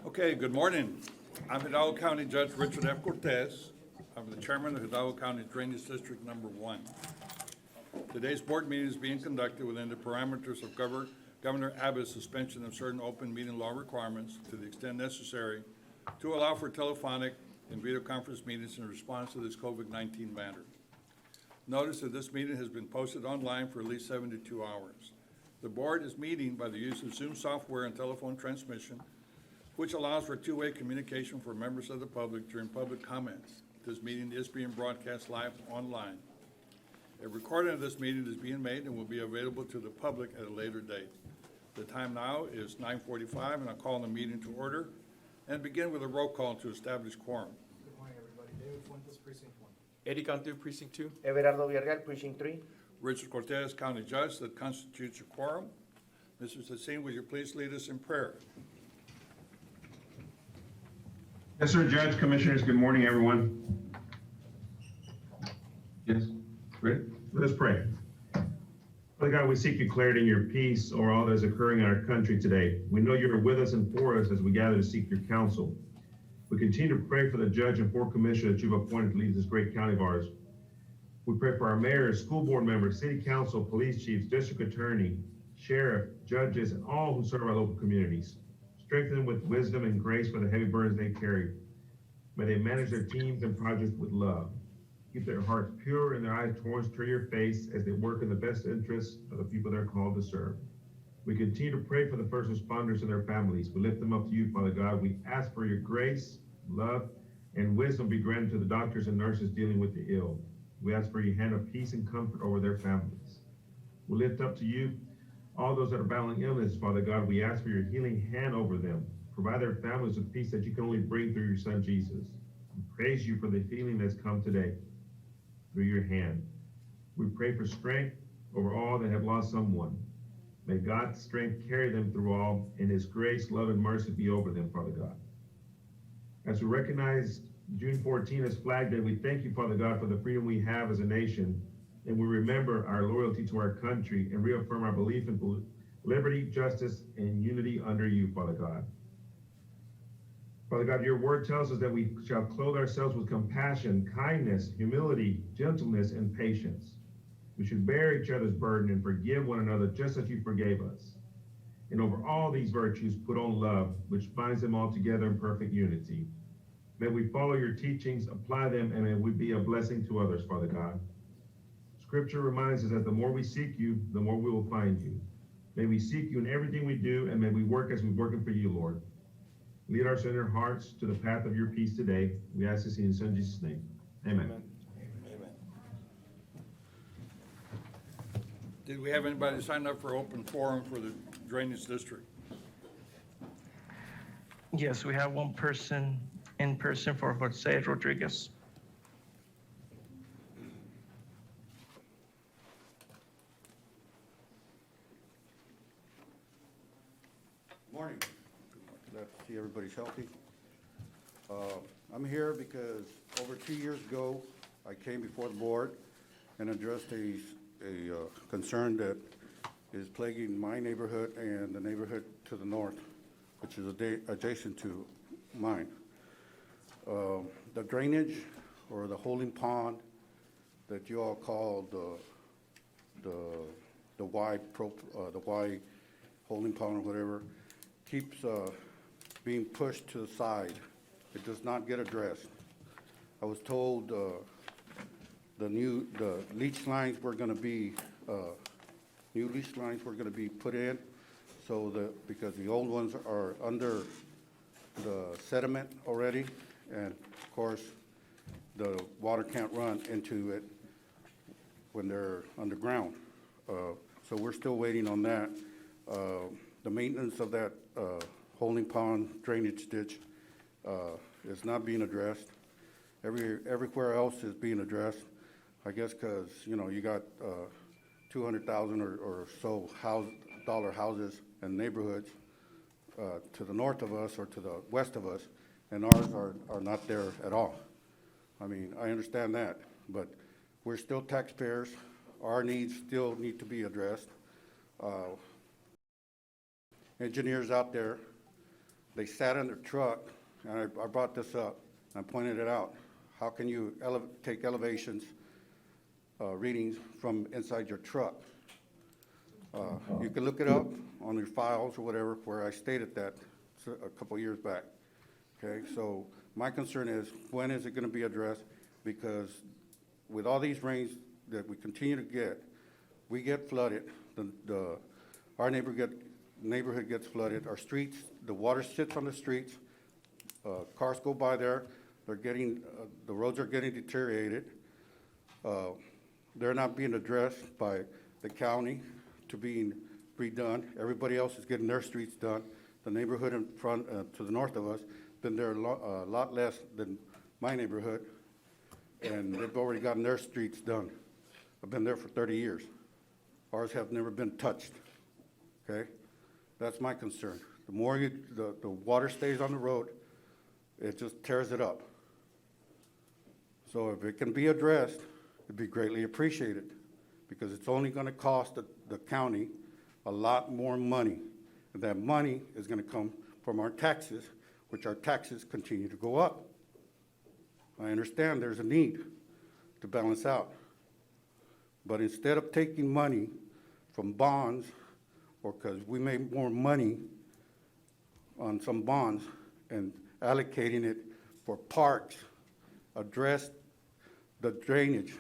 Okay, good morning. I'm Hidalgo County Judge Richard F. Cortez. I'm the chairman of Hidalgo County Drainage District Number 1. Today's board meeting is being conducted within the parameters of Governor Abbott's suspension of certain open meeting law requirements to the extent necessary to allow for telephonic and video conference meetings in response to this COVID-19 matter. Notice that this meeting has been posted online for at least 72 hours. The board is meeting by the use of Zoom software and telephone transmission, which allows for two-way communication for members of the public during public comments. This meeting is being broadcast live online. A recording of this meeting is being made and will be available to the public at a later date. The time now is 9:45, and I'll call the meeting to order and begin with a roll call to establish quorum. Good morning, everybody. David Fuentes, Precinct 1. Eddie Cantu, Precinct 2. Everardo Villarreal, Precinct 3. Richard Cortez, County Judge, that constitutes a quorum. Mr. Sassin, will you please lead us in prayer? Yes, sir, Judge, Commissioners, good morning, everyone. Yes, ready? Let us pray. Father God, we seek your clarity and your peace over all that is occurring in our country today. We know you're with us and for us as we gather to seek your counsel. We continue to pray for the judge and four commissioners that you've appointed to lead this great county of ours. We pray for our mayors, school board members, city council, police chiefs, district attorney, sheriff, judges, and all who serve our local communities. Strengthen them with wisdom and grace for the heavy burdens they carry. May they manage their teams and projects with love. Keep their hearts pure and their eyes towards your face as they work in the best interests of the people they're called to serve. We continue to pray for the first responders and their families. We lift them up to you, Father God. We ask for your grace, love, and wisdom be granted to the doctors and nurses dealing with the ill. We ask for your hand of peace and comfort over their families. We lift up to you all those that are battling illness, Father God. We ask for your healing hand over them. Provide their families with peace that you can only bring through your son, Jesus. We praise you for the healing that's come today through your hand. We pray for strength over all that have lost someone. May God's strength carry them through all, and his grace, love, and mercy be over them, Father God. As we recognize June 14 as Flag Day, we thank you, Father God, for the freedom we have as a nation, and we remember our loyalty to our country and reaffirm our belief in liberty, justice, and unity under you, Father God. Father God, your word tells us that we shall clothe ourselves with compassion, kindness, humility, gentleness, and patience. We should bear each other's burden and forgive one another just as you forgave us. And over all these virtues, put on love, which binds them all together in perfect unity. May we follow your teachings, apply them, and may we be a blessing to others, Father God. Scripture reminds us that the more we seek you, the more we will find you. May we seek you in everything we do, and may we work as we're working for you, Lord. Lead our sinner hearts to the path of your peace today. We ask this in your son Jesus' name. Amen. Amen. Amen. Did we have anybody sign up for open forum for the drainage district? Yes, we have one person in person for Jose Rodriguez. Morning. Glad to see everybody's healthy. I'm here because over 2 years ago, I came before the board and addressed a concern that is plaguing my neighborhood and the neighborhood to the north, which is adjacent to mine. The drainage or the holding pond that you all call the Y holding pond or whatever, keeps being pushed to the side. It does not get addressed. I was told the leach lines were going to be new leach lines were going to be put in, so that because the old ones are under the sediment already, and of course the water can't run into it when they're underground. So we're still waiting on that. The maintenance of that holding pond drainage ditch is not being addressed. Everywhere else is being addressed. I guess because you got 200,000 or so dollar houses and neighborhoods to the north of us or to the west of us, and ours are not there at all. I mean, I understand that, but we're still taxpayers. Our needs still need to be addressed. Engineers out there they sat in their truck, and I brought this up, and I pointed it out. How can you take elevations, readings from inside your truck? You can look it up on your files or whatever, where I stated that a couple years back. Okay, so my concern is, when is it gonna be addressed? Because with all these rains that we continue to get, we get flooded, our neighborhood gets flooded, our streets, the water sits on the streets, cars go by there, they're getting, the roads are getting deteriorated. They're not being addressed by the county to being redone. Everybody else is getting their streets done. The neighborhood in front, to the north of us, been there a lot less than my neighborhood, and they've already gotten their streets done. I've been there for 30 years. Ours have never been touched, okay? That's my concern. The more the water stays on the road, it just tears it up. So if it can be addressed, it'd be greatly appreciated, because it's only gonna cost the county a lot more money. And that money is gonna come from our taxes, which our taxes continue to go up. I understand there's a need to balance out. But instead of taking money from bonds, or because we made more money on some bonds and allocating it for parks, address the drainage.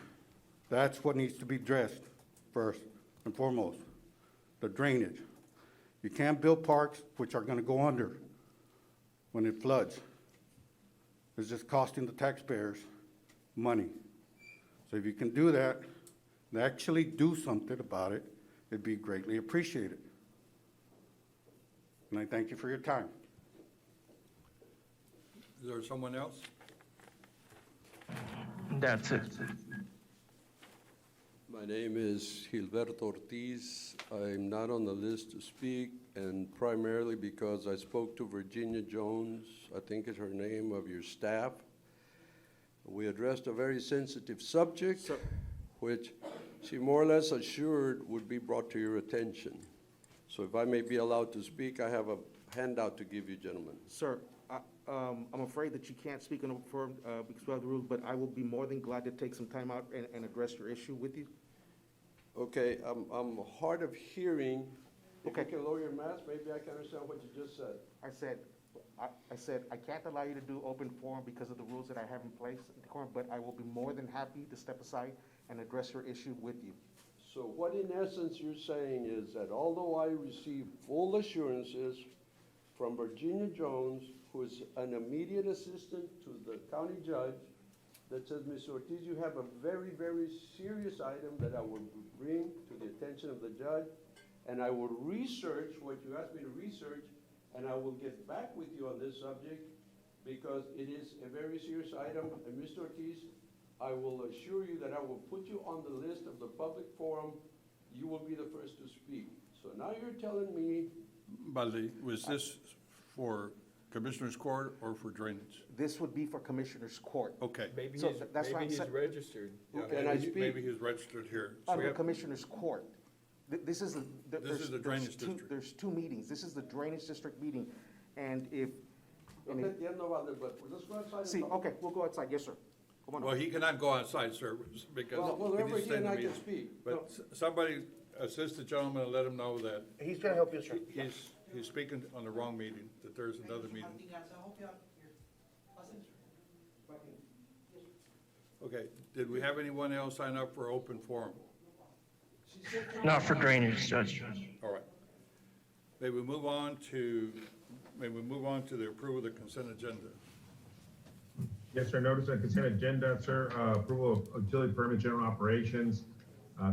That's what needs to be addressed first and foremost, the drainage. You can't build parks which are gonna go under when it floods. It's just costing the taxpayers money. So if you can do that, and actually do something about it, it'd be greatly appreciated. And I thank you for your time. Is there someone else? That's it. My name is Gilberto Ortiz. I'm not on the list to speak, and primarily because I spoke to Virginia Jones, I think is her name, of your staff. We addressed a very sensitive subject, which she more or less assured would be brought to your attention. So if I may be allowed to speak, I have a handout to give you, gentlemen. Sir, I'm afraid that you can't speak on the forum because we have the rules, but I will be more than glad to take some time out and address your issue with you. Okay, I'm hard of hearing. If you Okay. can lower your mask, maybe I can understand what you just said. I said, I can't allow you to do open forum because of the rules that I have in place, but I will be more than happy to step aside and address your issue with you. So what in essence you're saying is that although I received full assurances from Virginia Jones, who is an immediate assistant to the county judge, that says, Ms. Ortiz, you have a very, very serious item that I will bring to the attention of the judge, and I will research what you asked me to research, and I will get back with you on this subject, because it is a very serious item. And Mr. Ortiz, I will assure you that I will put you on the list of the public forum. You will be the first to speak. So now you're telling me, Baldi, was this for Commissioner's Court or for drainage? This would be for Commissioner's Court. Okay. Maybe So he's, that's why maybe I'm he's sa- registered. Yeah. Can I speak? Maybe he's registered here. So Under Commissioner's Court. This is, This is the drainage district. There's two meetings. This is the drainage district meeting. And if, no te entiendo, Valde, but let's go outside and see, talk. okay, we'll go outside. Yes, sir. Come on. Well, he cannot go outside, sir, because. Well, he wherever needs to he stay in and the I can meeting. speak. But somebody assist the gentleman and let him know that He's gonna help you, sir. he's speaking on the wrong meeting, that there's another meeting. Okay, did we have anyone else sign up for open forum? Not for drainage, Judge. All right. May we move on to the approval of the consent agenda? Yes, sir. Notice on consent agenda, sir, approval of utility permit, general operations,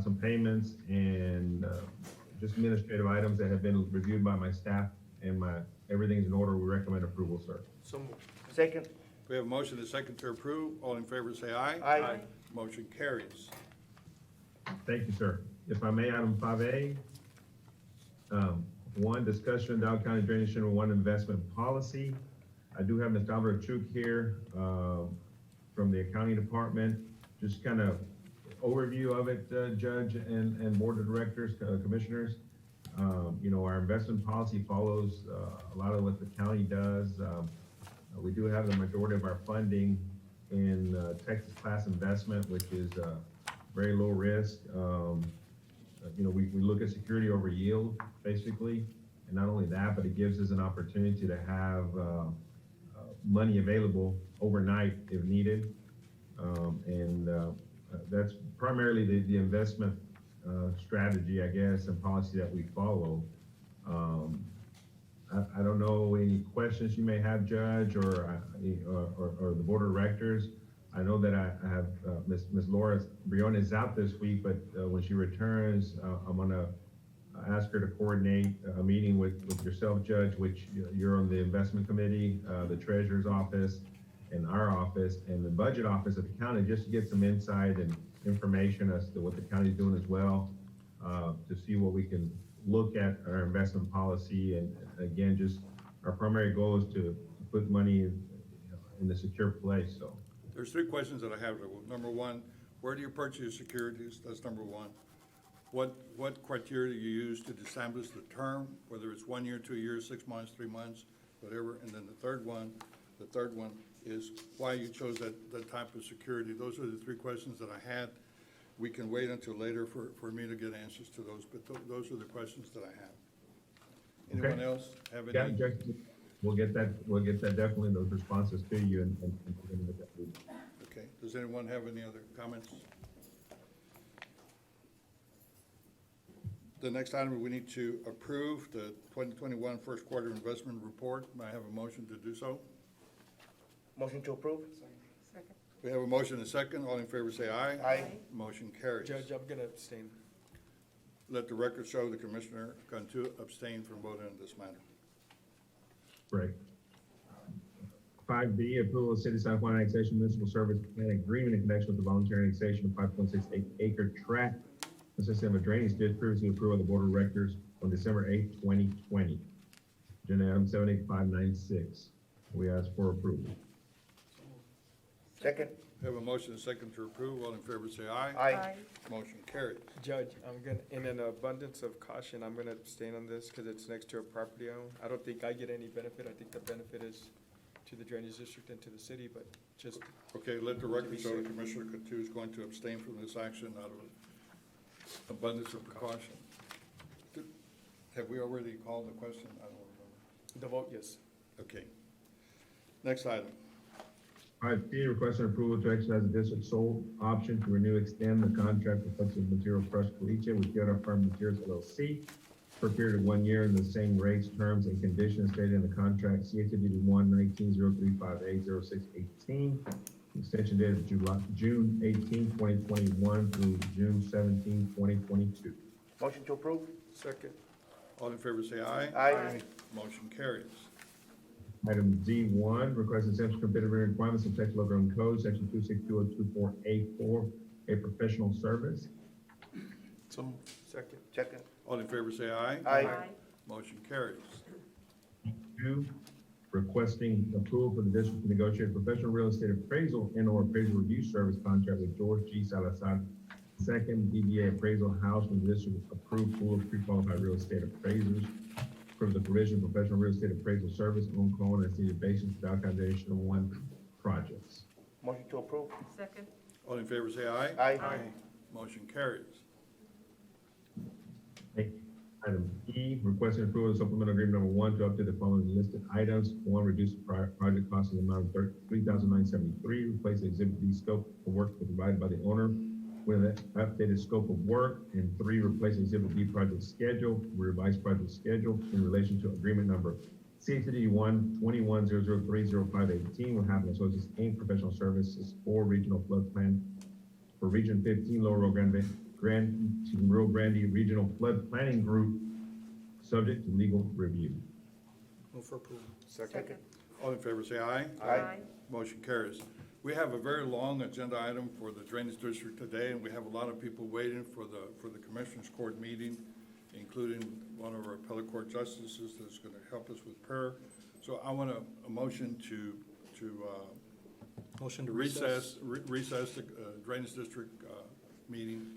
some payments, and just administrative items that have been reviewed by my staff, and everything's in order. We recommend approval, sir. So moved. Second. We have a motion and a second to approve. All in favor, say aye. Aye. Motion carries. Thank you, sir. If I may, item 5A, one, discussion of Dow County Drainage General One investment policy. I do have Mr. Albert Chuk here from the accounting department. Just kind of overview of it, Judge and Board of Directors, Commissioners. You know, our investment policy follows a lot of what the county does. We do have the majority of our funding in Texas Class Investment, which is very low risk. You know, we look at security over yield, basically. And not only that, but it gives us an opportunity to have money available overnight if needed. That's primarily the investment strategy, I guess, and policy that we follow. I don't know any questions you may have, Judge, or the Board of Directors. I know that I have Ms. Laura Brion is out this week, but when she returns, I'm gonna ask her to coordinate a meeting with yourself, Judge, which you're on the investment committee, the treasurer's office, and our office, and the budget office at the county, just to get some insight and information as to what the county's doing as well, to see what we can look at our investment policy. And again, just our primary goal is to put money in a secure place, so. There's three questions that I have. Number one, where do you purchase your securities? That's number one. What criteria do you use to establish the term, whether it's 1 year, 2 years, 6 months, 3 months, whatever? And then the third one is why you chose that type of security. Those are the three questions that I had. We can wait until later for me to get answers to those, but those are the questions that I have. Anyone else have Yeah, any? Judge, we'll get that definitely, those responses to you and we're gonna look at it. Okay, does anyone have any other comments? The next item, we need to approve the 2021 first quarter investment report. May I have a motion to do so? Motion to approve? We have a motion and a second. All in favor say aye. Aye. Motion carries. Judge, I'm gonna abstain. Let the record show the Commissioner Cantu abstained from voting on this matter. Great. 5B, approval of City South Juan Annexation Municipal Service Plan Agreement in connection with the voluntary annexation of 5.68 acre tract consisting of a drainage ditch previously approved by the Board of Directors on December 8, 2020. Agenda item 78596. We ask for approval. Second? We have a motion and a second to approve. All in favor say aye. Aye. Motion carries. Judge, I'm gonna, in an abundance of caution, I'm gonna abstain on this because it's next to a property owned. I don't think I get any benefit. I think the benefit is to the drainage district and to the city, but just, Okay, let the record show the Commissioner Cantu is going to abstain from this action out of abundance of precaution. Have we already called the question? I don't remember. the vote, yes. Okay. Next item. 5C, requesting approval to exercise the district's sole option to renew, extend the contract for flexible material crush caliche with Kyoto Farm Materials LLC for a period of 1 year in the same rates, terms, and conditions stated in the contract, CHWD 1-19-0358-0618. Extension date of June 18, 2021 through June 17, 2022. Motion to approve? Second. All in favor say aye. Aye. Motion carries. Item D1, request exemption from bid requirements of Texas Local Government Code, section 26224A4, a professional service. So. Second. Second? All in favor say aye. Aye. Motion carries. 2, requesting approval for the district to negotiate professional real estate appraisal and/or appraisal review service contract with George G. Salazar, second DBA appraisal house with the district approved pool of pre-qualified real estate appraisers for the provision of professional real estate appraisal service on call and as needed basis without condition of 1 projects. Motion to approve? Second. All in favor say aye. Aye. Motion carries. Item E, requesting approval of supplemental agreement number 1 to update the following listed items. 1, reduce the project cost in the amount of $3,973, replace the exhibit D scope of work provided by the owner with an updated scope of work. And 3, replace exhibit D project schedule, revised project schedule in relation to agreement number CHD 1-21-003-0518 with Happen Associates Inc. Professional Services for Regional Flood Plan for Region 15 Lower Rio Grande Regional Flood Planning Group, subject to legal review. Move for approval. Second. All in favor say aye. Aye. Motion carries. We have a very long agenda item for the Drainage District today, and we have a lot of people waiting for the Commissioners Court meeting, including one of our appellate court justices that's gonna help us with prayer. So I want a motion to Motion recess the Drainage District meeting.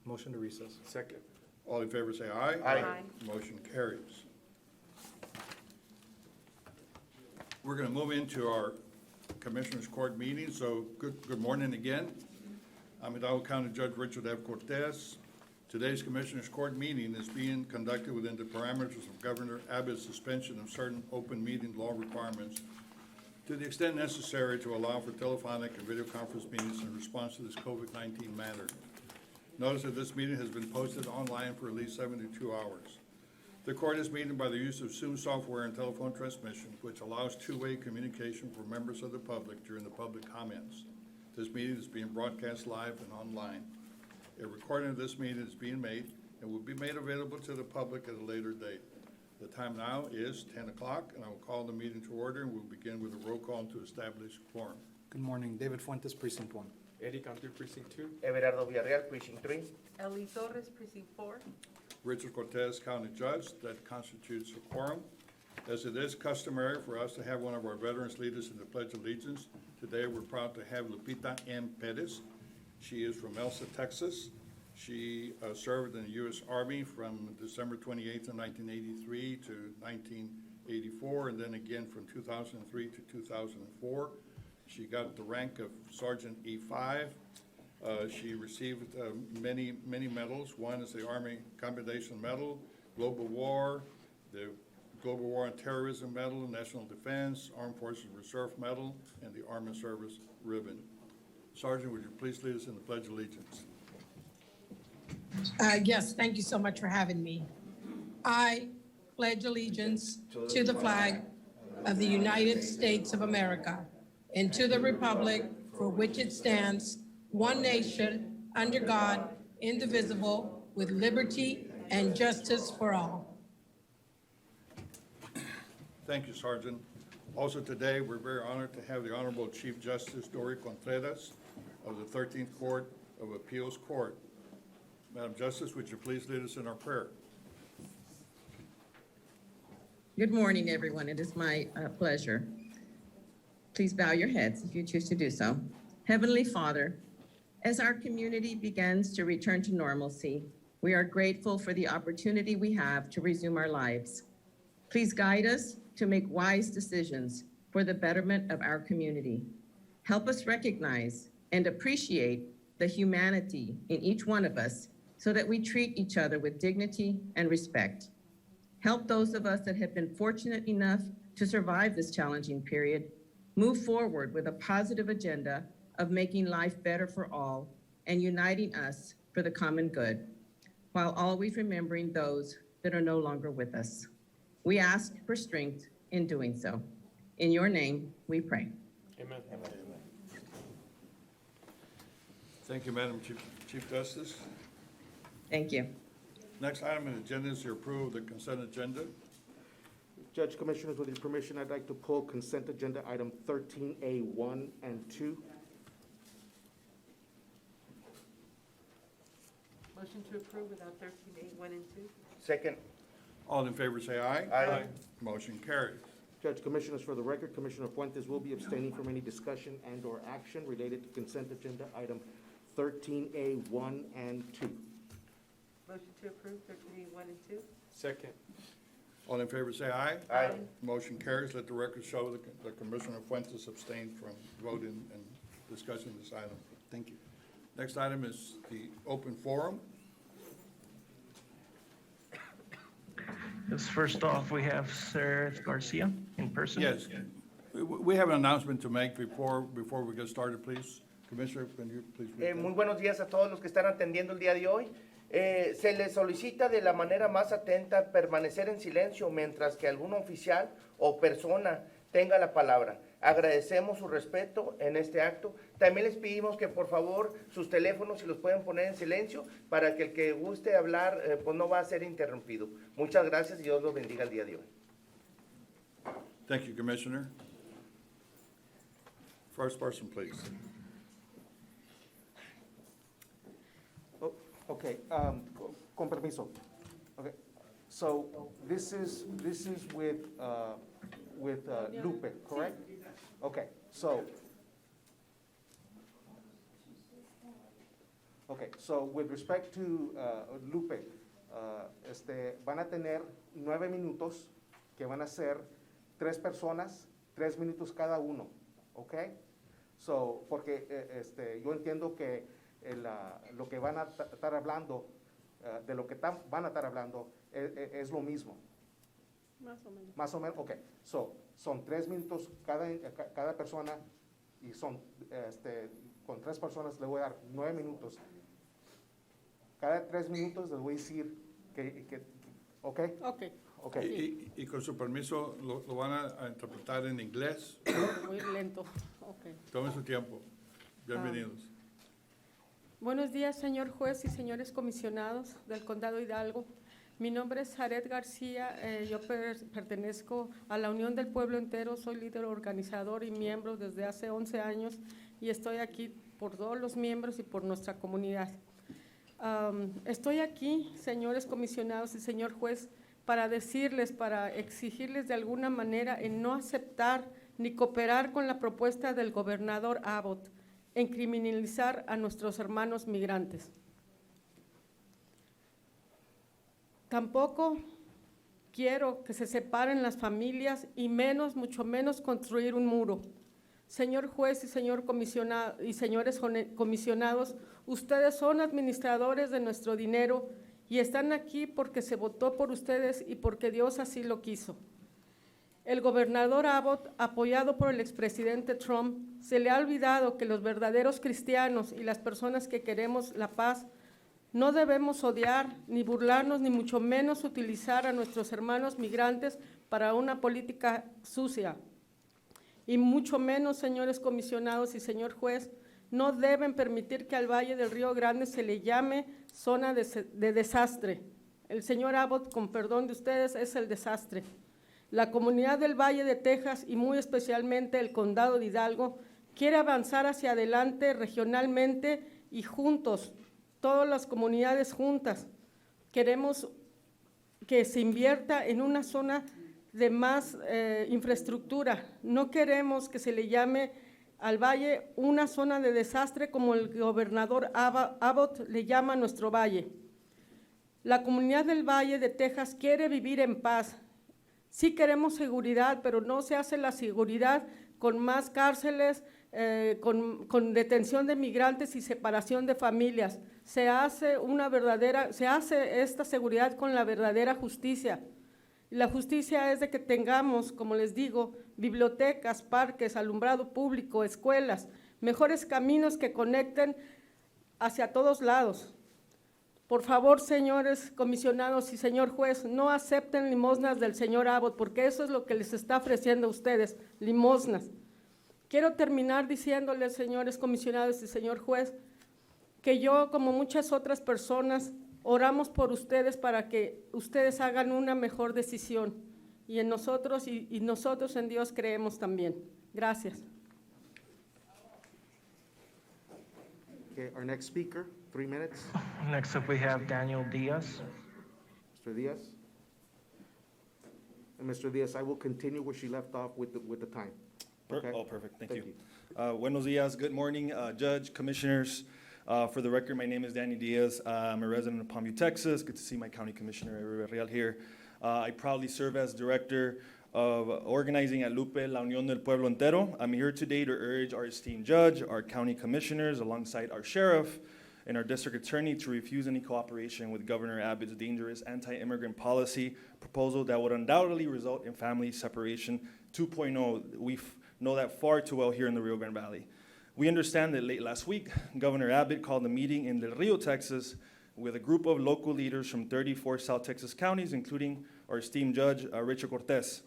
Motion to recess. Second. All in favor say aye. Aye. Motion carries. We're going to move into our Commissioners Court meeting, so good morning again. I'm Hidalgo County Judge Richard F. Cortez. Today's Commissioners Court meeting is being conducted within the parameters of Governor Abbott's suspension of certain open meeting law requirements to the extent necessary to allow for telephonic and video conference meetings in response to this COVID-19 matter. Notice that this meeting has been posted online for at least 72 hours. The court is meeting by the use of Zoom software and telephone transmission, which allows two-way communication for members of the public during the public comments. This meeting is being broadcast live and online. A recording of this meeting is being made and will be made available to the public at a later date. The time now is 10 o'clock, and I will call the meeting to order, and we'll begin with a roll call to establish quorum. Good morning, David Fuentes, Precinct 1. Eddie Cantu, Precinct 2. Everardo Villarreal, Precinct 3. Ellie Torres, Precinct 4. Richard Cortez, County Judge, that constitutes a quorum. As it is customary for us to have one of our veterans lead us in the Pledge of Allegiance, today we're proud to have Lupita M. Perez. She is from Elsa, Texas. She served in the U.S. Army from December 28th of 1983 to 1984, and then again from 2003 to 2004. She got the rank of Sergeant E5. She received many medals. One is the Army Commendation Medal, Global War, the Global War on Terrorism Medal, National Defense, Armed Forces Reserve Medal, and the Army Service Ribbon. Sergeant, would you please lead us in the Pledge of Allegiance? Yes, thank you so much for having me. I pledge allegiance to the flag of the United States of America and to the republic for which it stands, one nation, under God, indivisible, with liberty and justice for all. Thank you, Sergeant. Also today, we're very honored to have the Honorable Chief Justice Dory Contreras of the 13th Court of Appeals Court. Madam Justice, would you please lead us in our prayer? Good morning, everyone. It is my pleasure. Please bow your heads if you choose to do so. Heavenly Father, as our community begins to return to normalcy, we are grateful for the opportunity we have to resume our lives. Please guide us to make wise decisions for the betterment of our community. Help us recognize and appreciate the humanity in each one of us so that we treat each other with dignity and respect. Help those of us that have been fortunate enough to survive this challenging period move forward with a positive agenda of making life better for all and uniting us for the common good, while always remembering those that are no longer with us. We ask for strength in doing so. In your name, we pray. Amen. Thank you, Madam Chief Justice. Thank you. Next item on the agenda is the approval of the consent agenda. Judge, Commissioners, with your permission, I'd like to pull consent agenda item 13A1 and 2. Motion to approve without 13A, 1 and 2. Second. All in favor say aye. Aye. Motion carries. Judge, Commissioners, for the record, Commissioner Fuentes will be abstaining from any discussion and/or action related to consent agenda item 13A1 and 2. Motion to approve 13A, 1 and 2. Second. All in favor say aye. Aye. Motion carries. Let the record show that Commissioner Fuentes abstained from voting and discussing this item. Thank you. Next item is the open forum. Yes, first off, we have Seth Garcia in person. Yes. We have an announcement to make before we get started, please. Commissioner, can you please read Muy that? buenos días a todos los que están atendiendo el día de hoy. Se les solicita de la manera más atenta permanecer en silencio mientras que algún oficial o persona tenga la palabra. Agradecemos su respeto en este acto. También les pedimos que por favor sus teléfonos si los pueden poner en silencio para que el que guste hablar pues no va a ser interrumpido. Muchas gracias y Dios los bendiga el día de hoy. Thank you, Commissioner. First person, please. Oh, okay, con permiso. Okay, so this is with Lupe, correct? Okay, so with respect to Lupe, van a tener 9 minutos, que van a ser 3 personas, 3 minutos cada uno, ¿ok? So, porque yo entiendo que lo que van a estar hablando, de lo que van a estar hablando, es lo mismo. Más o menos. Más o menos, ok. So, son 3 minutos cada persona y son, con 3 personas le voy a dar 9 minutos. Cada 3 minutos les voy a decir ok. Ok, Ok. Y con su permiso, lo van a interpretar en inglés. muy lento. Ok. Tomen su tiempo. Bienvenidos. Buenos días, señor juez y señores comisionados del Condado Hidalgo. Mi nombre es Jared García, yo pertenezco a la Unión del Pueblo Entero, soy líder organizador y miembro desde hace 11 años y estoy aquí por todos los miembros y por nuestra comunidad. Estoy aquí, señores comisionados y señor juez, para decirles, para exigirles de alguna manera en no aceptar ni cooperar con la propuesta del gobernador Abbott en criminalizar a nuestros hermanos migrantes. Tampoco quiero que se separen las familias y mucho menos construir un muro. Señor juez y señor comisionado y señores comisionados, ustedes son administradores de nuestro dinero y están aquí porque se votó por ustedes y porque Dios así lo quiso. El gobernador Abbott, apoyado por el expresidente Trump, se le ha olvidado que los verdaderos cristianos y las personas que queremos la paz no debemos odiar, ni burlarnos, ni mucho menos utilizar a nuestros hermanos migrantes para una política sucia. Y mucho menos, señores comisionados y señor juez, no deben permitir que al Valle del Río Grande se le llame zona de desastre. El señor Abbott, con perdón de ustedes, es el desastre. La comunidad del Valle de Texas y muy especialmente el Condado de Hidalgo quiere avanzar hacia adelante regionalmente y juntos, todas las comunidades juntas. Queremos que se invierta en una zona de más infraestructura. No queremos que se le llame al valle una zona de desastre como el gobernador Abbott le llama a nuestro valle. La comunidad del Valle de Texas quiere vivir en paz. Sí queremos seguridad, pero no se hace la seguridad con más cárceles, con detención de migrantes y separación de familias. Se hace esta seguridad con la verdadera justicia. La justicia es de que tengamos, como les digo, bibliotecas, parques, alumbrado público, escuelas, mejores caminos que conecten hacia todos lados. Por favor, señores comisionados y señor juez, no acepten limosnas del señor Abbott, porque eso es lo que les está ofreciendo a ustedes, limosnas. Quiero terminar diciéndoles, señores comisionados y señor juez, que yo, como muchas otras personas, oramos por ustedes para que ustedes hagan una mejor decisión. Y en nosotros, y nosotros en Dios creemos también. Gracias. Okay, our next speaker, 3 minutes. Next up, we have Daniel Diaz. Mr. Diaz. And Mr. Diaz, I will continue where she left off with the time. Okay? Oh, perfect. Thank you. Buenos dias. Good morning, Judge, Commissioners. For the record, my name is Danny Diaz. I'm a resident of Palmview, Texas. Good to see my County Commissioner, Eric Real, here. I proudly serve as Director of Organizing at Lupe, La Unión del Pueblo Entero. I'm here today to urge our esteemed Judge, our County Commissioners, alongside our Sheriff and our District Attorney to refuse any cooperation with Governor Abbott's dangerous anti-immigrant policy proposal that would undoubtedly result in family separation 2.0. We know that far too well here in the Rio Grande Valley. We understand that late last week, Governor Abbott called a meeting in Del Rio, Texas, with a group of local leaders from 34 South Texas counties, including our esteemed Judge, Richard Cortez.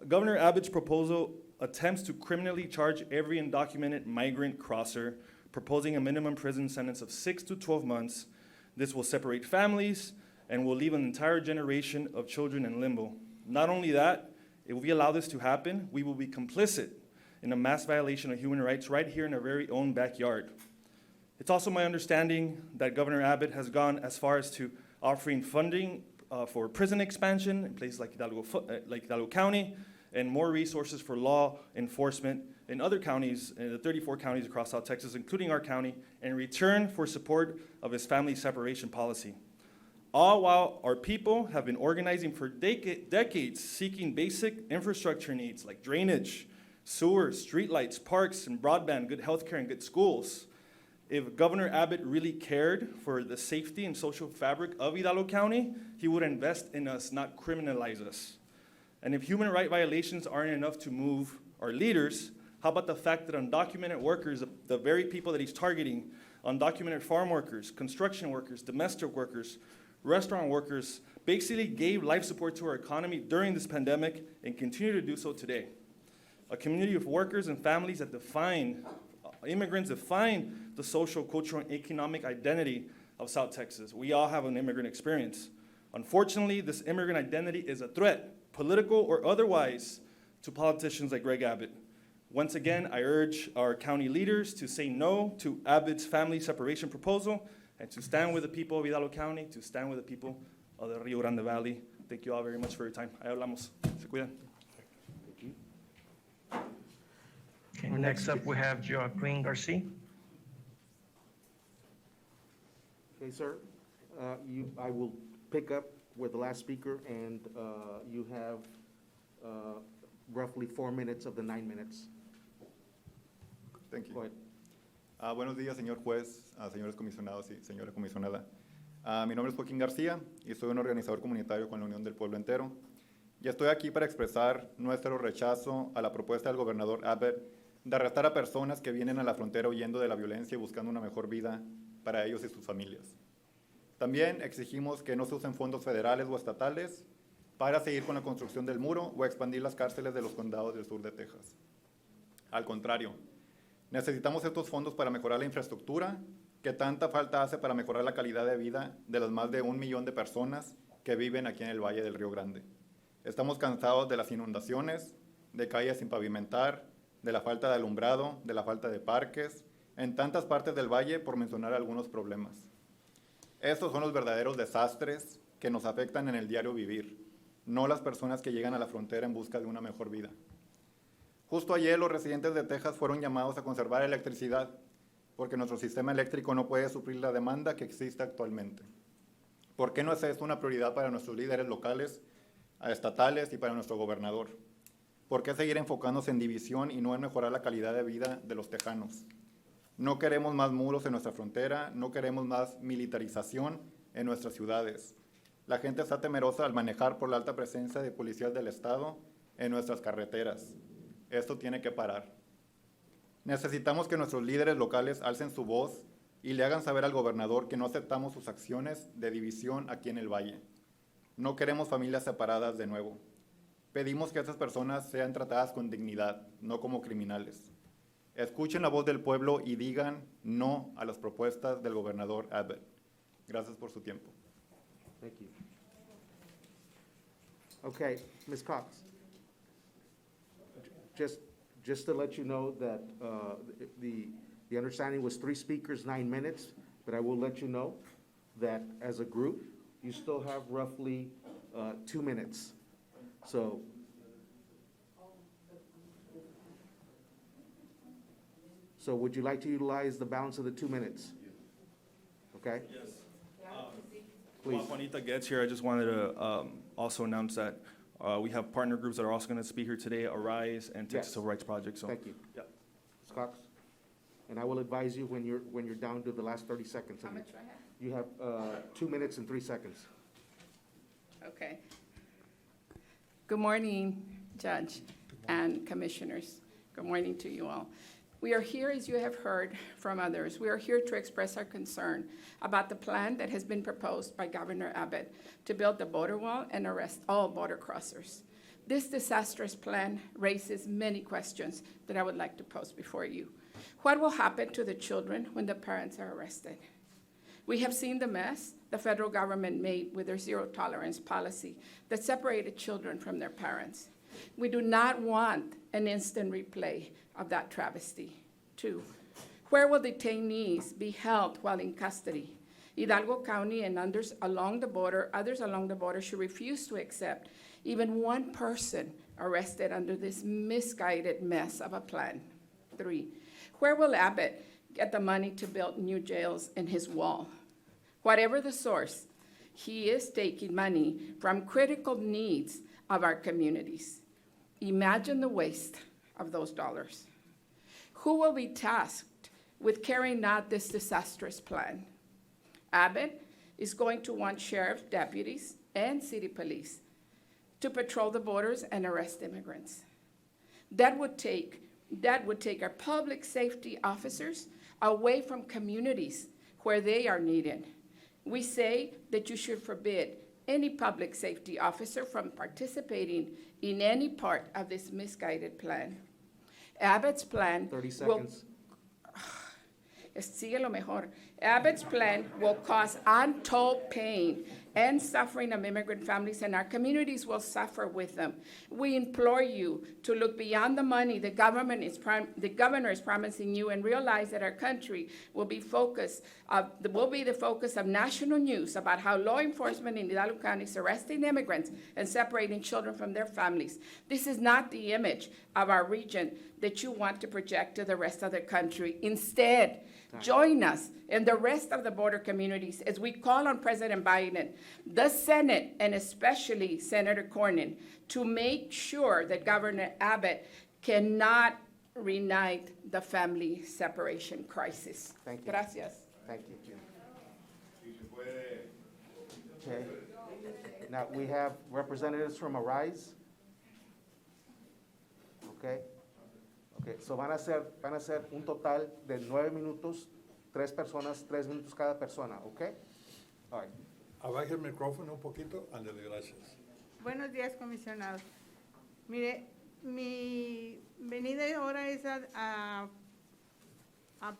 Governor Abbott's proposal attempts to criminally charge every undocumented migrant crosser, proposing a minimum prison sentence of 6 to 12 months. This will separate families and will leave an entire generation of children in limbo. Not only that, if we allow this to happen, we will be complicit in a mass violation of human rights right here in our very own backyard. It's also my understanding that Governor Abbott has gone as far as to offering funding for prison expansion in places like Hidalgo County, and more resources for law enforcement in other counties, in the 34 counties across South Texas, including our county, in return for support of his family separation policy. all while our people have been organizing for decades seeking basic infrastructure needs like drainage, sewers, streetlights, parks, and broadband, good healthcare, and good schools. If Governor Abbott really cared for the safety and social fabric of Hidalgo County, he would invest in us, not criminalize us. And if human rights violations aren't enough to move our leaders, how about the fact that undocumented workers, the very people that he's targeting, undocumented farm workers, construction workers, domestic workers, restaurant workers, basically gave life support to our economy during this pandemic and continue to do so today. A community of workers and families that immigrants define the social, cultural, and economic identity of South Texas. We all have an immigrant experience. Unfortunately, this immigrant identity is a threat, political or otherwise, to politicians like Greg Abbott. Once again, I urge our county leaders to say no to Abbott's family separation proposal and to stand with the people of Hidalgo County, to stand with the people of the Rio Grande Valley. Thank you all very much for your time. Ahí hablamos. Se cuidan. Okay, next up, we have Joaquin Garcia. Okay, sir. I will pick up with the last speaker, and you have roughly 4 minutes of the 9 minutes. Thank you. Go ahead. Buenos días, señor juez, señores comisionados y señora comisionada. Mi nombre es Joaquín García y soy un organizador comunitario con la Unión del Pueblo Entero. Y estoy aquí para expresar nuestro rechazo a la propuesta del gobernador Abbott de arrestar a personas que vienen a la frontera huyendo de la violencia y buscando una mejor vida para ellos y sus familias. También exigimos que no se usen fondos federales o estatales para seguir con la construcción del muro o expandir las cárceles de los condados del sur de Texas. Al contrario, necesitamos estos fondos para mejorar la infraestructura que tanta falta hace para mejorar la calidad de vida de las más de 1 millón de personas que viven aquí en el Valle del Río Grande. Estamos cansados de las inundaciones, de calles sin pavimentar, de la falta de alumbrado, de la falta de parques, en tantas partes del valle, por mencionar algunos problemas. Estos son los verdaderos desastres que nos afectan en el diario vivir, no las personas que llegan a la frontera en busca de una mejor vida. Justo ayer los residentes de Texas fueron llamados a conservar electricidad porque nuestro sistema eléctrico no puede suplir la demanda que existe actualmente. ¿Por qué no es esto una prioridad para nuestros líderes locales, estatales y para nuestro gobernador? ¿Por qué seguir enfocándose en división y no en mejorar la calidad de vida de los tejanos? No queremos más muros en nuestra frontera, no queremos más militarización en nuestras ciudades. La gente está temerosa al manejar por la alta presencia de policías del Estado en nuestras carreteras. Esto tiene que parar. Necesitamos que nuestros líderes locales alcen su voz y le hagan saber al gobernador que no aceptamos sus acciones de división aquí en el Valle. No queremos familias separadas de nuevo. Pedimos que esas personas sean tratadas con dignidad, no como criminales. Escuchen la voz del pueblo y digan no a las propuestas del gobernador Abbott. Gracias por su tiempo. Thank you. Okay, Ms. Cox. Just to let you know that the understanding was 3 speakers, 9 minutes, but I will let you know that as a group, you still have roughly 2 minutes. So would you like to utilize the balance of the 2 minutes? Okay? Yes. Please. While Juanita gets here, I just wanted to also announce that we have partner groups that are also going to speak here today, Arise and Texas Yes. Civil Rights Project. So, Thank you. Yeah. Ms. Cox? And I will advise you when you're down to the last 30 seconds. How much do I have? You have 2 minutes and 3 seconds. Okay. Good morning, Judge and Commissioners. Good morning to you all. We are here, as you have heard from others, we are here to express our concern about the plan that has been proposed by Governor Abbott to build the border wall and arrest all border crossers. This disastrous plan raises many questions that I would like to pose before you. What will happen to the children when the parents are arrested? We have seen the mess the federal government made with their zero-tolerance policy that separated children from their parents. We do not want an instant replay of that travesty. 2, where will detainees be held while in custody? Hidalgo County and others along the border should refuse to accept even one person arrested under this misguided mess of a plan. 3, where will Abbott get the money to build new jails in his wall? Whatever the source, he is taking money from critical needs of our communities. Imagine the waste of those dollars. Who will be tasked with carrying out this disastrous plan? Abbott is going to want sheriff deputies and city police to patrol the borders and arrest immigrants. That would take our public safety officers away from communities where they are needed. We say that you should forbid any public safety officer from participating in any part of this misguided plan. Abbott's plan 30 seconds. Sigue lo mejor. Abbott's plan will cause untold pain and suffering of immigrant families, and our communities will suffer with them. We implore you to look beyond the money the governor is promising you and realize that our country will be the focus of national news about how law enforcement in Hidalgo County is arresting immigrants and separating children from their families. This is not the image of our region that you want to project to the rest of the country. Instead, join us and the rest of the border communities as we call on President Biden, the Senate, and especially Senator Cornyn, to make sure that Governor Abbott cannot reignite the family separation crisis. Thank you. Gracias. Thank you. Okay. Now, we have representatives from Arise. Okay. Okay, so van a ser un total de 9 minutos, 3 personas, 3 minutos cada persona, ¿ok? All right. Abaje el micrófono un poquito. Ándale, gracias. Buenos días, comisionados. Mire, mi venida ahora es a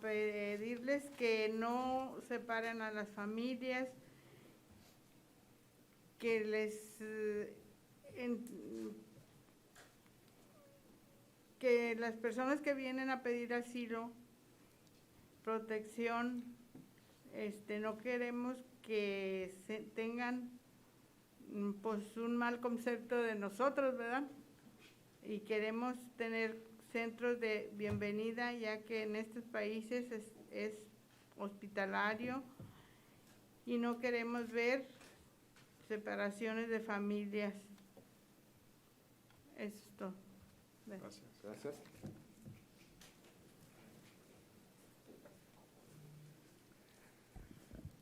pedirles que no separen a las familias, que que las personas que vienen a pedir asilo, protección, no queremos que tengan pues un mal concepto de nosotros, ¿verdad? Y queremos tener centros de bienvenida, ya que en estos países es hospitalario y no queremos ver separaciones de familias. Eso es todo. Gracias. Gracias.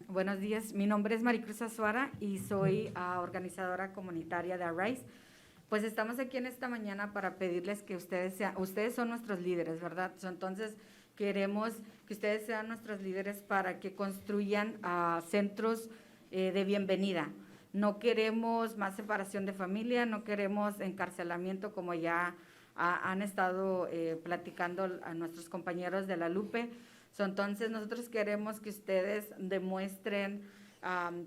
Buenos días, mi nombre es Maricruz Azuara y soy organizadora comunitaria de Arise. Pues estamos aquí en esta mañana para pedirles que ustedes son nuestros líderes, ¿verdad? Entonces queremos que ustedes sean nuestros líderes para que construyan centros de bienvenida. No queremos más separación de familia, no queremos encarcelamiento como ya han estado platicando a nuestros compañeros de la Lupe. Entonces nosotros queremos que ustedes demuestren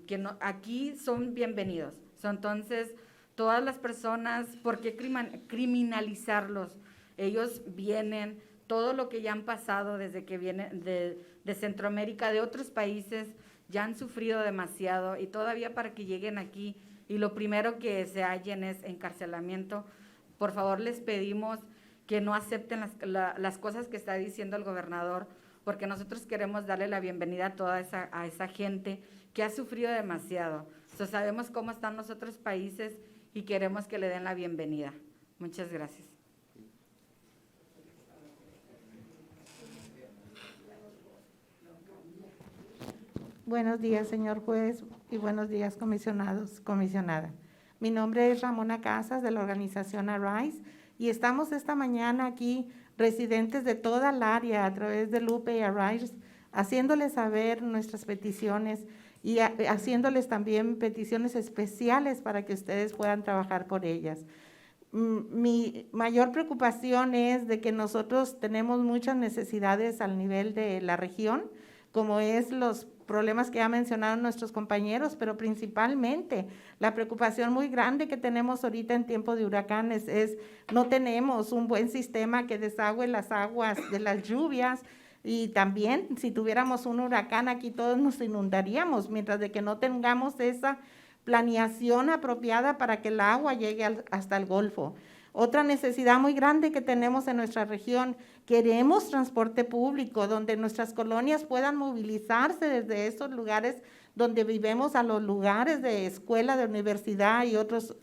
que aquí son bienvenidos. Entonces todas las personas, ¿por qué criminalizarlos? Ellos vienen, todo lo que ya han pasado desde que vienen de Centroamérica, de otros países, ya han sufrido demasiado y todavía para que lleguen aquí y lo primero que se hallen es encarcelamiento. Por favor, les pedimos que no acepten las cosas que está diciendo el gobernador, porque nosotros queremos darle la bienvenida a toda esa gente que ha sufrido demasiado. Sabemos cómo están los otros países y queremos que le den la bienvenida. Muchas gracias. Buenos días, señor juez, y buenos días, comisionados, comisionada. Mi nombre es Ramona Casas, de la organización Arise, y estamos esta mañana aquí, residentes de toda el área, a través de Lupe y Arise, haciéndoles saber nuestras peticiones y haciéndoles también peticiones especiales para que ustedes puedan trabajar por ellas. Mi mayor preocupación es de que nosotros tenemos muchas necesidades al nivel de la región, como es los problemas que ya mencionaron nuestros compañeros, pero principalmente la preocupación muy grande que tenemos ahorita en tiempo de huracanes es no tenemos un buen sistema que desagüe las aguas de las lluvias, y también si tuviéramos un huracán aquí todos nos inundaríamos, mientras de que no tengamos esa planeación apropiada para que el agua llegue hasta el Golfo. Otra necesidad muy grande que tenemos en nuestra región, queremos transporte público donde nuestras colonias puedan movilizarse desde esos lugares donde vivimos a los lugares de escuela, de universidad y otros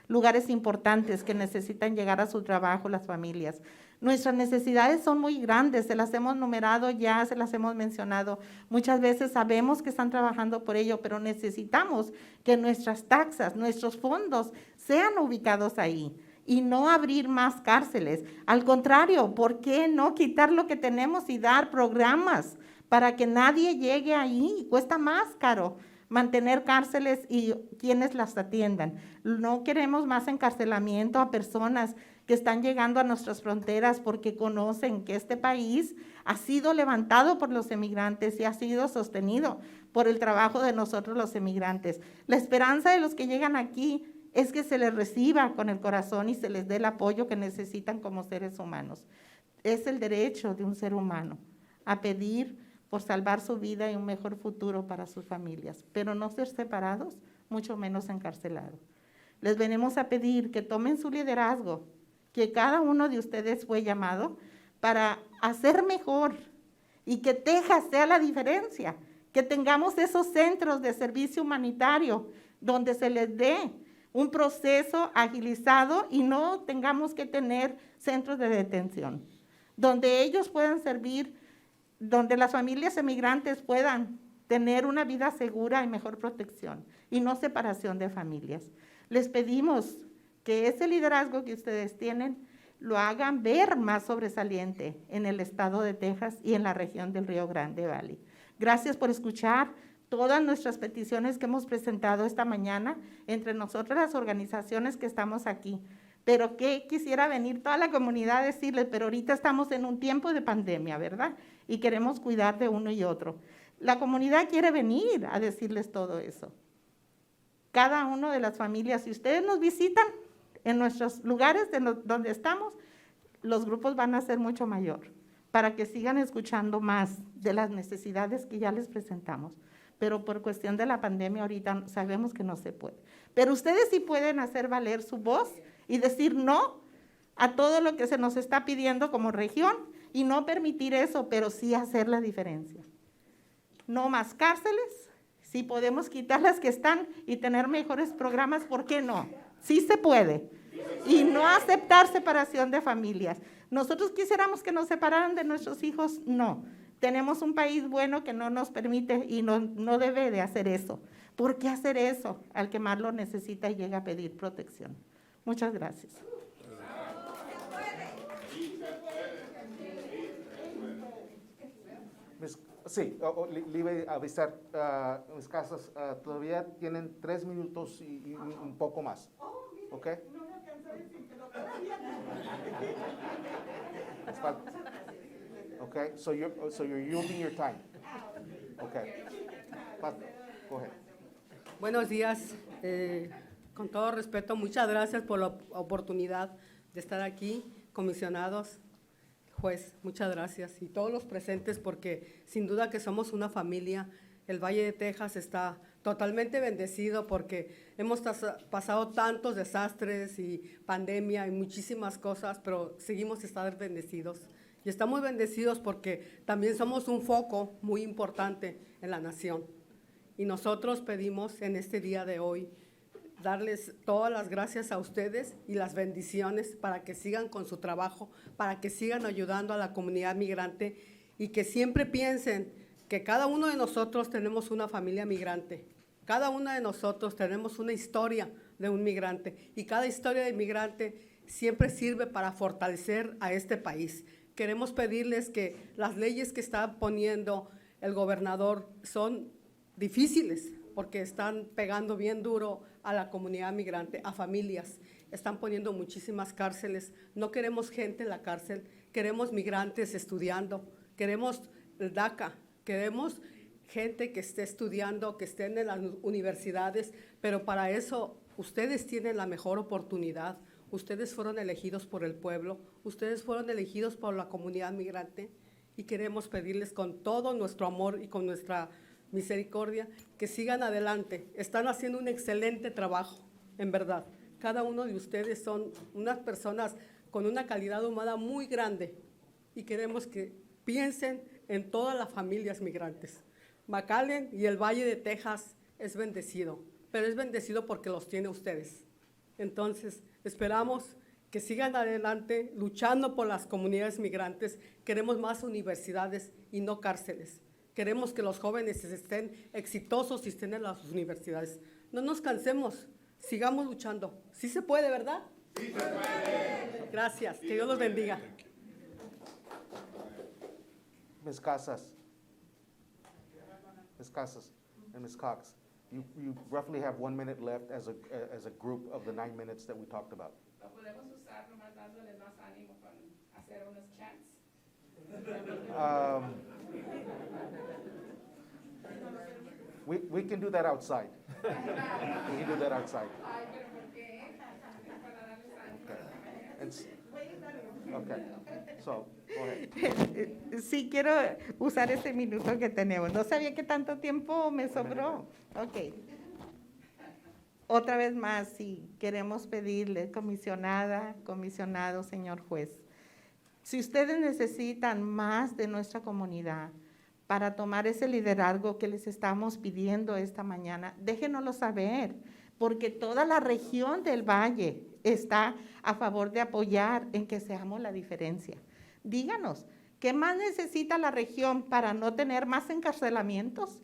lugares importantes que necesitan llegar a su trabajo las familias. Nuestras necesidades son muy grandes, se las hemos numerado ya, se las hemos mencionado. Muchas veces sabemos que están trabajando por ello, pero necesitamos que nuestras taxas, nuestros fondos sean ubicados ahí y no abrir más cárceles. Al contrario, ¿por qué no quitar lo que tenemos y dar programas para que nadie llegue ahí? Cuesta más caro mantener cárceles y quienes las atiendan. No queremos más encarcelamiento a personas que están llegando a nuestras fronteras porque conocen que este país ha sido levantado por los emigrantes y ha sido sostenido por el trabajo de nosotros los emigrantes. La esperanza de los que llegan aquí es que se les reciba con el corazón y se les dé el apoyo que necesitan como seres humanos. Es el derecho de un ser humano a pedir por salvar su vida y un mejor futuro para sus familias, pero no ser separados, mucho menos encarcelados. Les venimos a pedir que tomen su liderazgo, que cada uno de ustedes fue llamado para hacer mejor y que Texas sea la diferencia, que tengamos esos centros de servicio humanitario donde se les dé un proceso agilizado y no tengamos que tener centros de detención, donde ellos puedan servir, donde las familias emigrantes puedan tener una vida segura y mejor protección y no separación de familias. Les pedimos que ese liderazgo que ustedes tienen lo hagan ver más sobresaliente en el estado de Texas y en la región del Río Grande Valley. Gracias por escuchar todas nuestras peticiones que hemos presentado esta mañana entre nosotras las organizaciones que estamos aquí. Pero que quisiera venir toda la comunidad a decirles, pero ahorita estamos en un tiempo de pandemia, ¿verdad? Y queremos cuidar de uno y otro. La comunidad quiere venir a decirles todo eso. Cada una de las familias, si ustedes nos visitan en nuestros lugares donde estamos, los grupos van a ser mucho mayor, para que sigan escuchando más de las necesidades que ya les presentamos. Pero por cuestión de la pandemia ahorita sabemos que no se puede. Pero ustedes sí pueden hacer valer su voz y decir no a todo lo que se nos está pidiendo como región y no permitir eso, pero sí hacer la diferencia. No más cárceles, si podemos quitar las que están y tener mejores programas, ¿por qué no? Sí se puede. Y no aceptar separación de familias. Nosotros quisiéramos que nos separaran de nuestros hijos, no. Tenemos un país bueno que no nos permite y no debe de hacer eso. ¿Por qué hacer eso al que más lo necesita y llega a pedir protección? Muchas gracias. Sí, le iba a avisar, mis casas todavía tienen 3 minutos y un poco más, ¿ok? Okay, so you're yielding your time. Okay. Go ahead. Buenos días. Con todo respeto, muchas gracias por la oportunidad de estar aquí, comisionados, juez, muchas gracias. Y todos los presentes, porque sin duda que somos una familia. El Valle de Texas está totalmente bendecido porque hemos pasado tantos desastres y pandemia y muchísimas cosas, pero seguimos estando bendecidos. Y estamos bendecidos porque también somos un foco muy importante en la nación. Y nosotros pedimos en este día de hoy darles todas las gracias a ustedes y las bendiciones para que sigan con su trabajo, para que sigan ayudando a la comunidad migrante y que siempre piensen que cada uno de nosotros tenemos una familia migrante. Cada uno de nosotros tenemos una historia de un migrante y cada historia de migrante siempre sirve para fortalecer a este país. Queremos pedirles que las leyes que está poniendo el gobernador son difíciles porque están pegando bien duro a la comunidad migrante, a familias. Están poniendo muchísimas cárceles. No queremos gente en la cárcel, queremos migrantes estudiando, queremos el DACA, queremos gente que esté estudiando, que estén en las universidades, pero para eso ustedes tienen la mejor oportunidad. Ustedes fueron elegidos por el pueblo, ustedes fueron elegidos por la comunidad migrante y queremos pedirles con todo nuestro amor y con nuestra misericordia que sigan adelante. Están haciendo un excelente trabajo, en verdad. Cada uno de ustedes son unas personas con una calidad humana muy grande y queremos que piensen en todas las familias migrantes. McAllen y el Valle de Texas es bendecido, pero es bendecido porque los tiene ustedes. Entonces, esperamos que sigan adelante luchando por las comunidades migrantes. Queremos más universidades y no cárceles. Queremos que los jóvenes estén exitosos y estén en las universidades. No nos cansemos, sigamos luchando. Sí se puede, ¿verdad? Sí se puede. Gracias, que Dios los bendiga. Ms. Casas. Ms. Casas and Ms. Cox, you roughly have 1 minute left as a group of the 9 minutes that we talked about. Lo podemos usar nomás dándoles más ánimo con hacer unos chants. We can do that outside. We can do that outside. Okay, so, go ahead. Sí, quiero usar ese minuto que tenemos. No sabía que tanto tiempo me sobró. Ok. Otra vez más, sí, queremos pedirle, comisionada, comisionado, señor juez, si ustedes necesitan más de nuestra comunidad para tomar ese liderazgo que les estamos pidiendo esta mañana, déjenoslo saber, porque toda la región del Valle está a favor de apoyar en que seamos la diferencia. Díganos, ¿qué más necesita la región para no tener más encarcelamientos?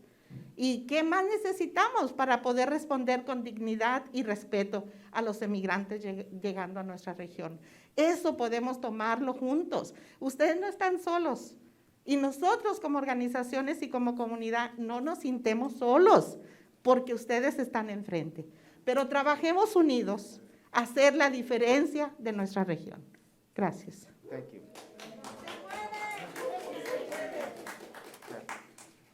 ¿Y qué más necesitamos para poder responder con dignidad y respeto a los emigrantes llegando a nuestra región? Eso podemos tomarlo juntos. Ustedes no están solos. Y nosotros como organizaciones y como comunidad no nos sintemos solos porque ustedes están enfrente. Pero trabajemos unidos a hacer la diferencia de nuestra región. Gracias. Thank you.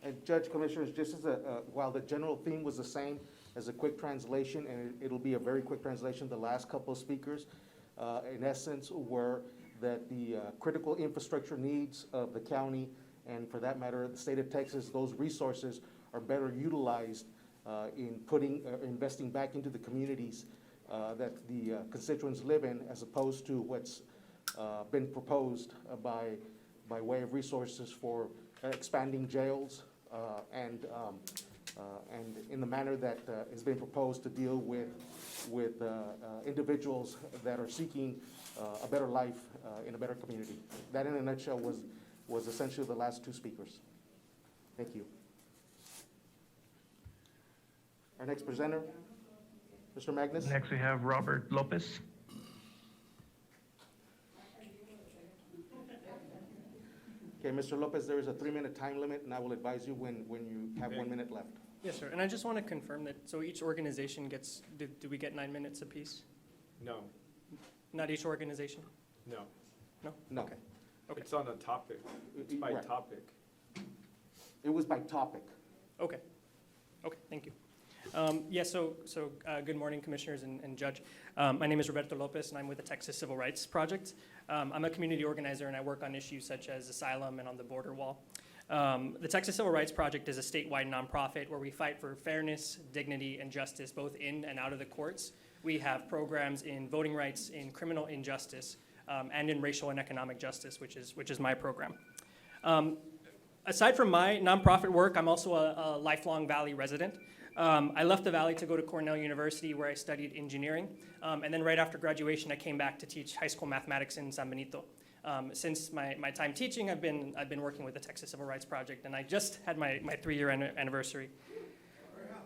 And Judge, Commissioners, just as while the general theme was the same, as a quick translation, and it'll be a very quick translation, the last couple of speakers, in essence, were that the critical infrastructure needs of the county, and for that matter, the state of Texas, those resources are better utilized in investing back into the communities that the constituents live in, as opposed to what's been proposed by way of resources for expanding jails and in the manner that has been proposed to deal with individuals that are seeking a better life in a better community. That, in a nutshell, was essentially the last two speakers. Thank you. Our next presenter, Mr. Magnus. Next, we have Robert Lopez. Okay, Mr. Lopez, there is a 3-minute time limit, and I will advise you when you have 1 minute left. Yes, sir. And I just want to confirm that, so each organization gets, do we get 9 minutes apiece? No, Not each organization? no. No? No. Okay. Okay. It's on a topic. It's by Right. topic. It was by topic. Okay. Okay, thank you. Good morning, Commissioners and Judge. My name is Roberto Lopez, and I'm with the Texas Civil Rights Project. I'm a community organizer, and I work on issues such as asylum and on the border wall. The Texas Civil Rights Project is a statewide nonprofit where we fight for fairness, dignity, and justice, both in and out of the courts. We have programs in voting rights, in criminal injustice, and in racial and economic justice, which is my program. Aside from my nonprofit work, I'm also a lifelong Valley resident. I left the Valley to go to Cornell University, where I studied engineering. And then right after graduation, I came back to teach high school mathematics in San Benito. Since my time teaching, I've been working with the Texas Civil Rights Project, and I just had my 3-year anniversary.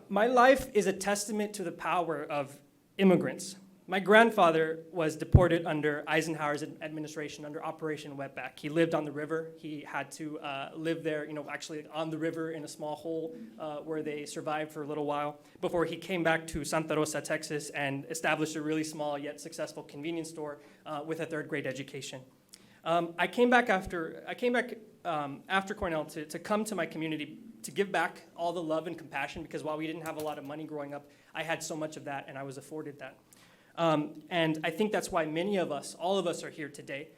My life is a testament to the power of immigrants. My grandfather was deported under Eisenhower's administration under Operation Wetback. He lived on the river. He had to live there, actually on the river in a small hole where they survived for a little while before he came back to Santa Rosa, Texas, and established a really small yet successful convenience store with a 3rd-grade education. I came back after Cornell to come to my community to give back all the love and compassion, because while we didn't have a lot of money growing up, I had so much of that, and I was afforded that. And I think that's why many of us, all of us, are here today,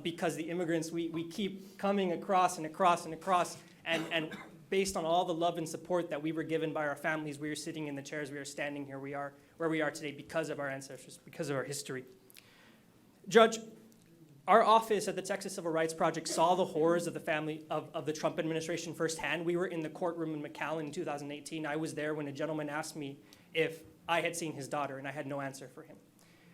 because the immigrants, we keep coming across and across and across, and based on all the love and support that we were given by our families, we are sitting in the chairs, we are standing here, we are where we are today because of our ancestors, because of our history. Judge, Our office at the Texas Civil Rights Project saw the horrors of the family of the Trump administration firsthand. We were in the courtroom in McAllen in 2018. I was there when a gentleman asked me if I had seen his daughter, and I had no answer for him.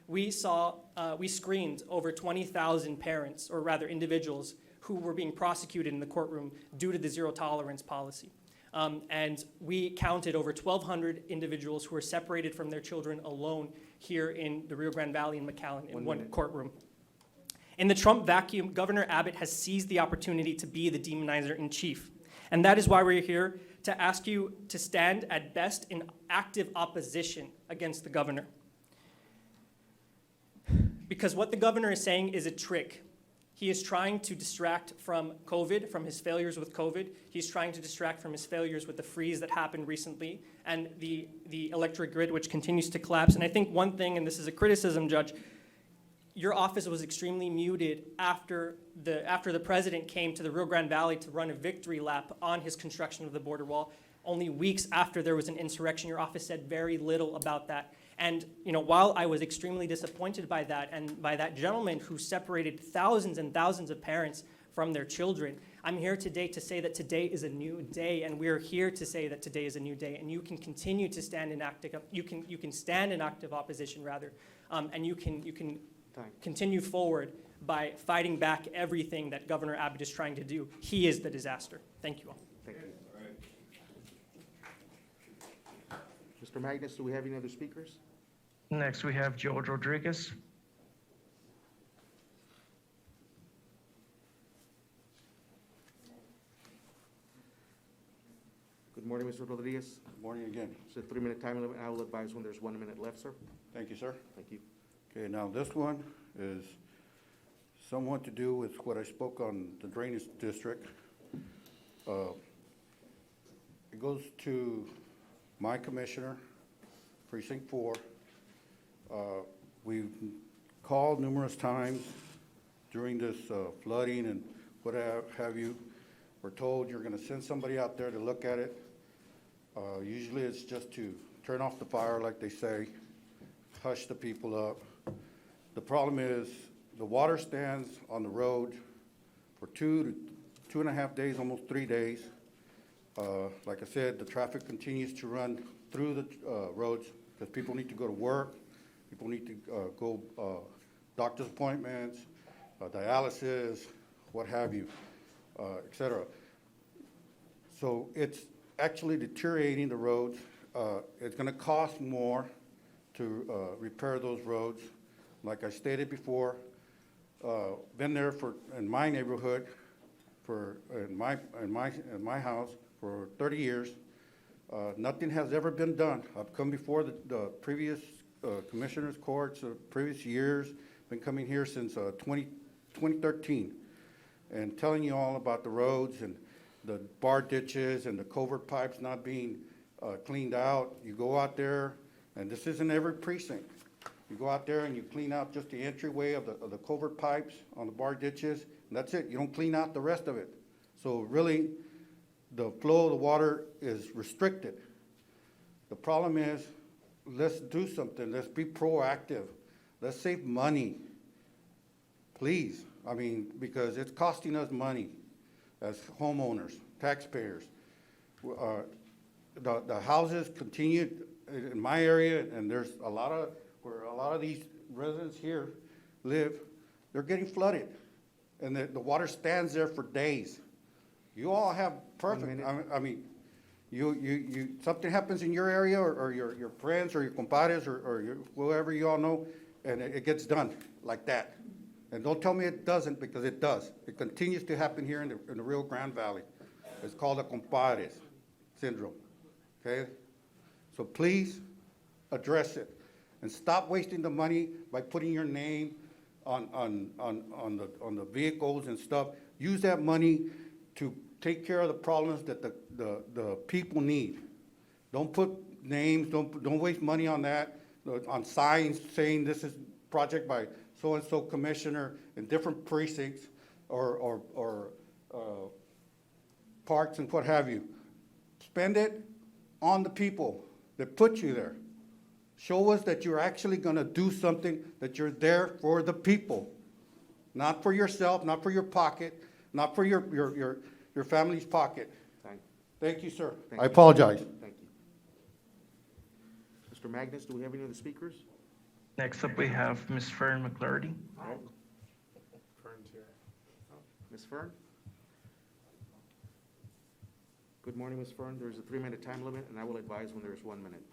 We screened over 20,000 parents, or rather individuals, who were being prosecuted in the courtroom due to the zero tolerance policy. And we counted over 1,200 individuals who were separated from their children alone here in the Rio Grande Valley in McAllen in one courtroom. In the Trump vacuum, Governor Abbott has seized the opportunity to be the demonizer in chief. And that is why we're here to ask you to stand at best in active opposition against the governor. Because what the governor is saying is a trick. He is trying to distract from COVID, from his failures with COVID. He's trying to distract from his failures with the freeze that happened recently and the electric grid, which continues to collapse. And I think one thing, and this is a criticism, Judge, your office was extremely muted after the president came to the Rio Grande Valley to run a victory lap on his construction of the border wall. Only weeks after there was an insurrection, your office said very little about that. And while I was extremely disappointed by that and by that gentleman who separated thousands and thousands of parents from their children, I'm here today to say that today is a new day, and we're here to say that today is a new day, and you can continue to stand in active opposition rather, and you can continue forward by fighting back everything that Governor Abbott is trying to do. He is the disaster. Thank you all. Thank you. Mr. Magnus, do we have any other speakers? Next, we have George Rodriguez. Good morning, Mr. Rodriguez. Good morning again. It's a 3-minute time limit. I will advise when there's 1 minute left, sir. Thank you, sir. Thank you. Okay, now this one is somewhat to do with what I spoke on the drainage district. It goes to my commissioner, Precinct 4. We've called numerous times during this flooding and what have you. We're told you're going to send somebody out there to look at it. Usually it's just to turn off the fire, like they say, hush the people up. The problem is the water stands on the road for 2 to 2.5 days, almost 3 days. Like I said, the traffic continues to run through the roads because people need to go to work, people need to go doctor's appointments, dialysis, what have you, et cetera. So it's actually deteriorating the roads. It's going to cost more to repair those roads. Like I stated before, been there in my neighborhood, in my house for 30 years. Nothing has ever been done. I've come before the previous commissioners' courts, previous years, been coming here since 2013, and telling you all about the roads and the bar ditches and the culvert pipes not being cleaned out. You go out there, and this isn't every precinct. You go out there and you clean out just the entryway of the culvert pipes on the bar ditches, and that's it. You don't clean out the rest of it. So really, the flow of the water is restricted. The problem is, let's do something. Let's be proactive. Let's save money. Please. I mean, because it's costing us money as homeowners, taxpayers. The houses continue in my area, and there's where a lot of these residents here live, they're getting flooded. And the water stands there for days. You all have perfect, I mean, something happens in your area or your friends or your compadres or whoever you all know, and it gets done like that. And don't tell me it doesn't, because it does. It continues to happen here in the Rio Grande Valley. It's called the compadres syndrome, okay? So please address it and stop wasting the money by putting your name on the vehicles and stuff. Use that money to take care of the problems that the people need. Don't put names, don't waste money on that, on signs saying this is project by so-and-so commissioner in different precincts or parks and what have you. Spend it on the people that put you there. Show us that you're actually going to do something, that you're there for the people. not for yourself, not for your pocket, not for your family's pocket. Thank you, sir. Thank I you. apologize. Thank you. Mr. Magnus, do we have any other speakers? Next up, we have Ms. Fern McClurdy. Fern's here. Ms. Fern? Good morning, Ms. Fern. There's a 3-minute time limit, and I will advise when there's 1 minute.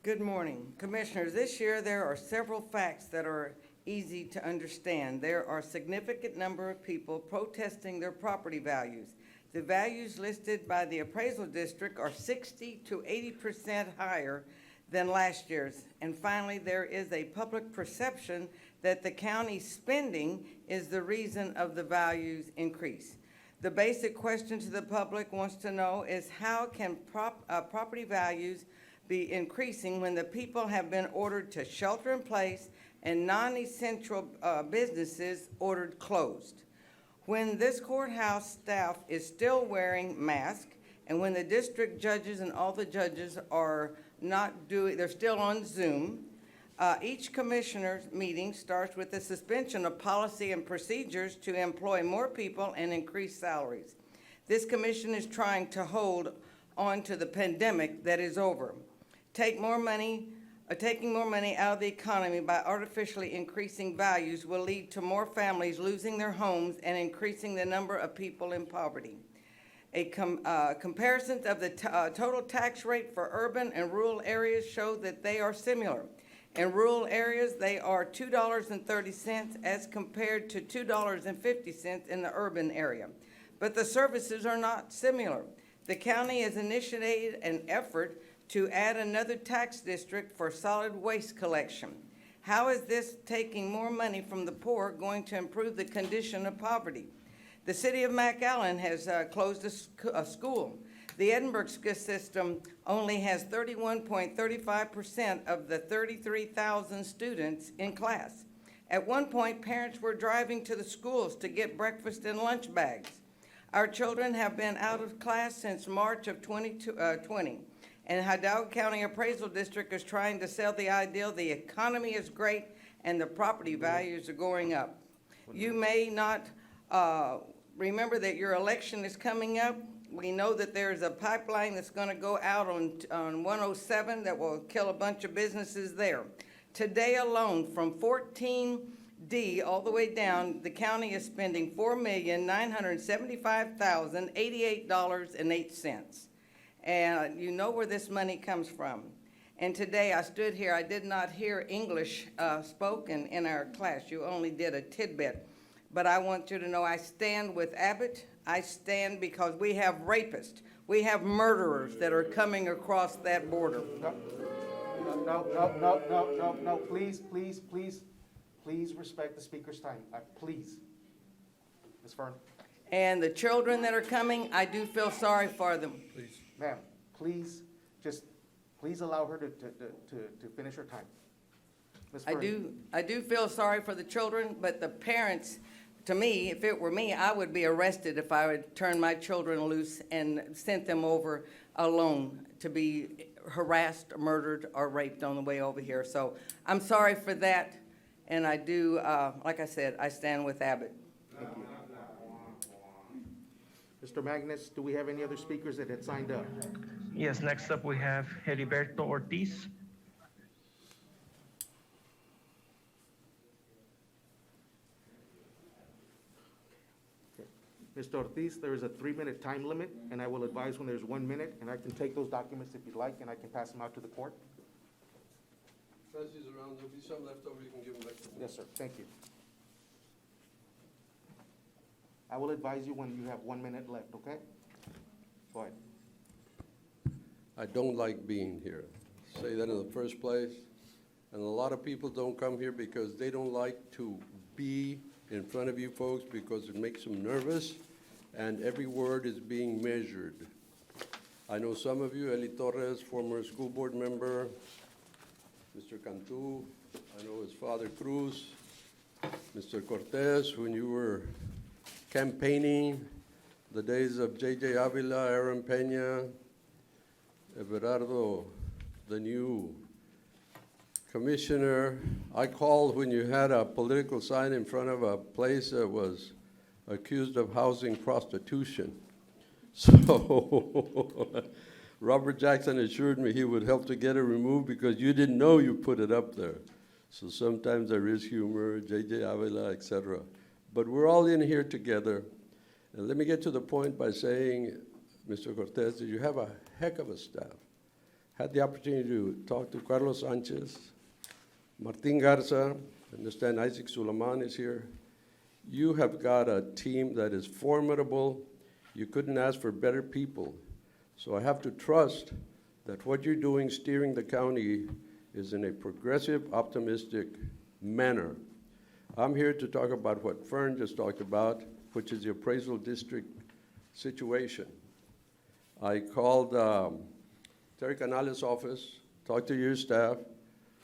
Good morning. Commissioners, this year there are several facts that are easy to understand. There are a significant number of people protesting their property values. The values listed by the appraisal district are 60 to 80% higher than last year's. And finally, there is a public perception that the county's spending is the reason of the values increase. The basic question to the public wants to know is how can property values be increasing when the people have been ordered to shelter in place and non-essential businesses ordered closed? When this courthouse staff is still wearing masks, and when the district judges and all the judges are not doing, they're still on Zoom, each commissioner's meeting starts with the suspension of policy and procedures to employ more people and increase salaries. This commission is trying to hold on to the pandemic that is over. Taking more money out of the economy by artificially increasing values will lead to more families losing their homes and increasing the number of people in poverty. A comparison of the total tax rate for urban and rural areas show that they are similar. In rural areas, they are $2.30 as compared to $2.50 in the urban area. But the services are not similar. The county has initiated an effort to add another tax district for solid waste collection. How is this taking more money from the poor going to improve the condition of poverty? The city of McAllen has closed a school. The Edinburgh school system only has 31.35% of the 33,000 students in class. At one point, parents were driving to the schools to get breakfast and lunch bags. Our children have been out of class since March of 2020. And Hidalgo County Appraisal District is trying to sell the ideal the economy is great and the property values are going up. You may not remember that your election is coming up. We know that there's a pipeline that's going to go out on 107 that will kill a bunch of businesses there. Today alone, from 14D all the way down, the county is spending $4,975,088.08. And you know where this money comes from. And today I stood here, I did not hear English spoken in our class. You only did a tidbit. But I want you to know I stand with Abbott. I stand because we have rapists. We have murderers that are coming across that border. No, please respect the speaker's time, please. Ms. Fern. And the children that are coming, I do feel sorry for them. Please. Ma'am, please allow her to finish her time. Ms. Fern. I do feel sorry for the children, but the parents, to me, if it were me, I would be arrested if I would turn my children loose and sent them over alone to be harassed, murdered, or raped on the way over here. So I'm sorry for that, and I do, like I said, I stand with Abbott. Thank you. Mr. Magnus, do we have any other speakers that had signed up? Yes, next up we have Heriberto Ortiz. Mr. Ortiz, there is a 3-minute time limit, and I will advise when there's 1 minute, and I can take those documents if you'd like, and I can pass them out to the court. Francie's around, there'll be some left over, you can give them back to me. Yes, sir, thank you. I will advise you when you have 1 minute left, okay? Go ahead. I don't like being here. Say that in the first place. And a lot of people don't come here because they don't like to be in front of you folks because it makes them nervous, and every word is being measured. I know some of you, Eli Torres, former school board member, Mr. Cantu, I know his father Cruz, Mr. Cortez, when you were campaigning, the days of J.J. Avila, Aaron Peña, Everardo, the new Commissioner, I called when you had a political sign in front of a place that was accused of housing prostitution. So Robert Jackson assured me he would help to get it removed because you didn't know you put it up there. So sometimes there is humor, J.J. Avila, etc. But we're all in here together. And let me get to the point by saying, Mr. Cortez, that you have a heck of a staff. Had the opportunity to talk to Carlos Sanchez, Martin Garza, I understand Isaac Suleiman is here. You have got a team that is formidable. You couldn't ask for better people. So I have to trust that what you're doing, steering the county, is in a progressive, optimistic manner. I'm here to talk about what Fern just talked about, which is the appraisal district situation. I called Terry Canales' office, talked to your staff.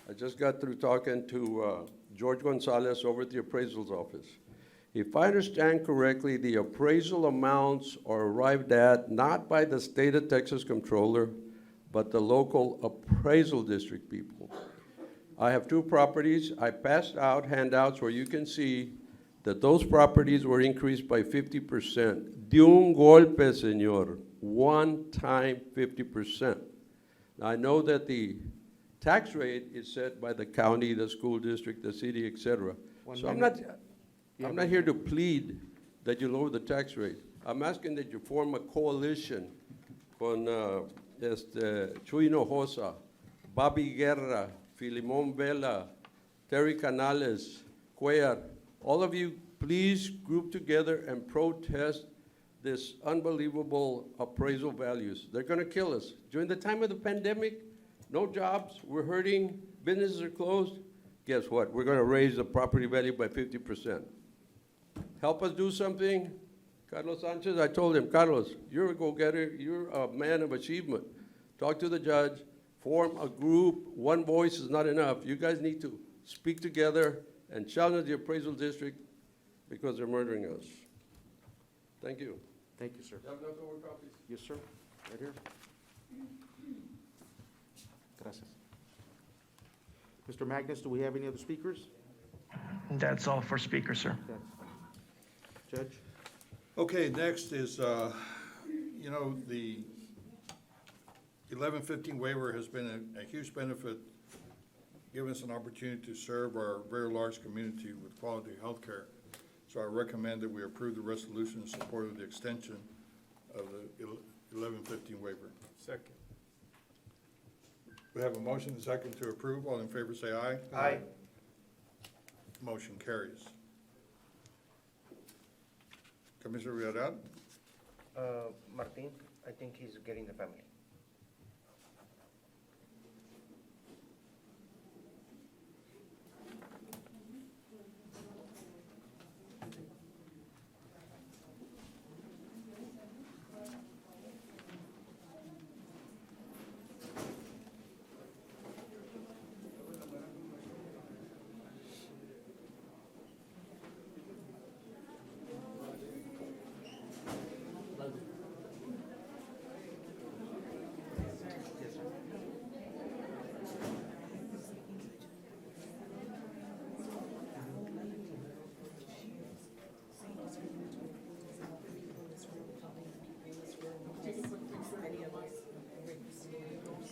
I just got through talking to George Gonzalez over at the appraisal's office. If I understand correctly, the appraisal amounts are arrived at not by the state of Texas controller, but the local appraisal district people. I have 2 properties. I passed out handouts where you can see that those properties were increased by 50%. De un golpe, señor. One time 50%. Now, I know that the tax rate is set by the county, the school district, the city, et cetera. So I'm not here to plead that you lower the tax rate. I'm asking that you form a coalition con Chuy Hinojosa, Bobby Guerra, Filimon Vela, Terry Canales, Cuellar. All of you, please group together and protest this unbelievable appraisal values. They're gonna kill us. During the time of the pandemic, no jobs, we're hurting, businesses are closed. Guess what? We're gonna raise the property value by 50%. Help us do something. Carlos Sanchez, I told him, Carlos, you're a go-getter, you're a man of achievement. Talk to the judge, form a group. One voice is not enough. You guys need to speak together and challenge the appraisal district because they're murdering us. Thank you. Thank you, sir. You have enough more copies? Yes, sir. Right here. Gracias. Mr. Magnus, do we have any other speakers? That's all for speakers, sir. Okay. Judge? Okay, next is, you know, the 1115 waiver has been a huge benefit, giving us an opportunity to serve our very large community with quality health care. So I recommend that we approve the resolution in support of the extension of the 1115 waiver. Second. We have a motion and second to approve. All in favor say aye. Aye. Motion carries. Commissioner Villarreal? Martin, I think he's getting the family.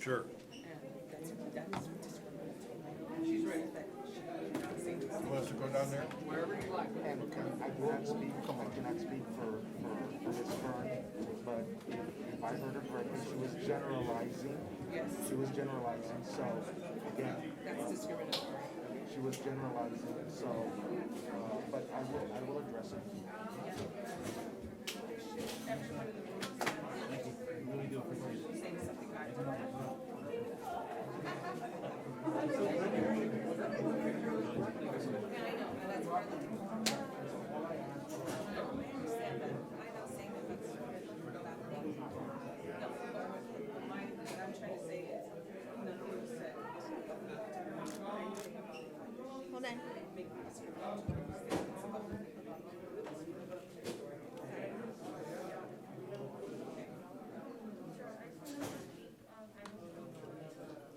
Sure. Want us to go down there? Wherever you like. And I cannot speak for Ms. Fern, but if I heard her correctly, she was generalizing. Yes. She was generalizing, so, again. That's discriminatory. She was generalizing, so, but I will address it. Hold on.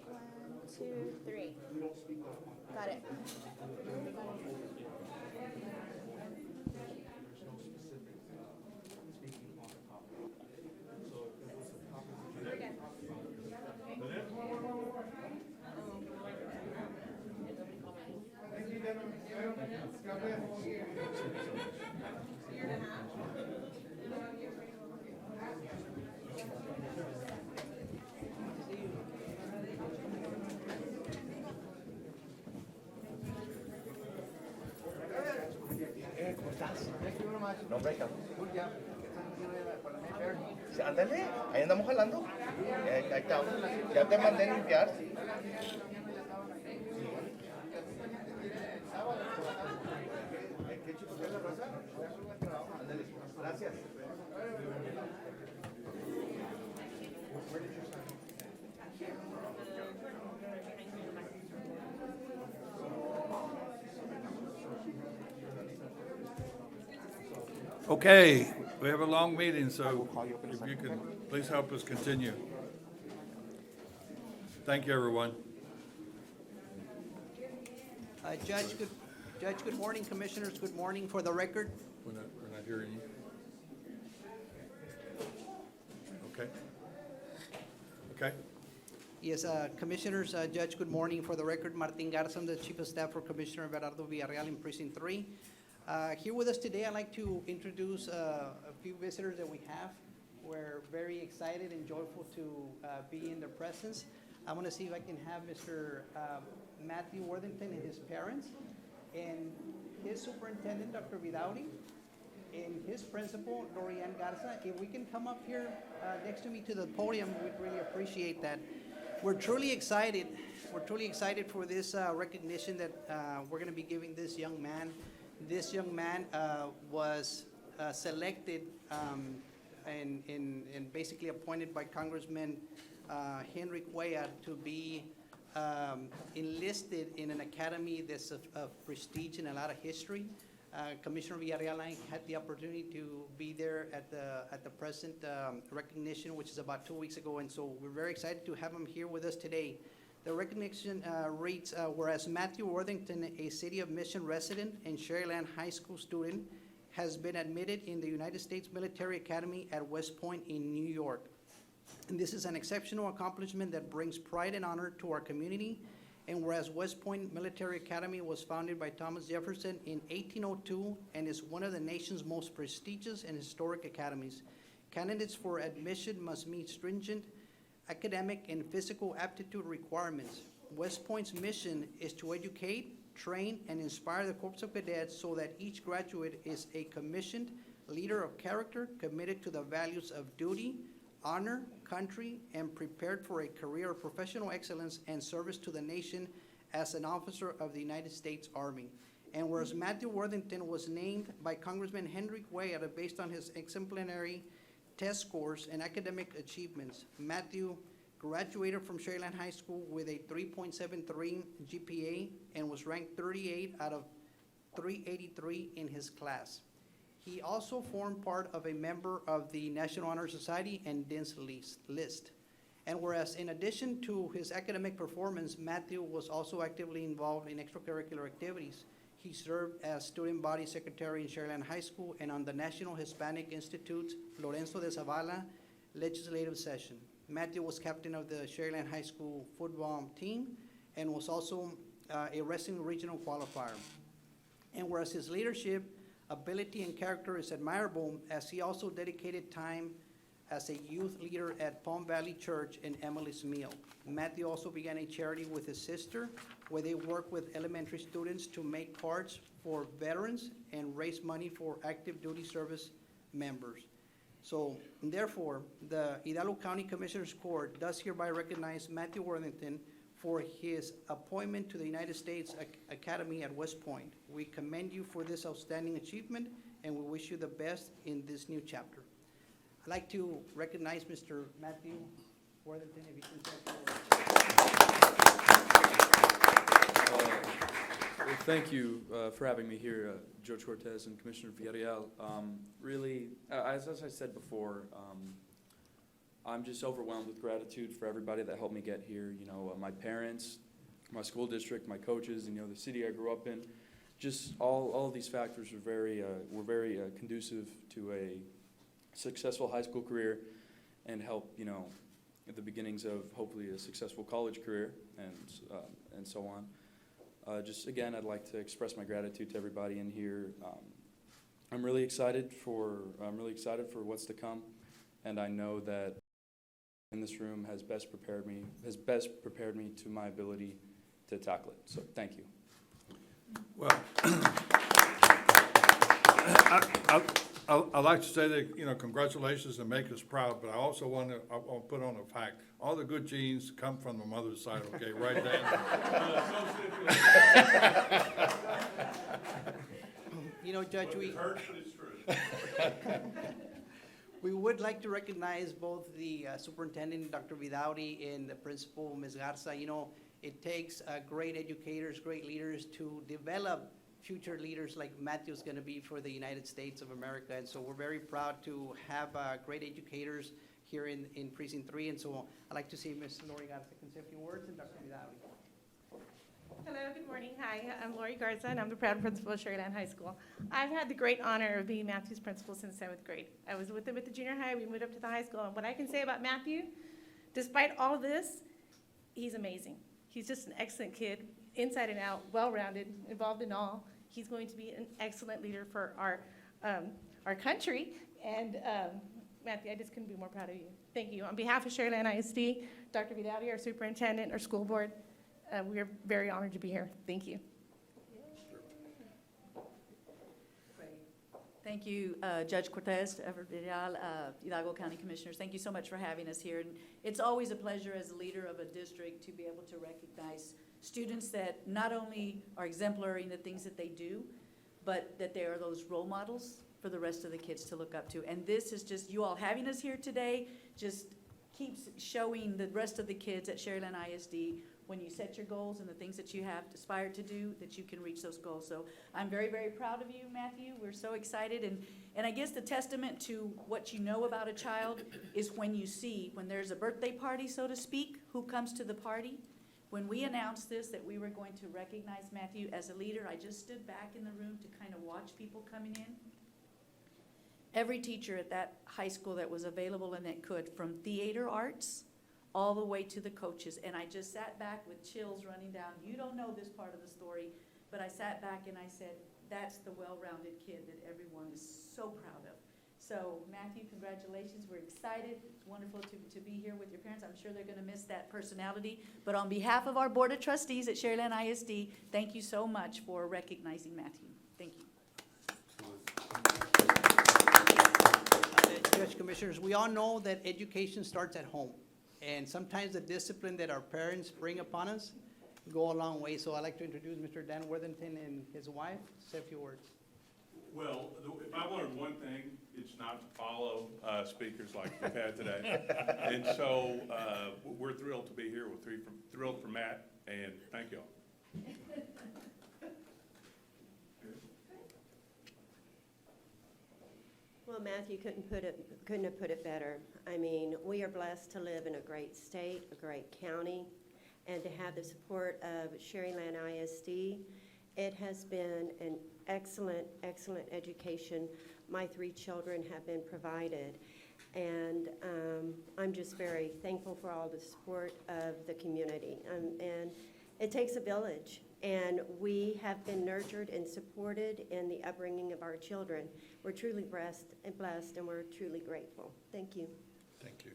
One, two, three. Got it. ¿Cómo estás? No, hombre, sí, ándale, ahí andamos jalando. Ahí está. Ya te mandé a limpiar. Gracias. Okay, we have a long meeting, so if you could please help us continue. Thank you, everyone. Judge, good morning, Commissioners, good morning. For the record, We're not hearing you. Okay. Okay. yes, Commissioners, Judge, good morning. For the record, Martin Garza, I'm the Chief of Staff for Commissioner Everardo Villarreal in Precinct 3. Here with us today, I'd like to introduce a few visitors that we have. We're very excited and joyful to be in their presence. I want to see if I can have Mr. Matthew Worthington and his parents, and his superintendent, Dr. Vidauri, and his principal, Lorianne Garza. If we can come up here next to me to the podium, we'd really appreciate that. We're truly excited. We're truly excited for this recognition that we're going to be giving this young man. This young man was selected and basically appointed by Congressman Henry Cuellar to be enlisted in an academy that's of prestige and a lot of history. Commissioner Villarreal and I had the opportunity to be there at the present recognition, which is about 2 weeks ago, and so we're very excited to have him here with us today. The recognition reads, whereas Matthew Worthington, a City of Mission resident and Sherryland High School student, has been admitted in the United States Military Academy at West Point in New York. And this is an exceptional accomplishment that brings pride and honor to our community. And whereas West Point Military Academy was founded by Thomas Jefferson in 1802 and is one of the nation's most prestigious and historic academies, candidates for admission must meet stringent academic and physical aptitude requirements. West Point's mission is to educate, train, and inspire the Corps of Cadets so that each graduate is a commissioned leader of character, committed to the values of duty, honor, country, and prepared for a career of professional excellence and service to the nation as an officer of the United States Army. And whereas Matthew Worthington was named by Congressman Henry Cuellar based on his exemplary test scores and academic achievements, Matthew graduated from Sherryland High School with a 3.73 GPA and was ranked 38 out of 383 in his class. He also formed part of a member of the National Honor Society and Dean's List. And whereas in addition to his academic performance, Matthew was also actively involved in extracurricular activities. He served as student body secretary in Sherryland High School and on the National Hispanic Institute's Lorenzo de Zavala legislative session. Matthew was captain of the Sherryland High School football team and was also a wrestling regional qualifier. And whereas his leadership, ability, and character is admirable, as he also dedicated time as a youth leader at Palm Valley Church in Emily's Mill. Matthew also began a charity with his sister where they work with elementary students to make cards for veterans and raise money for active duty service members. So therefore, the Hidalgo County Commissioners Court does hereby recognize Matthew Worthington for his appointment to the United States Academy at West Point. We commend you for this outstanding achievement, and we wish you the best in this new chapter. I'd like to recognize Mr. Matthew Worthington, if you can take Well, thank you for having me here, Judge Cortez and Commissioner Villarreal. Really, as I said before, I'm just overwhelmed with gratitude for everybody that helped me get here. You know, my parents, my school district, my coaches, and, the city I grew up in. Just all of these factors were very conducive to a successful high school career and help, at the beginnings of hopefully a successful college career and so on. Just again, I'd like to express my gratitude to everybody in here. I'm really excited for what's to come, and I know that in this room has best prepared me to my ability to tackle it. So thank you. Well, I'd like to say that, congratulations and make us proud, but I also want to put on a fact. All the good genes come from the mother's side, okay, right, Dan? Judge, we would like to recognize both the superintendent, Dr. Vidauri, and the principal, Ms. Garza. It takes great educators, great leaders to develop future leaders like Matthew's going to be for the United States of America. And so we're very proud to have great educators here in Precinct 3. And so I'd like to see Ms. Lori Garza can say a few words, and Dr. Vidauri. Hello, good morning. Hi, I'm Lori Garza, and I'm the proud principal of Sherryland High School. I've had the great honor of being Matthew's principal since 7th grade. I was with him at the junior high. We moved up to the high school. And what I can say about Matthew, despite all this, he's amazing. He's just an excellent kid, inside and out, well-rounded, involved in all. He's going to be an excellent leader for our country. And Matthew, I just couldn't be more proud of you. Thank you. On behalf of Sherryland ISD, Dr. Vidauri, our superintendent, our school board, we are very honored to be here. Thank you. Thank you, Judge Cortez, Villarreal, Hidalgo County Commissioners. Thank you so much for having us here. And it's always a pleasure as a leader of a district to be able to recognize students that not only are exemplary in the things that they do, but that they are those role models for the rest of the kids to look up to. And this is just, you all having us here today, just keeps showing the rest of the kids at Sherryland ISD when you set your goals and the things that you have aspired to do, that you can reach those goals. So I'm very, very proud of you, Matthew. We're so excited. And I guess the testament to what you know about a child is when you see, when there's a birthday party, so to speak, who comes to the party. When we announced this, that we were going to recognize Matthew as a leader, I just stood back in the room to kind of watch people coming in. Every teacher at that high school that was available and that could, from theater arts all the way to the coaches. And I just sat back with chills running down. You don't know this part of the story, but I sat back and I said, that's the well-rounded kid that everyone is so proud of. So Matthew, congratulations. We're excited. It's wonderful to be here with your parents. I'm sure they're going to miss that personality. But on behalf of our Board of Trustees at Sherryland ISD, thank you so much for recognizing Matthew. Thank you. Judge, Commissioners, we all know that education starts at home. And sometimes the discipline that our parents bring upon us go a long way. So I'd like to introduce Mr. Dan Worthington and his wife to say a few words. Well, if I learned one thing, it's not to follow speakers like we've had today. And so we're thrilled to be here. We're thrilled for Matt, and thank you all. Well, Matthew couldn't have put it better. I mean, we are blessed to live in a great state, a great county, and to have the support of Sherryland ISD. It has been an excellent, excellent education. My 3 children have been provided, and I'm just very thankful for all the support of the community. And it takes a village, and we have been nurtured and supported in the upbringing of our children. We're truly blessed, and we're truly grateful. Thank you. Thank you.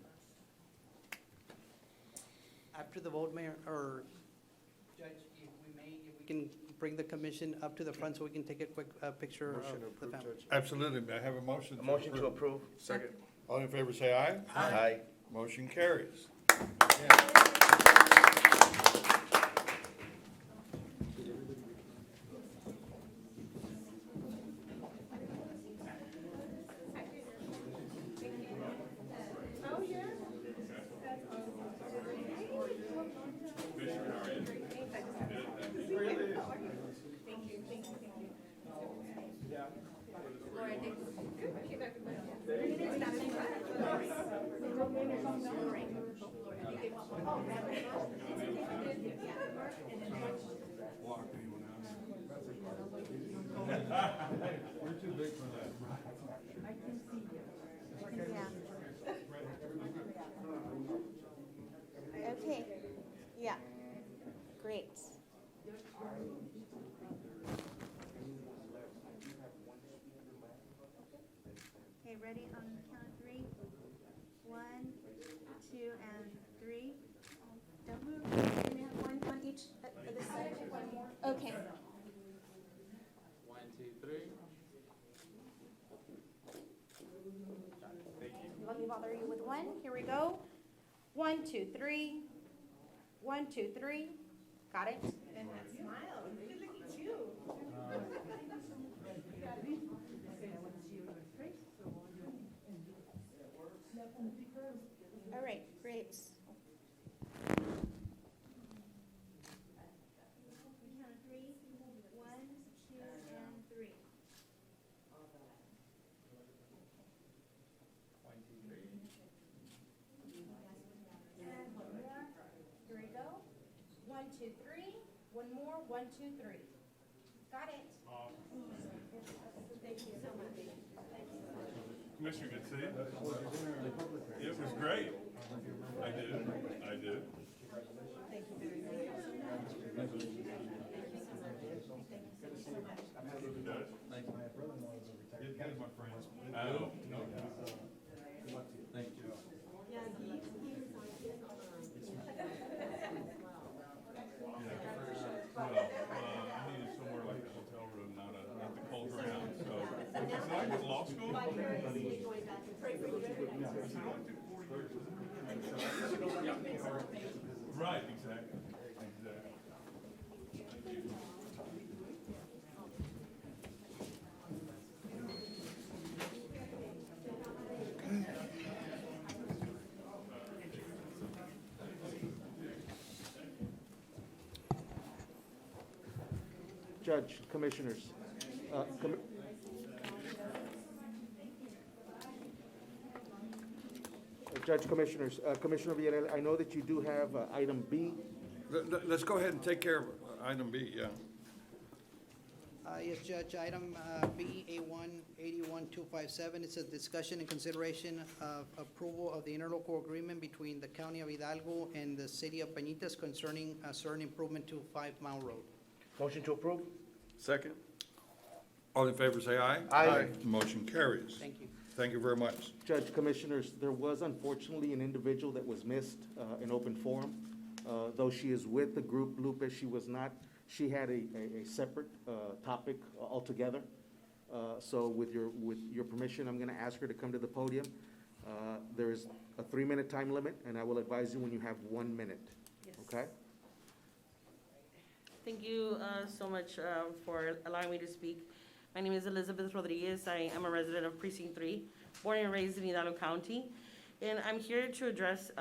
After the vote, Mayor, or Judge, if we can bring the commission up to the front so we can take a quick picture Motion of to the approve, family. Judge. Absolutely. May I have a motion? A motion to approve. Second. All in favor, say aye. Aye. Motion carries. We're too big for that. Okay, yeah, great. Okay, ready on the count of three? 1, 2, and 3. Don't move. Can we have one on each of this side? Okay. 1, 2, 3. Let me bother you with one. Here we go. 1, 2, 3. 1, 2, 3. Got it? And that smile. Look at you. All right, great. Count of 3. 1, 2, and 3. 1, 2, 3. And one more. Here we go. 1, 2, 3. One more. 1, 2, 3. Got it. Thank you so much. Commissioner, good to see you. It was great. I did. Thank you very much. Thank you so much. Thank you. Good, my friends. Oh, no. Thank you. Yeah, he was on Well, I needed somewhere like a hotel room, not the cold ground, so. Is it like law school? Right, exactly. Judge, Commissioners, Judge, Commissioners, Commissioner Villarreal, I know that you do have item B. Let's go ahead and take care of item B, yeah. Yes, Judge, item B, A1 81257, it's a discussion and consideration of approval of the interlocal agreement between the County of Hidalgo and the City of Peñitas concerning a certain improvement to 5 Mile Road. Motion to approve? Second. All in favor, say aye. Aye. Motion carries. Thank you. Thank you very much. Judge, Commissioners, there was unfortunately an individual that was missed in open forum. Though she is with the group Lupe, she was not, she had a separate topic altogether. So with your permission, I'm going to ask her to come to the podium. There is a 3-minute time limit, and I will advise you when you have 1 minute. Okay? Thank you so much for allowing me to speak. My name is Elizabeth Rodriguez. I am a resident of Precinct 3, born and raised in Hidalgo County. And I'm here to address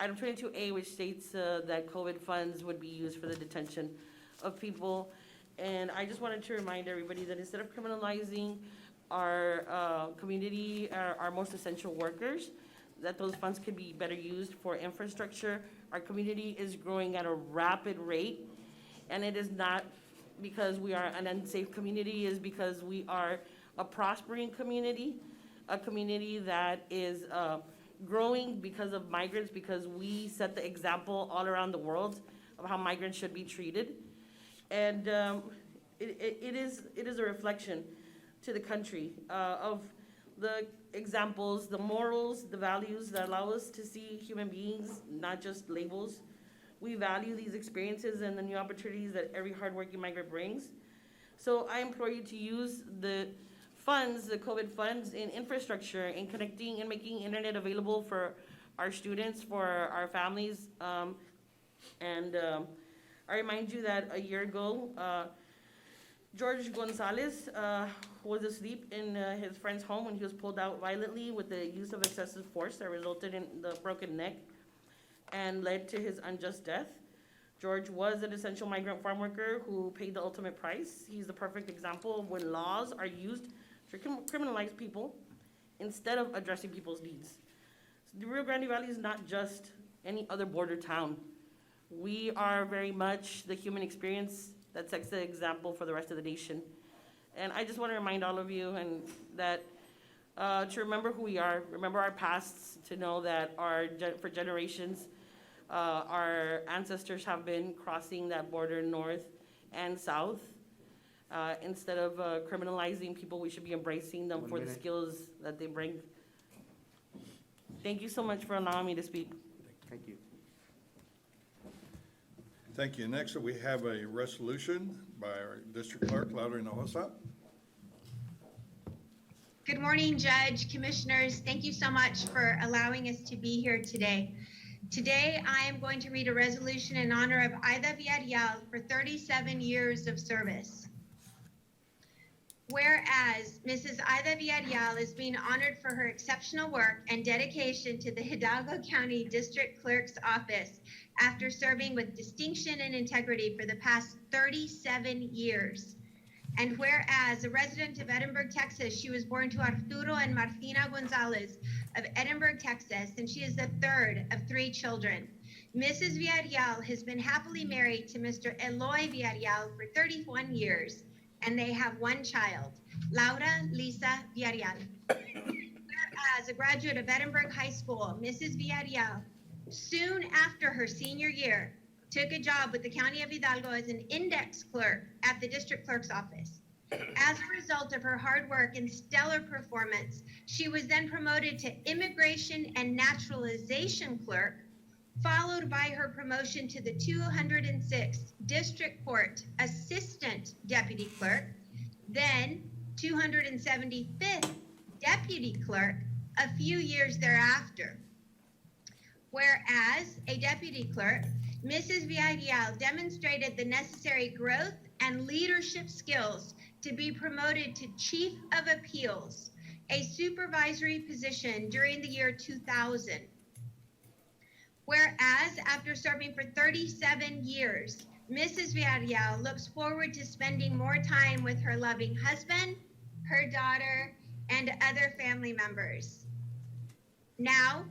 item 22A, which states that COVID funds would be used for the detention of people. And I just wanted to remind everybody that instead of criminalizing our community, our most essential workers, that those funds could be better used for infrastructure. Our community is growing at a rapid rate, and it is not because we are an unsafe community, is because we are a prospering community, a community that is growing because of migrants, because we set the example all around the world of how migrants should be treated. And it is a reflection to the country of the examples, the morals, the values that allow us to see human beings, not just labels. We value these experiences and the new opportunities that every hardworking migrant brings. So I implore you to use the funds, the COVID funds, in infrastructure, in connecting and making internet available for our students, for our families. I remind you that a year ago, George Gonzalez was asleep in his friend's home when he was pulled out violently with the use of excessive force that resulted in the broken neck and led to his unjust death. George was an essential migrant farm worker who paid the ultimate price. He's the perfect example of when laws are used to criminalize people instead of addressing people's needs. The Rio Grande Valley is not just any other border town. We are very much the human experience that sets the example for the rest of the nation. And I just want to remind all of you and that to remember who we are, remember our pasts, to know that for generations, our ancestors have been crossing that border north and south. Instead of criminalizing people, we should be embracing them for the skills that they bring. Thank you so much for allowing me to speak. Thank you. Thank you. Next, we have a resolution by our district clerk, Laura Hinojosa. Good morning, Judge, Commissioners. Thank you so much for allowing us to be here today. Today, I am going to read a resolution in honor of Aida Villarreal for 37 years of service. Whereas Mrs. Aida Villarreal is being honored for her exceptional work and dedication to the Hidalgo County District Clerk's Office after serving with distinction and integrity for the past 37 years. And whereas a resident of Edinburg, Texas, she was born to Arturo and Martina Gonzalez of Edinburg, Texas, and she is the third of 3 children. Mrs. Villarreal has been happily married to Mr. Eloy Villarreal for 31 years, and they have 1 child, Laura Lisa Villarreal. Whereas a graduate of Edinburg High School, Mrs. Villarreal, soon after her senior year, took a job with the County of Hidalgo as an index clerk at the district clerk's office. As a result of her hard work and stellar performance, she was then promoted to Immigration and Naturalization Clerk, followed by her promotion to the 206th District Court Assistant Deputy Clerk, then 275th Deputy Clerk a few years thereafter. Whereas a deputy clerk, Mrs. Villarreal demonstrated the necessary growth and leadership skills to be promoted to Chief of Appeals, a supervisory position during the year 2000. Whereas after serving for 37 years, Mrs. Villarreal looks forward to spending more time with her loving husband, her daughter, and other family members. Now,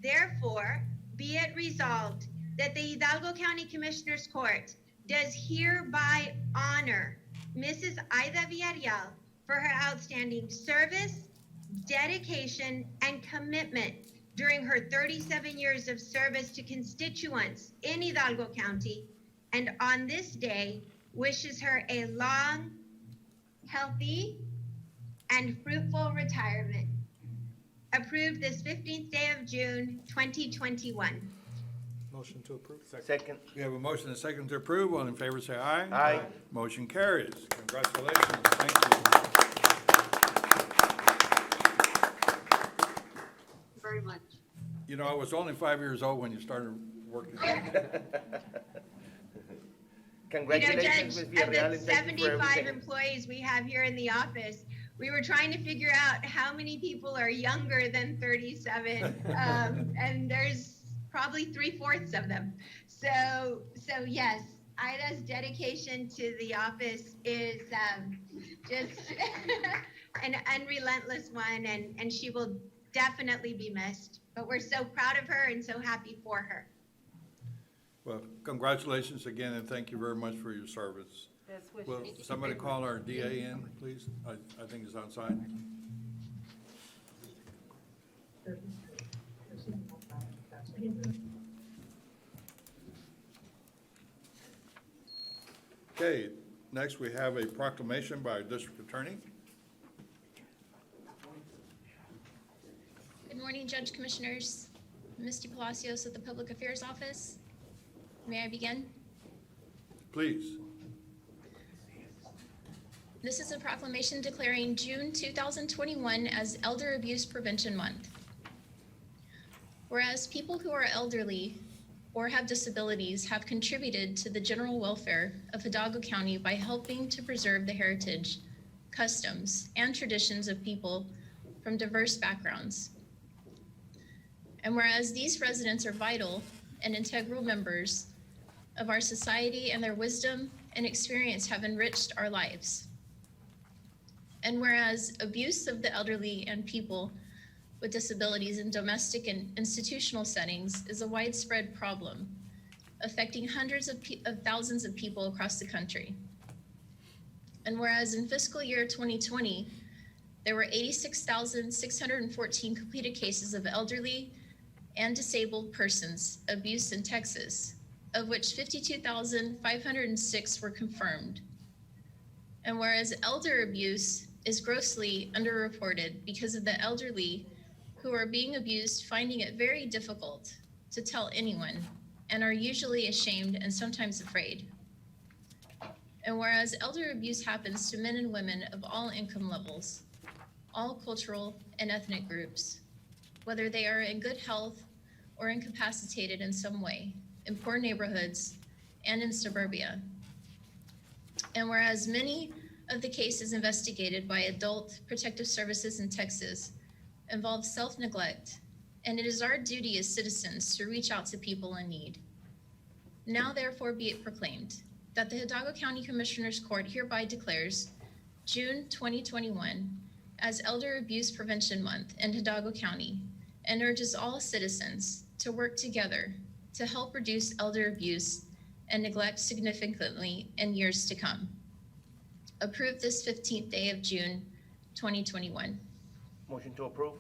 therefore, be it resolved that the Hidalgo County Commissioners Court does hereby honor Mrs. Aida Villarreal for her outstanding service, dedication, and commitment during her 37 years of service to constituents in Hidalgo County, and on this day wishes her a long, healthy, and fruitful retirement. Approved this 15th day of June, 2021. Motion to approve. Second. We have a motion and a second to approve. All in favor, say aye. Aye. Motion carries. Congratulations. Thank you. Very much. You know, I was only 5 years old when you started working. Congratulations, Ms. Villarreal, Of and the thank you for 75 everything. employees we have here in the office, we were trying to figure out how many people are younger than 37, and there's probably 3/4 of them. So yes, Ida's dedication to the office is just an unrelentless one, and she will definitely be missed. But we're so proud of her and so happy for her. Well, congratulations again, and thank you very much for your service. Best wishes. Will somebody call our DA in, please? I think he's outside. Okay, next we have a proclamation by our district attorney. Good morning, Judge Commissioners. Misty Palacios at the Public Affairs Office. May I begin? Please. This is a proclamation declaring June 2021 as Elder Abuse Prevention Month. Whereas people who are elderly or have disabilities have contributed to the general welfare of Hidalgo County by helping to preserve the heritage, customs, and traditions of people from diverse backgrounds. And whereas these residents are vital and integral members of our society, and their wisdom and experience have enriched our lives. And whereas abuse of the elderly and people with disabilities in domestic and institutional settings is a widespread problem affecting hundreds of thousands of people across the country. And whereas in fiscal year 2020, there were 86,614 completed cases of elderly and disabled persons abused in Texas, of which 52,506 were confirmed. And whereas elder abuse is grossly underreported because of the elderly who are being abused finding it very difficult to tell anyone and are usually ashamed and sometimes afraid. And whereas elder abuse happens to men and women of all income levels, all cultural and ethnic groups, whether they are in good health or incapacitated in some way, in poor neighborhoods and in suburbia. And whereas many of the cases investigated by Adult Protective Services in Texas involve self-neglect, and it is our duty as citizens to reach out to people in need. Now therefore be it proclaimed that the Hidalgo County Commissioners Court hereby declares June 2021 as Elder Abuse Prevention Month in Hidalgo County and urges all citizens to work together to help reduce elder abuse and neglect significantly in years to come. Approve this 15th day of June 2021. Motion to approve.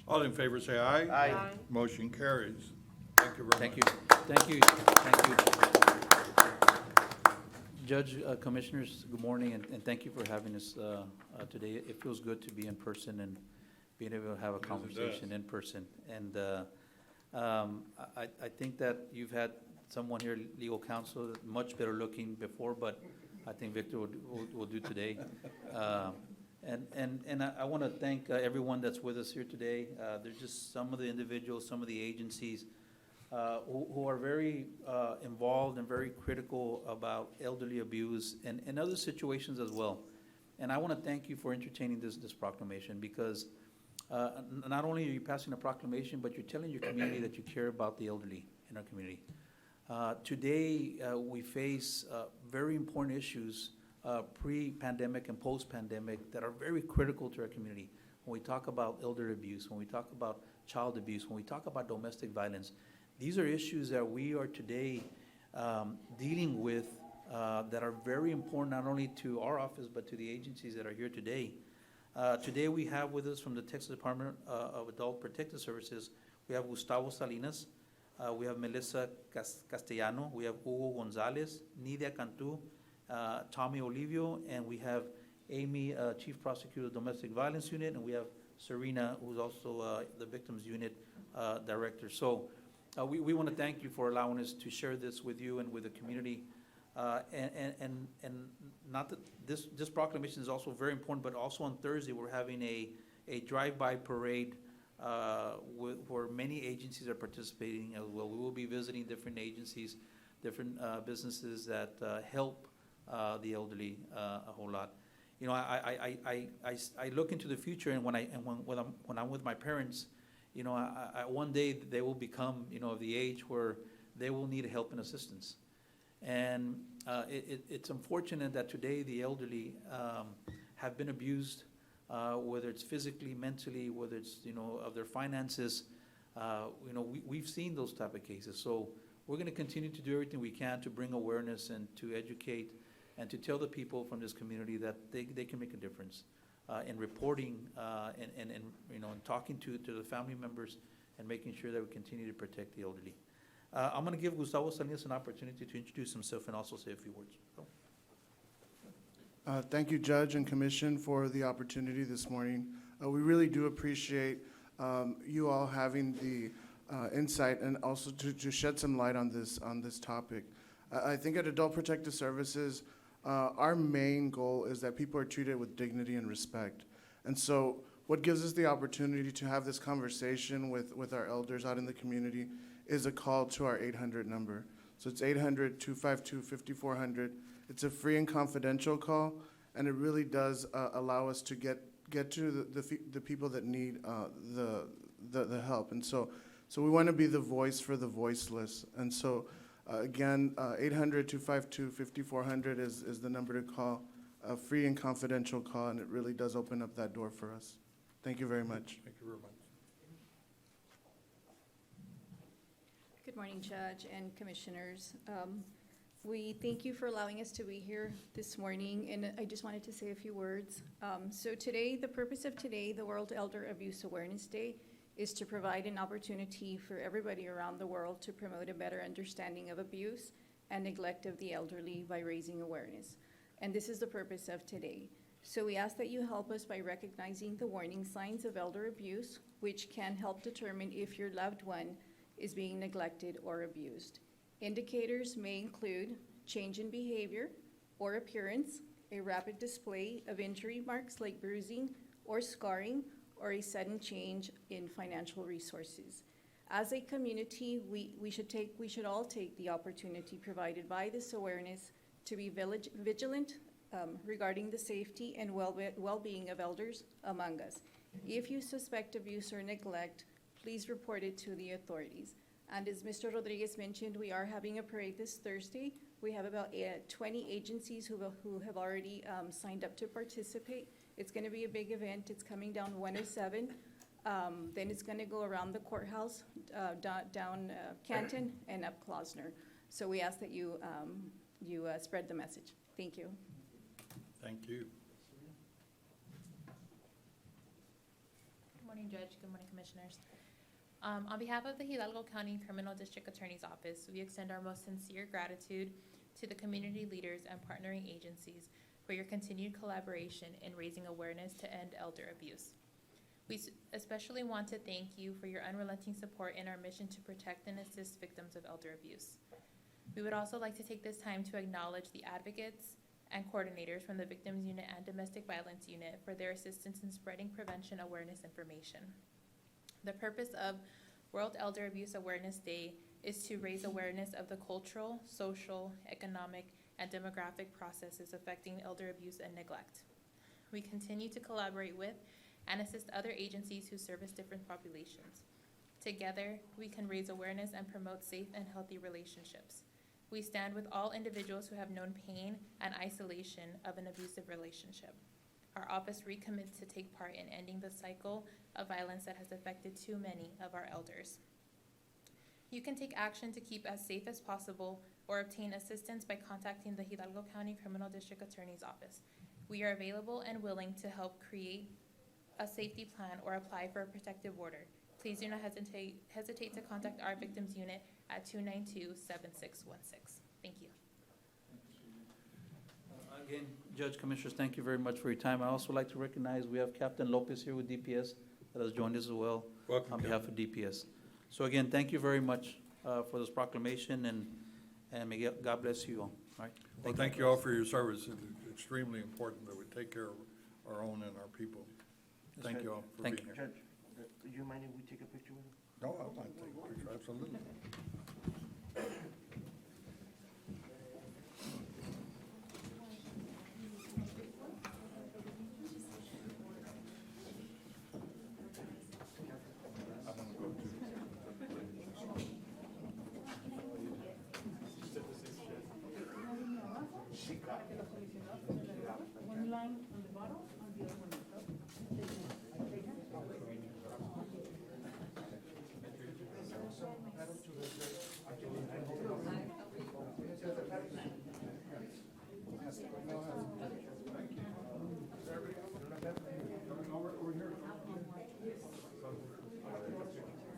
All in favor, say aye. Aye. Motion carries. Thank you very much. Thank you. Thank you. Judge, Commissioners, good morning, and thank you for having us today. It feels good to be in person and being able to have a conversation in person. And I think that you've had someone here, legal counsel, much better looking before, but I think Victor will do today. And I want to thank everyone that's with us here today. There's just some of the individuals, some of the agencies who are very involved and very critical about elderly abuse and other situations as well. And I want to thank you for entertaining this proclamation, because not only are you passing a proclamation, but you're telling your community that you care about the elderly in our community. Today, we face very important issues pre-pandemic and post-pandemic that are very critical to our community. When we talk about elder abuse, when we talk about child abuse, when we talk about domestic violence, these are issues that we are today dealing with that are very important not only to our office but to the agencies that are here today. Today we have with us from the Texas Department of Adult Protective Services, we have Gustavo Salinas, we have Melissa Castellano, we have Hugo Gonzalez, Nidia Cantu, Tommy Olivio, and we have Amy, Chief Prosecutor of the Domestic Violence Unit, and we have Serena, who's also the Victims Unit Director. So we want to thank you for allowing us to share this with you and with the community. And not that this proclamation is also very important, but also on Thursday we're having a drive-by parade where many agencies are participating as well. We will be visiting different agencies, different businesses that help the elderly a whole lot. You know, I look into the future, and when I'm with my parents, you know, one day they will become, you know, of the age where they will need help and assistance. And it's unfortunate that today the elderly have been abused, whether it's physically, mentally, whether it's, you know, of their finances. You know, we've seen those type of cases. So we're going to continue to do everything we can to bring awareness and to educate and to tell the people from this community that they can make a difference in reporting and you know, and talking to the family members and making sure that we continue to protect the elderly. I'm going to give Gustavo Salinas an opportunity to introduce himself and also say a few words. Thank you, Judge and Commission, for the opportunity this morning. We really do appreciate you all having the insight and also to shed some light on this topic. I think at Adult Protective Services, our main goal is that people are treated with dignity and respect. And so what gives us the opportunity to have this conversation with our elders out in the community is a call to our 800 number. So it's 800-252-5400. It's a free and confidential call, and it really does allow us to get to the people that need the help. And so we want to be the voice for the voiceless. And so again, 800-252-5400 is the number to call, a free and confidential call, and it really does open up that door for us. Thank you very much. Thank you very much. Good morning, Judge and Commissioners. We thank you for allowing us to be here this morning, and I just wanted to say a few words. So today, the purpose of today, the World Elder Abuse Awareness Day, is to provide an opportunity for everybody around the world to promote a better understanding of abuse and neglect of the elderly by raising awareness. And this is the purpose of today. So we ask that you help us by recognizing the warning signs of elder abuse, which can help determine if your loved one is being neglected or abused. Indicators may include change in behavior or appearance, a rapid display of injury marks like bruising or scarring, or a sudden change in financial resources. As a community, we should all take the opportunity provided by this awareness to be vigilant regarding the safety and well-being of elders among us. If you suspect abuse or neglect, please report it to the authorities. And as Mr. Rodriguez mentioned, we are having a parade this Thursday. We have about 20 agencies who have already signed up to participate. It's going to be a big event. It's coming down 107. Then it's going to go around the courthouse, down Canton, and up Klausner. So we ask that you spread the message. Thank you. Thank you. Good morning, Judge. Good morning, Commissioners. On behalf of the Hidalgo County Criminal District Attorney's Office, we extend our most sincere gratitude to the community leaders and partnering agencies for your continued collaboration in raising awareness to end elder abuse. We especially want to thank you for your unrelenting support in our mission to protect and assist victims of elder abuse. We would also like to take this time to acknowledge the advocates and coordinators from the Victims Unit and Domestic Violence Unit for their assistance in spreading prevention awareness information. The purpose of World Elder Abuse Awareness Day is to raise awareness of the cultural, social, economic, and demographic processes affecting elder abuse and neglect. We continue to collaborate with and assist other agencies who service different populations. Together, we can raise awareness and promote safe and healthy relationships. We stand with all individuals who have known pain and isolation of an abusive relationship. Our office recommits to take part in ending the cycle of violence that has affected too many of our elders. You can take action to keep as safe as possible or obtain assistance by contacting the Hidalgo County Criminal District Attorney's Office. We are available and willing to help create a safety plan or apply for a protective order. Please do not hesitate to contact our victims unit at 292-7616. Thank you. Again, Judge, Commissioners, thank you very much for your time. I also like to recognize we have Captain Lopez here with DPS that has joined us as well. Welcome, on behalf of DPS. So again, thank you very much for this proclamation, and may God bless you all. All right. Well, thank you all for your service. It's extremely important that we take care of our own and our people. Thank you all for being here. Judge, do you mind if we take a picture with him? No, I want to take a picture, absolutely. One line on the bottom, on the other one on top.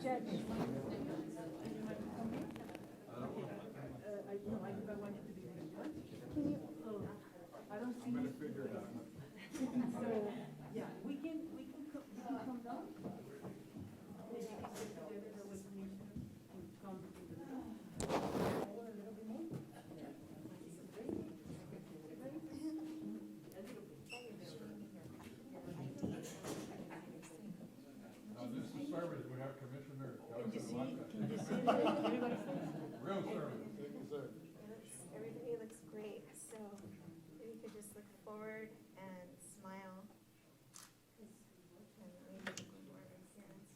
Judge. I want it to be really done. I don't see you. So, yeah, we can come down. Maybe we can get together the resolution and come to the. Or a little bit more. Now, this is service, we have Commissioner. Can you see everybody's face? Real service. Thank you, sir. Everybody looks great, so if you could just look forward and smile. And maybe a little more appearance.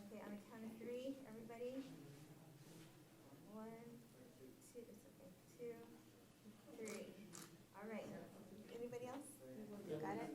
Okay, on the count of three, everybody. 1, 2, it's okay, 2, 3. All right, anybody else? Got it?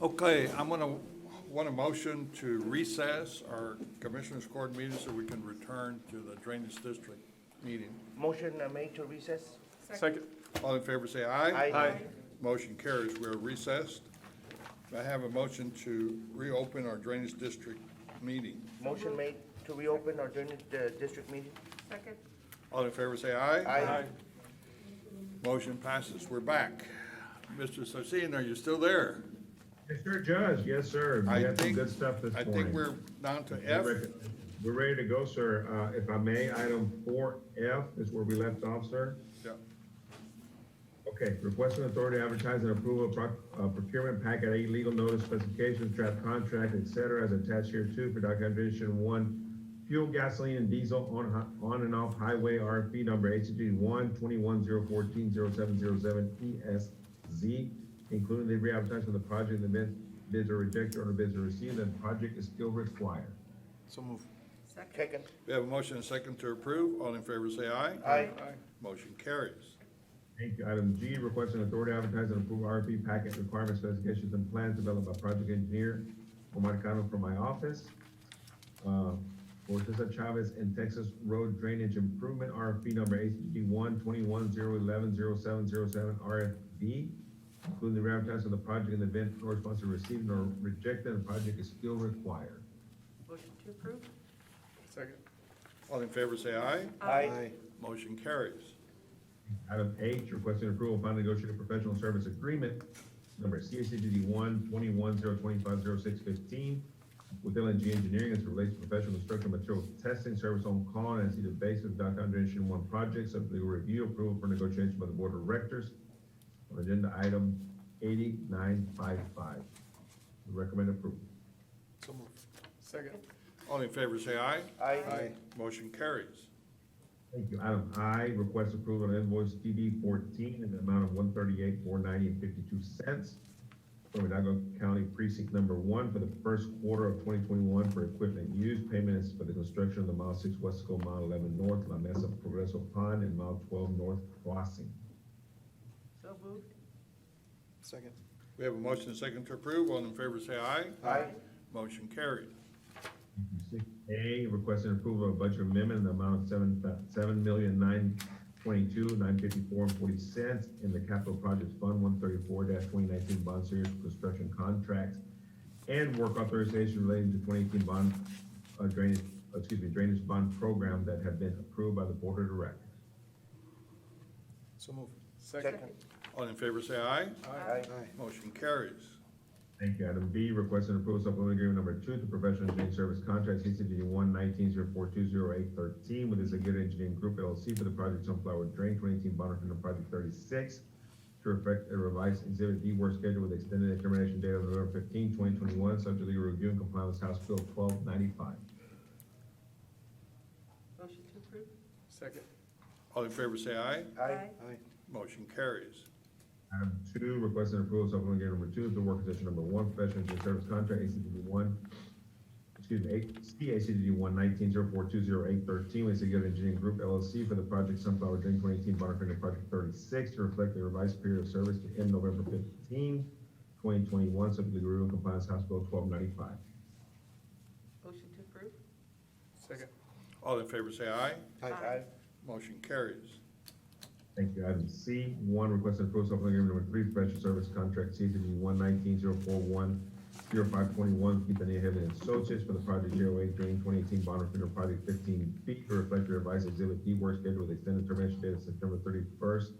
Okay, want a motion to recess our Commissioners Court meeting so we can return to the Drainage District meeting. Motion made to recess? Second. All in favor, say aye. Aye. Motion carries. We are recessed. I have a motion to reopen our Drainage District meeting. Motion made to reopen our drainage district meeting? Second. All in favor, say aye. Aye. Motion passes. We're back. Mr. Sarcine, are you still there? Yes, sir, Judge. Yes, sir. I We had some think- good stuff this I morning. think we're down to F. We're ready to go, sir. If I may, item 4F is where we left off, sir. Yeah. Okay, requesting authority to advertise and approve of procurement packet A, legal notice specifications, draft contract, et cetera, as attached here too for documentation 1, fuel, gasoline, and diesel on and off highway RFP number HCG 1-21-014-0707 ESZ, including the re-advertisement of the project, and the bids are rejected or the bids are received, and the project is still required. So move. Second. We have a motion and a second to approve. All in favor, say aye. Aye. Motion carries. Thank you. Item G, requesting authority to advertise and approve RFP packet requirements, specifications, and plans developed by project engineer Omar Cano from my office. For Cesar Chavez and Texas Road Drainage Improvement, RFP number HGD 1-21-011-0707 RFB, including the re-advertising of the project in the event no response is received nor rejected, the project is still required. Motion to approve. Second. All in favor, say aye. Aye. Motion carries. Item H, requesting approval of final negotiated professional service agreement, number CACGD 1-21-025-0615, with LNG Engineering as it relates to professional construction material testing, service on call, and as the basis of documentation 1 project, subject to review, approval for negotiation by the board of directors. On agenda item 8955. We recommend approval. So move. Second. All in favor, say aye. Aye. Motion carries. Thank you. Item I, request approval of invoice DD 14 in the amount of $138,490.52 from Hidalgo County Precinct Number 1 for the first quarter of 2021 for equipment used. Payment is for the construction of the Mile 6 West School, Mile 11 North, La Mesa Progreso Pond, and Mile 12 North Crossing. So moved. Second. We have a motion and a second to approve. All in favor, say aye. Aye. Motion carried. 6A, requesting approval of budget amendment in the amount of $7,922,954.40 in the Capital Projects Fund 134-2019 bond series for construction contracts and work authorization relating to 2018 bond drainage bond program that have been approved by the board of directors. So move. Second. All in favor, say aye. Aye. Motion carries. Thank you. Item B, requesting approval supplemental agreement number 2 to professional engineering service contract CCD 1-19-042-0813 with Executive Engineering Group LLC for the project Sunflower Drain 2018 bond for project 36 to effect a revised Exhibit D work schedule with extended termination date of November 15, 2021, subject to legal review and compliance with House Bill 1295. Motion to approve. Second. All in favor, say aye. Aye. Motion carries. Item 2, requesting approval supplemental agreement number 2 is the work condition number 1, professional engineering service contract, CACD 1-19-042-0813 with Executive Engineering Group LLC for the project Sunflower Drain 2018 bond for project 36 to reflect the revised period of service to end November 15, 2021, subject to legal review and compliance House Bill 1295. Motion to approve. Second. All in favor, say aye. Aye. Motion carries. Thank you. Item C, 1, requesting approval supplemental agreement number 3, professional service contract, CCD 1-19-041-0521, Quintanilla Heavy and Associates for the project 08 Drain 2018 bond for project 15 feet to reflect the revised Exhibit D work schedule with extended termination date of September 31st,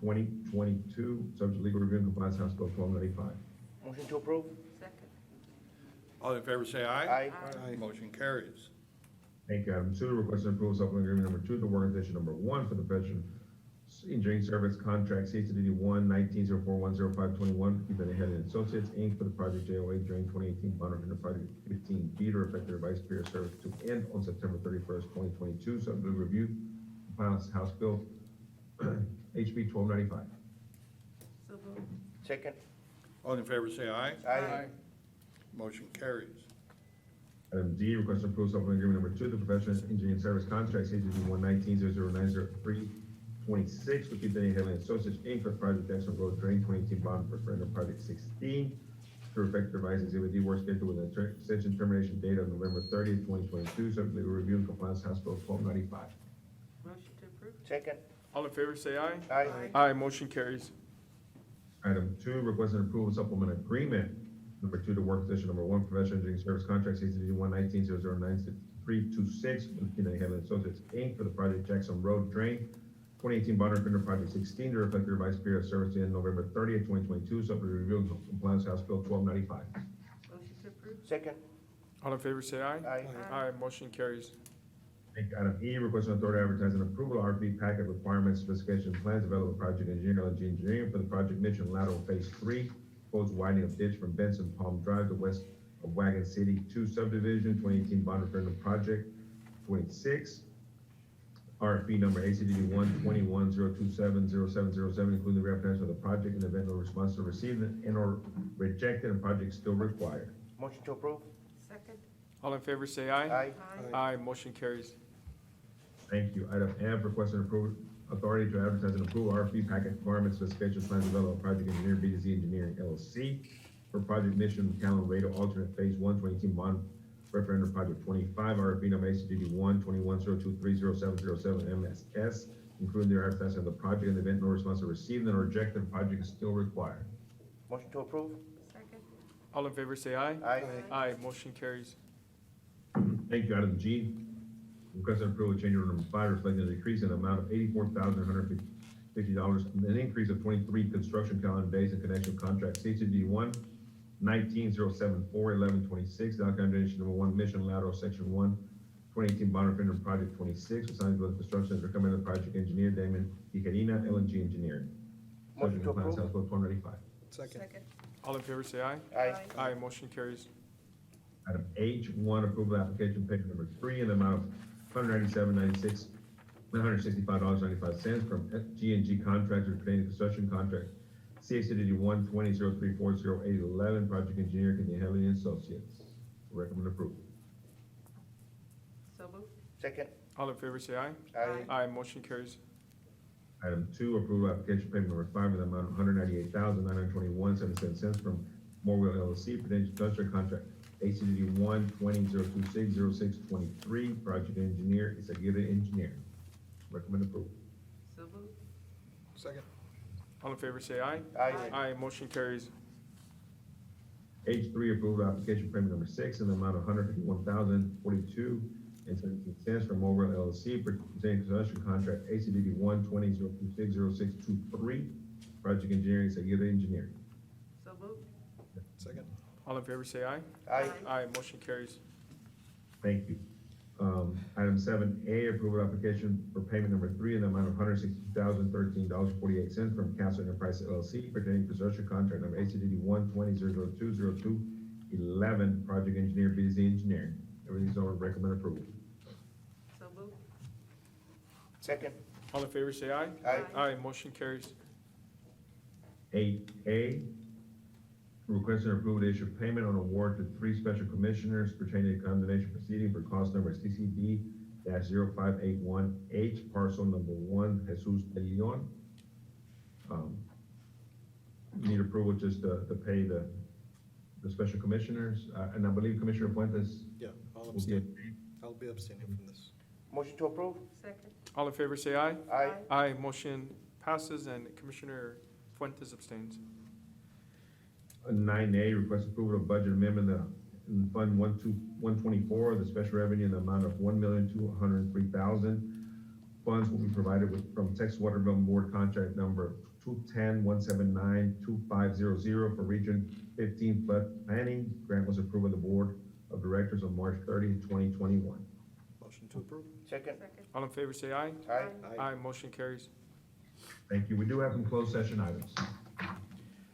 2022, subject to legal review and compliance House Bill 1295. Motion to approve? Second. All in favor, say aye. Aye. Motion carries. Thank you. Item 2, requesting approval supplemental agreement number 2 to work condition number 1 for the professional engineering service contract, CCD 1-19-041-0521, Quintanilla Heavy and Associates, Inc. for the project 08 Drain 2018 bond for project 15 feet to reflect the revised period of service to end on September 31st, 2022, subject to review, compliance House Bill HB 1295. So moved. Second. All in favor, say aye. Aye. Motion carries. Item D, request approval supplemental agreement number 2, the professional engineering service contract, CCD 1-19-00903-26, with Quintanilla Heavy and Associates, Inc. for project Jackson Road Drain 2018 bond for project 16, to effect revised Exhibit D work schedule with an extension termination date of November 30th, 2022, subject to review and compliance House Bill 1295. Motion to approve. Second. All in favor, say aye. Aye. Aye, motion carries. Item 2, requesting approval of supplement agreement. Number 2, to work session number 1, professional engineering service contract, CCD 119-009-326, with Kina Heaven Associates, Inc., for the project Jackson Road Drain, 2018 bond refund project 16, to reflect the revised period of service to end November 30th, 2022, subject to review and compliance House Bill 1295. Motion to approve. Second. All in favor, say aye. Aye. Aye, motion carries. Thank you. Item E, requesting authority to advertise and approval of RFP packet requirements, specifications, and plans available to project engineer, LNG Engineering, for the project mission lateral phase 3, proposed widening of ditch from Benson Palm Drive to west of Wagon City 2 subdivision, 2018 bond referendum project 26. RFP number ACDD 121-027-0707, including the reference of the project in the event no response to received and or rejected and project still required. Motion to approve. Second. All in favor, say aye. Aye. Aye, motion carries. Thank you. Item F, requesting approval, authority to advertise and approve RFP packet requirements, specifications, plans developed by project engineer BDZ Engineering LLC for project mission Callan Radio alternate phase 1, 2018 bond referendum project 25, RFP number ACGD 121-023-0707 MSS, including the advertising of the project in the event no response is received and or rejected, the project is still required. Motion to approve. Second. All in favor, say aye. Aye. Aye, motion carries. Thank you. Item G, requesting approval of change order number 5, reflecting a decrease in the amount of $84,150, and an increase of 23 construction calendar days in connection with contract CCD 1-19-074-1126, Dow County Drainage number 1, mission lateral section 1, 2018 bond referendum project 26, assigned to the construction as recommended project engineer Damon Tijerina, LNG Engineering. Motion to approve. House Bill 1295. Second. All in favor, say aye. Aye. Aye, motion carries. Item H1, approval application payment number 3 in the amount of $165.95 from G&G Contractors pertaining to construction contract CACD 120-034-0811, project engineer Kenny Associates. Recommend approval. So moved. Second. All in favor, say aye. Aye. Aye, motion carries. Item 2, approval application payment number 5 in the amount of $198,921.77 from Morwell LLC pertaining to construction contract ACD 120-026-0623, project engineer Isaguirre Engineering. Recommend approval. So moved. Second. All in favor, say aye. Aye. Aye, motion carries. H3, approval application payment number 6 in the amount of $151,042.17 from Morwell LLC pertaining to construction contract ACD 120-026-0623, project engineering Isaguirre Engineering. So moved. Second. All in favor, say aye. Aye. Aye, motion carries. Thank you. Item 7A, approval application for payment number 3 in the amount of $160,013.48 from Castle Enterprise LLC pertaining to construction contract number ACD 120-0202-11, project engineer BZ Engineering. Everything's over, recommend approval. So moved. Second. All in favor, say aye. Aye. Aye, motion carries. 8A, requesting approval to issue payment on award to 3 special commissioners pertaining to condemnation proceeding for cost number CCD-0581H, parcel number 1, Jesus de Leon. Need approval just to pay the special commissioners, and I believe Commissioner Fuentes. Yeah, will be- I'll be abstaining from this. Motion to approve. Second. All in favor, say aye. Aye. Aye, motion passes, and Commissioner Fuentes abstains. 9A, request approval of budget amendment in Fund 124, the special revenue in the amount of $1,203,000. Funds will be provided from Texas Water Development Board contract number 210-179-2500 for Region 15 flood planning. Grant was approved by the Board of Directors on March 30, 2021. Motion to approve. Second. All in favor, say aye. Aye. Aye, motion carries. Thank you. We do have some closed session items.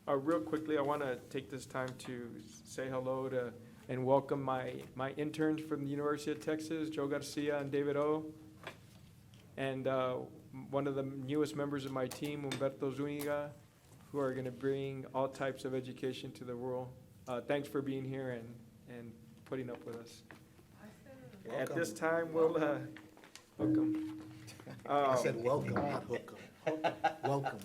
Real quickly, I want to take this time to say hello to and welcome my interns from the University of Texas, Joe Garcia and David O. And one of the newest members of my team, Humberto Zuniga, who are going to bring all types of education to the world. Thanks for being here and putting up with us. At this time, we'll welcome. I said welcome, not welcome. Welcome.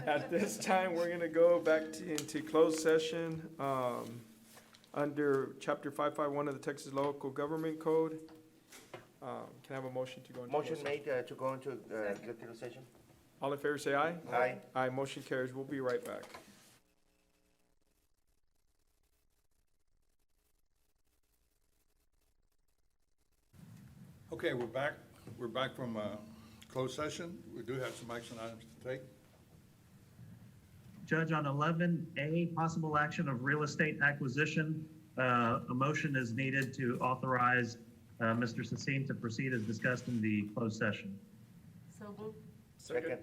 At this time, we're gonna go back into closed session, under chapter 551 of the Texas Local Government Code. Can I have a motion to go into closed Motion session? made to go into executive session? All in favor, say aye. Aye. Aye, motion carries. We'll be right back. Okay, we're back. We're back from closed session. We do have some action items to take. Judge, on 11A, possible action of real estate acquisition, a motion is needed to authorize Mr. Sassim to proceed as discussed in the closed session. So moved. Second.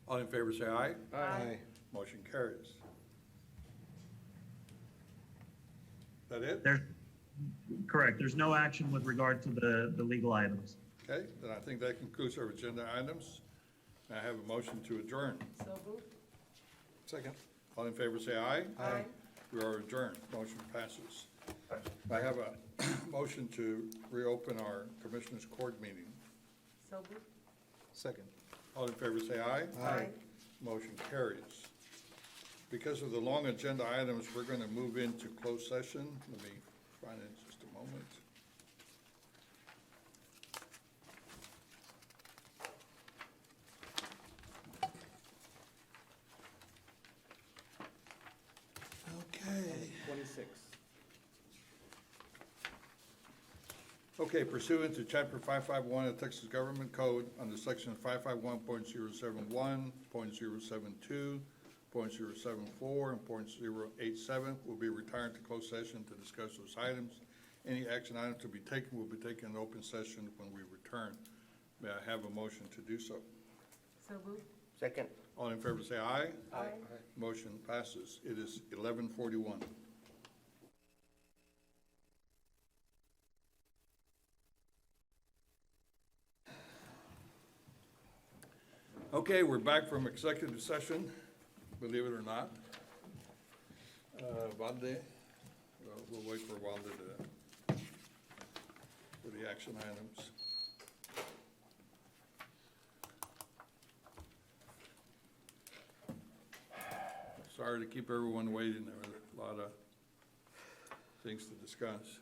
All in favor, say aye. Aye. Motion carries. That it? Correct. There's no action with regard to the legal items. Okay, then I think that concludes our agenda items. May I have a motion to adjourn? So moved. Second. All in favor, say aye. Aye. We are adjourned. Motion passes. I have a motion to reopen our Commissioners Court meeting. So moved. Second. All in favor, say aye. Aye. Motion carries. Because of the long agenda items, we're going to move into closed session. Let me find it in just a moment. Okay. 26. Okay, pursuant to chapter 551 of Texas Government Code under section 551.071, .072, .074, and .087 will be returned to closed session to discuss those items. Any action item to be taken will be taken in open session when we return. May I have a motion to do so? So moved. Second. All in favor, say aye. Aye. Motion passes. It is 11:41. Okay, we're back from executive session, believe it or not. Valde, we'll wait for Valde for the action items. Sorry to keep everyone waiting. There were a lot of things to discuss.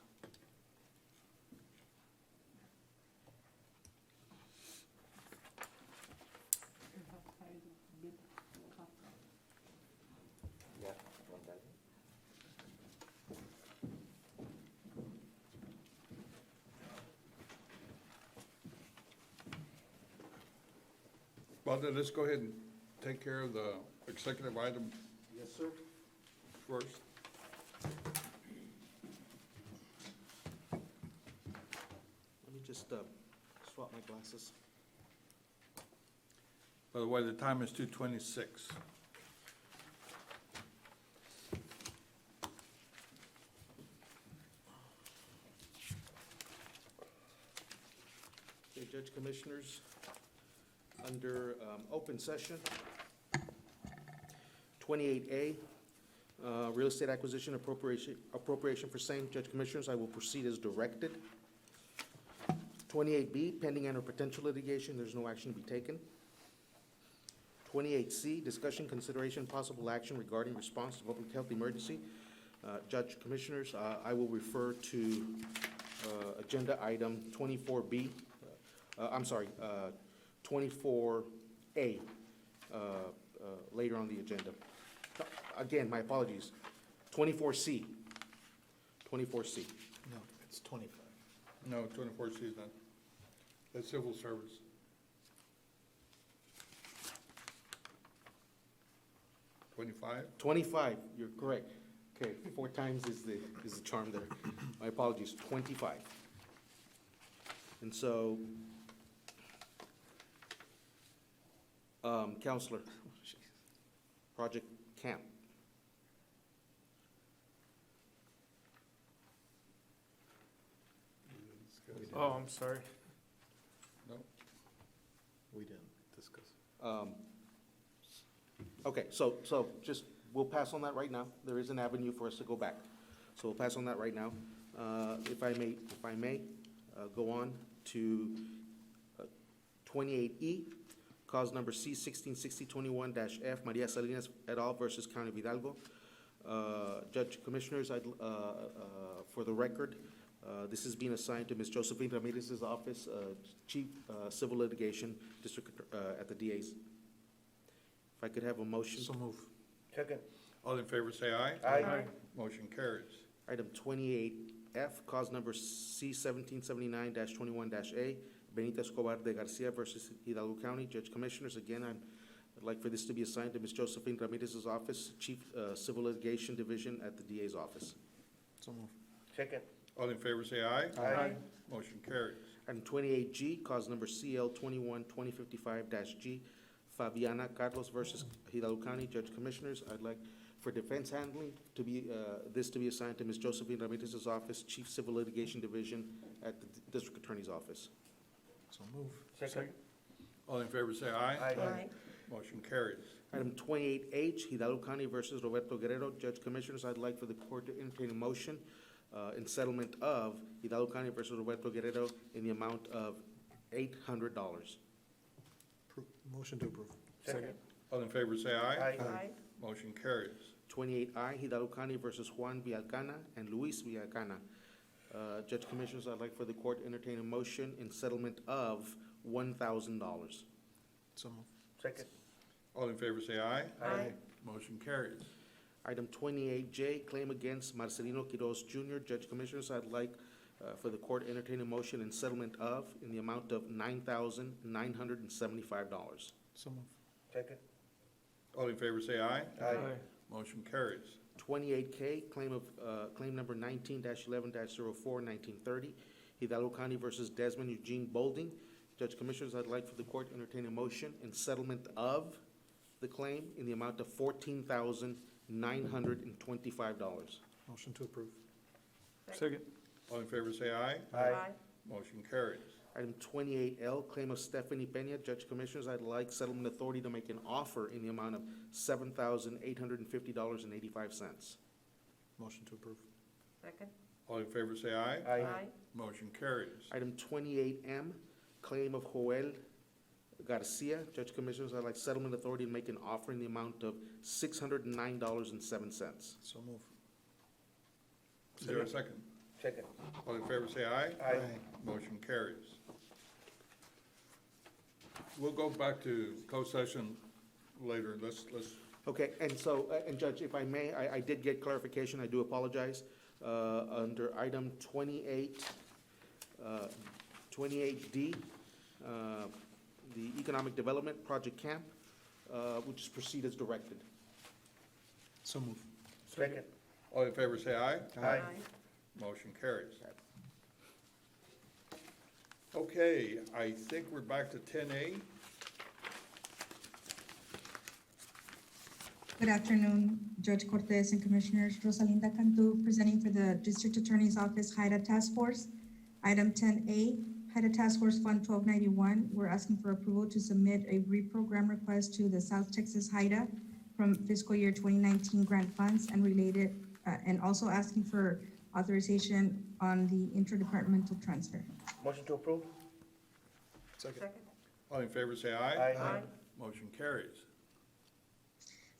Yeah, one dozen. Valde, let's go ahead and take care of the executive item Yes, sir. first. Let me just swap my glasses. By the way, the time is 2:26. Okay, Judge Commissioners, under open session, 28A, real estate acquisition appropriation for same. Judge Commissioners, I will proceed as directed. 28B, pending and or potential litigation, there's no action to be taken. 28C, discussion, consideration, possible action regarding response to public health emergency. Judge Commissioners, I will refer to agenda item 24B, 24A, later on the agenda. Again, my apologies, 24C. 24C. No, it's 25. No, 24C is not. That's civil service. Twenty-five? 25, you're correct. Okay, 4 times is the charm there. My apologies, 25. And so, Counselor, Project Camp. Oh, I'm sorry. No. We didn't discuss. Okay, so just, we'll pass on that right now. There is an avenue for us to go back. So we'll pass on that right now. If I may, go on to 28E, cause number C 166021-F, Maria Salinas et al. Versus County of Hidalgo. Judge Commissioners, for the record, this is being assigned to Ms. Josephine Ramirez's office, Chief Civil Litigation District at the DA's. If I could have a motion. So move. Second. All in favor, say aye. Aye. Motion carries. Item 28F, cause number C 1779-21-A, Benita Escobar de Garcia versus Hidalgo County. Judge Commissioners, again, I'd like for this to be assigned to Ms. Josephine Ramirez's office, Chief Civil Litigation Division at the DA's office. So move. Second. All in favor, say aye. Aye. Motion carries. Item 28G, cause number CL 21-2055-G, Fabiana Carlos versus Hidalgo County. Judge Commissioners, I'd like for defense handling to be, this to be assigned to Ms. Josephine Ramirez's office, Chief Civil Litigation Division at the District Attorney's office. So move. Second. All in favor, say aye. Aye. Motion carries. Item 28H, Hidalgo County versus Roberto Guerrero. Judge Commissioners, I'd like for the court to entertain a motion in settlement of Hidalgo County versus Roberto Guerrero in the amount of $800. Motion to approve. Second. All in favor, say aye. Aye. Motion carries. 28I, Hidalgo County versus Juan Villalcana and Luis Villalcana. Judge Commissioners, I'd like for the court to entertain a motion in settlement of $1,000. So move. Second. All in favor, say aye. Aye. Motion carries. Item 28J, claim against Marcelino Quiroz Jr. Judge Commissioners, I'd like for the court to entertain a motion in settlement of in the amount of $9,975. So move. Second. All in favor, say aye. Aye. Motion carries. 28K, claim number 19-11-04-1930, Hidalgo County versus Desmond Eugene Bolding. Judge Commissioners, I'd like for the court to entertain a motion in settlement of the claim in the amount of $14,925. Motion to approve. Second. All in favor, say aye. Aye. Motion carries. Item 28L, claim of Stephanie Peña. Judge Commissioners, I'd like settlement authority to make an offer in the amount of $7,850.85. Motion to approve. Second. All in favor, say aye. Aye. Motion carries. Item 28M, claim of Joel Garcia. Judge Commissioners, I'd like settlement authority to make an offer in the amount of $609.07. So move. Is there a second? Second. All in favor, say aye. Aye. Motion carries. We'll go back to closed session later. Let's, Okay, and so, and Judge, if I may, I did get clarification, I do apologize. Under item 28D, the Economic Development Project Camp, we'll just proceed as directed. So move. Second. all in favor, say aye. Aye. Motion carries. Okay, I think we're back to 10A. Good afternoon, Judge Cortez and Commissioners. Rosalinda Cantu presenting for the District Attorney's Office HIDA Task Force. Item 10A, HIDA Task Force Fund 1291. We're asking for approval to submit a reprogram request to the South Texas HIDA from fiscal year 2019 grant funds and related, and also asking for authorization on the interdepartmental transfer. Motion to approve. Second. All in favor, say aye. Aye. Motion carries.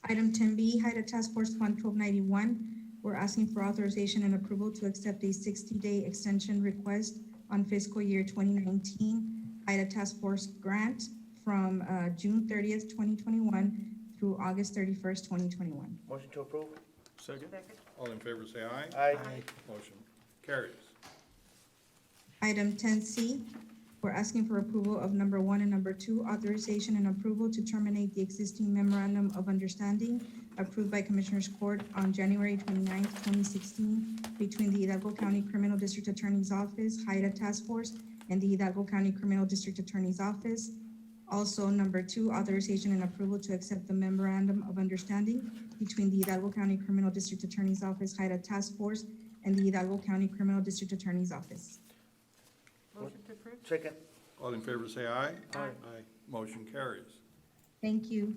Item 10B, HIDA Task Force Fund 1291. We're asking for authorization and approval to accept a 60-day extension request on fiscal year 2019 HIDA Task Force grant from June 30th, 2021 through August 31st, 2021. Motion to approve. Second. All in favor, say aye. Aye. Motion carries. Item 10C, we're asking for approval of number 1 and number 2, authorization and approval to terminate the existing memorandum of understanding approved by Commissioners Court on January 29th, 2016 between the Hidalgo County Criminal District Attorney's Office, HIDA Task Force, and the Hidalgo County Criminal District Attorney's Office. Also, number 2, authorization and approval to accept the memorandum of understanding between the Hidalgo County Criminal District Attorney's Office, HIDA Task Force, and the Hidalgo County Criminal District Attorney's Office. Motion to approve? Second. All in favor, say aye. Aye. Motion carries. Thank you.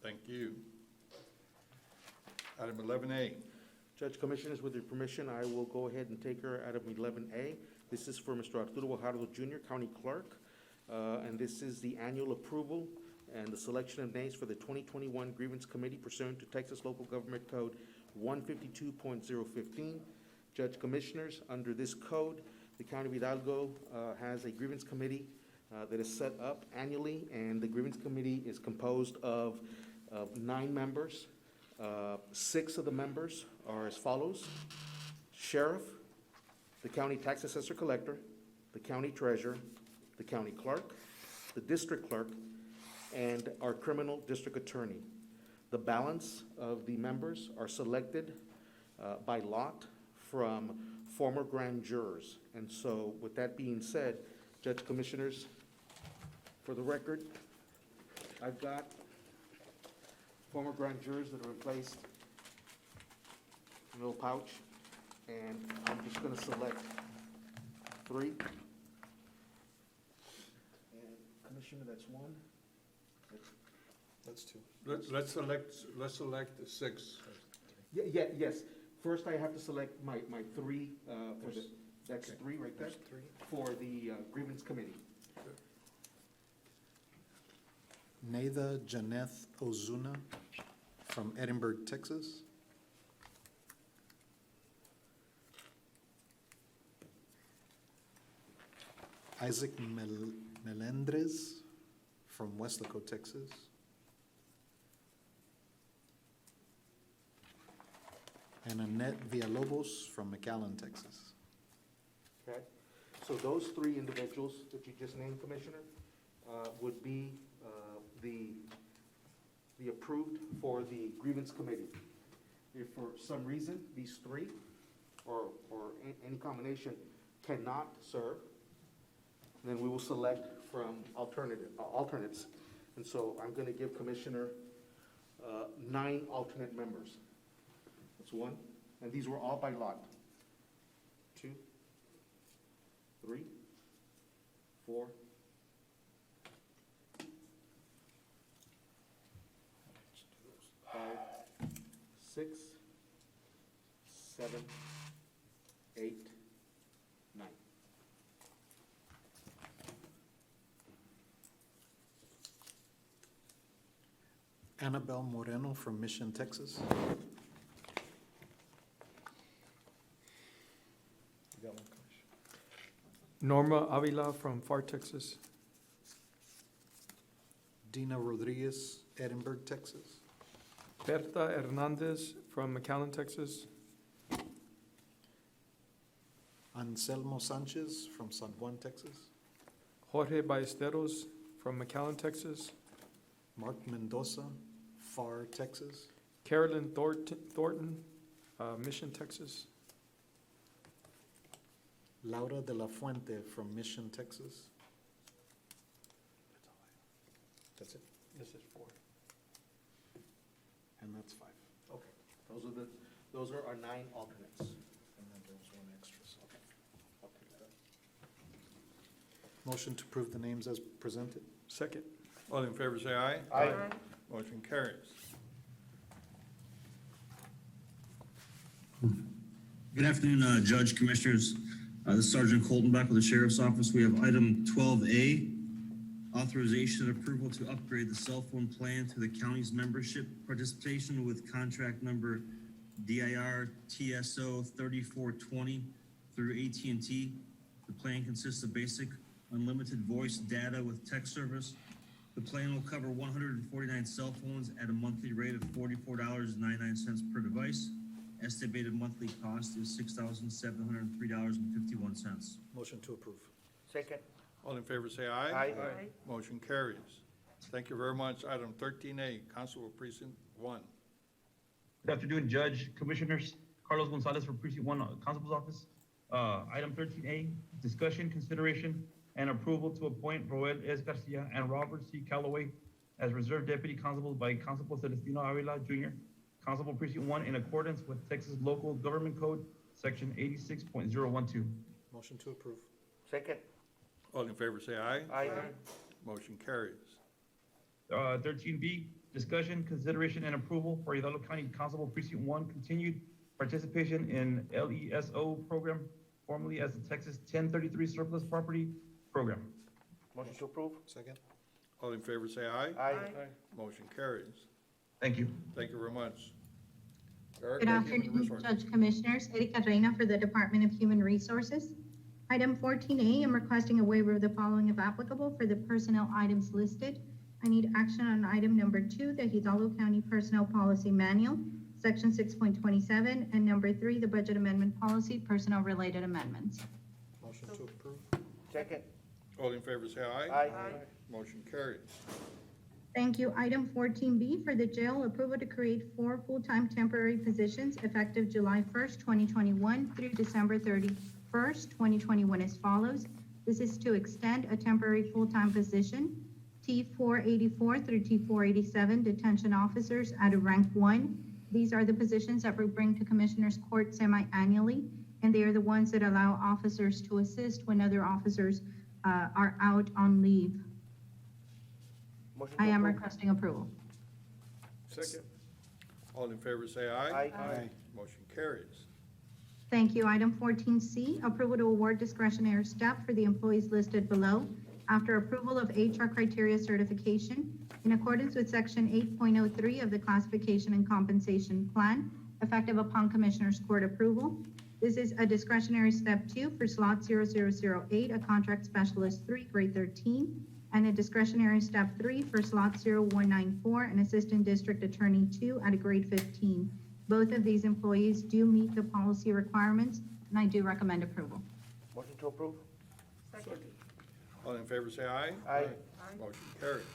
Thank you. Item 11A. Judge Commissioners, with your permission, I will go ahead and take her out of 11A. This is for Mr. Arturo Guajardo Jr., County Clerk. and this is the annual approval and the selection of names for the 2021 Grievance Committee pursuant to Texas Local Government Code 152.015. Judge Commissioners, under this code, the County of Hidalgo has a grievance committee that is set up annually, and the grievance committee is composed of 9 members. 6 of the members are as follows: Sheriff, the County Tax Assessor Collector, the County Treasurer, the County Clerk, the District Clerk, and our Criminal District Attorney. The balance of the members are selected by lot from former grand jurors. And so with that being said, Judge Commissioners, for the record, I've got former grand jurors that are replaced in a little pouch, and I'm just gonna select 3. And Commissioner, that's 1. That's 2. Let's select the 6. Yes. First, I have to select my 3, for the, that's 3 right there, There's 3. for the grievance committee. Natha Janeth Ozuna from Edinburgh, Texas. Isaac Melendrez from Weslaco, Texas. And Annette Villalobos from McAllen, Texas. Okay, so those 3 individuals that you just named, Commissioner, would be the approved for the grievance committee. If for some reason these 3 or any combination cannot serve, then we will select from alternates. And so I'm going to give Commissioner 9 alternate members. That's 1, and these were all by lot. 2, 3, 4, 5, 6, 7, 8, 9. Annabelle Moreno from Mission, Texas. You got one, Commissioner. Norma Avila from FAR, Texas. Dina Rodriguez, Edinburgh, Texas. Berta Hernandez from McAllen, Texas. Anselmo Sanchez from San Juan, Texas. Jorge Ballesteros from McAllen, Texas. Mark Mendoza, FAR, Texas. Carolyn Thornton, Mission, Texas. Laura de la Fuente from Mission, Texas. That's it? This is 4. And that's 5. Okay, those are our 9 alternates. And then there's 1 extra, so. I'll take that. Motion to approve the names as presented. Second. All in favor, say aye. Aye. Motion carries. Good afternoon, Judge, Commissioners. This is Sergeant Coltonbeck with the Sheriff's Office. We have item 12A, authorization and approval to upgrade the cell phone plan to the county's membership participation with contract number DIR TSO 3420 through AT&T. The plan consists of basic unlimited voice data with text service. The plan will cover 149 cell phones at a monthly rate of $44.99 per device. Estimated monthly cost is $6,703.51. Motion to approve. Second. All in favor, say aye. Aye. Motion carries. Thank you very much. Item 13A, Constable Precinct 1. Good afternoon, Judge, Commissioners. Carlos Gonzalez for Precinct 1 Constable's Office. Item 13A, discussion, consideration, and approval to appoint Roel S. Garcia and Robert C. Calloway as Reserve Deputy Constables by Constable Celestino Avila, Jr., Constable Precinct 1, in accordance with Texas Local Government Code, Section 86.012. Motion to approve. Second. All in favor, say aye. Aye. Motion carries. 13B, discussion, consideration, and approval for Hidalgo County Constable Precinct 1 continued participation in LESO program, formerly as the Texas 1033 Surplus Property Program. Motion to approve. Second. All in favor, say aye. Aye. Motion carries. Thank you. Thank you very much. Director Good of Human afternoon, Resources. Judge Commissioners. Erika Reina for the Department of Human Resources. Item 14A, I'm requesting a waiver of the following if applicable for the personnel items listed. I need action on item number 2, the Hidalgo County Personnel Policy Manual, section 6.27, and number 3, the Budget Amendment Policy, personnel-related amendments. Motion to approve. Second. All in favor, say aye. Aye. Motion carries. Thank you. Item 14B for the jail, approval to create 4 full-time temporary positions effective July 1st, 2021 through December 31st, 2021 as follows. This is to extend a temporary full-time position, T484 through T487 detention officers at a rank 1. These are the positions that we bring to Commissioners Court semi-annually, and they are the ones that allow officers to assist when other officers are out on leave. Motion to I am approve. requesting approval. Second. All in favor, say aye. Aye. Motion carries. Thank you. Item 14C, approval to award discretionary step for the employees listed below after approval of HR criteria certification in accordance with Section 8.03 of the Classification and Compensation Plan, effective upon Commissioners Court approval. This is a discretionary step 2 for slot 0008, a contract specialist 3, grade 13, and a discretionary step 3 for slot 0194, an assistant district attorney 2 at a grade 15. Both of these employees do meet the policy requirements, and I do recommend approval. Motion to approve. Second. All in favor, say aye. Aye. Motion carries.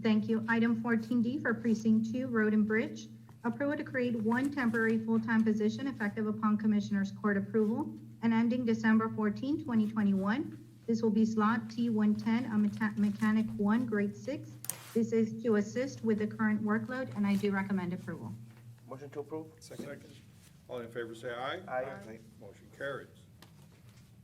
Thank you. Item 14D for Precinct 2, Road and Bridge. Approval to create 1 temporary full-time position effective upon Commissioners Court approval and ending December 14, 2021. This will be slot T110, a mechanic 1, grade 6. This is to assist with the current workload, and I do recommend approval. Motion to approve. Second. All in favor, say aye. Aye. Motion carries.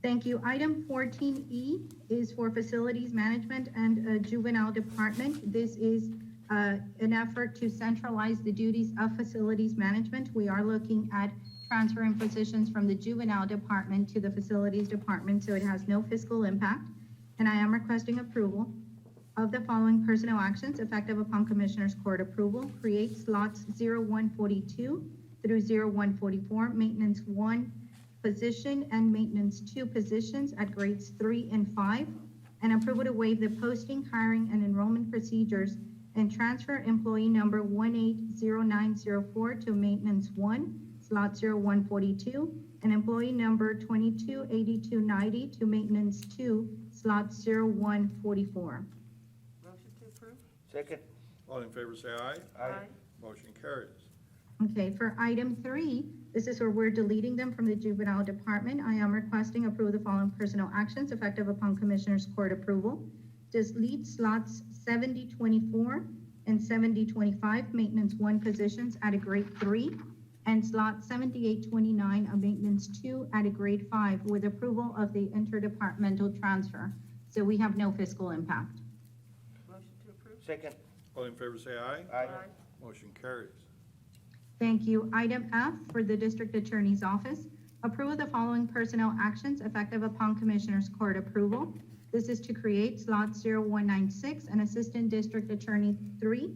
Thank you. Item 14E is for Facilities Management and Juvenile Department. This is an effort to centralize the duties of Facilities Management. We are looking at transferring positions from the Juvenile Department to the Facilities Department, so it has no fiscal impact. And I am requesting approval of the following personnel actions effective upon Commissioners Court approval. Create slots 0142 through 0144, Maintenance 1 position and Maintenance 2 positions at grades 3 and 5, and approval to waive the posting, hiring, and enrollment procedures and transfer employee number 180904 to Maintenance 1, slot 0142, and employee number 228290 to Maintenance 2, slot 0144. Motion to approve? Second. All in favor, say aye. Aye. Motion carries. Okay, for item 3, this is where we're deleting them from the Juvenile Department. I am requesting approval of the following personnel actions effective upon Commissioners Court approval. Delete slots 7024 and 7025, Maintenance 1 positions at a grade 3, and slot 7829, a Maintenance 2 at a grade 5, with approval of the interdepartmental transfer. So we have no fiscal impact. Motion to approve? Second. All in favor, say aye. Aye. Motion carries. Thank you. Item F for the District Attorney's Office, approve the following personnel actions effective upon Commissioners Court approval. This is to create slot 0196, an Assistant District Attorney 3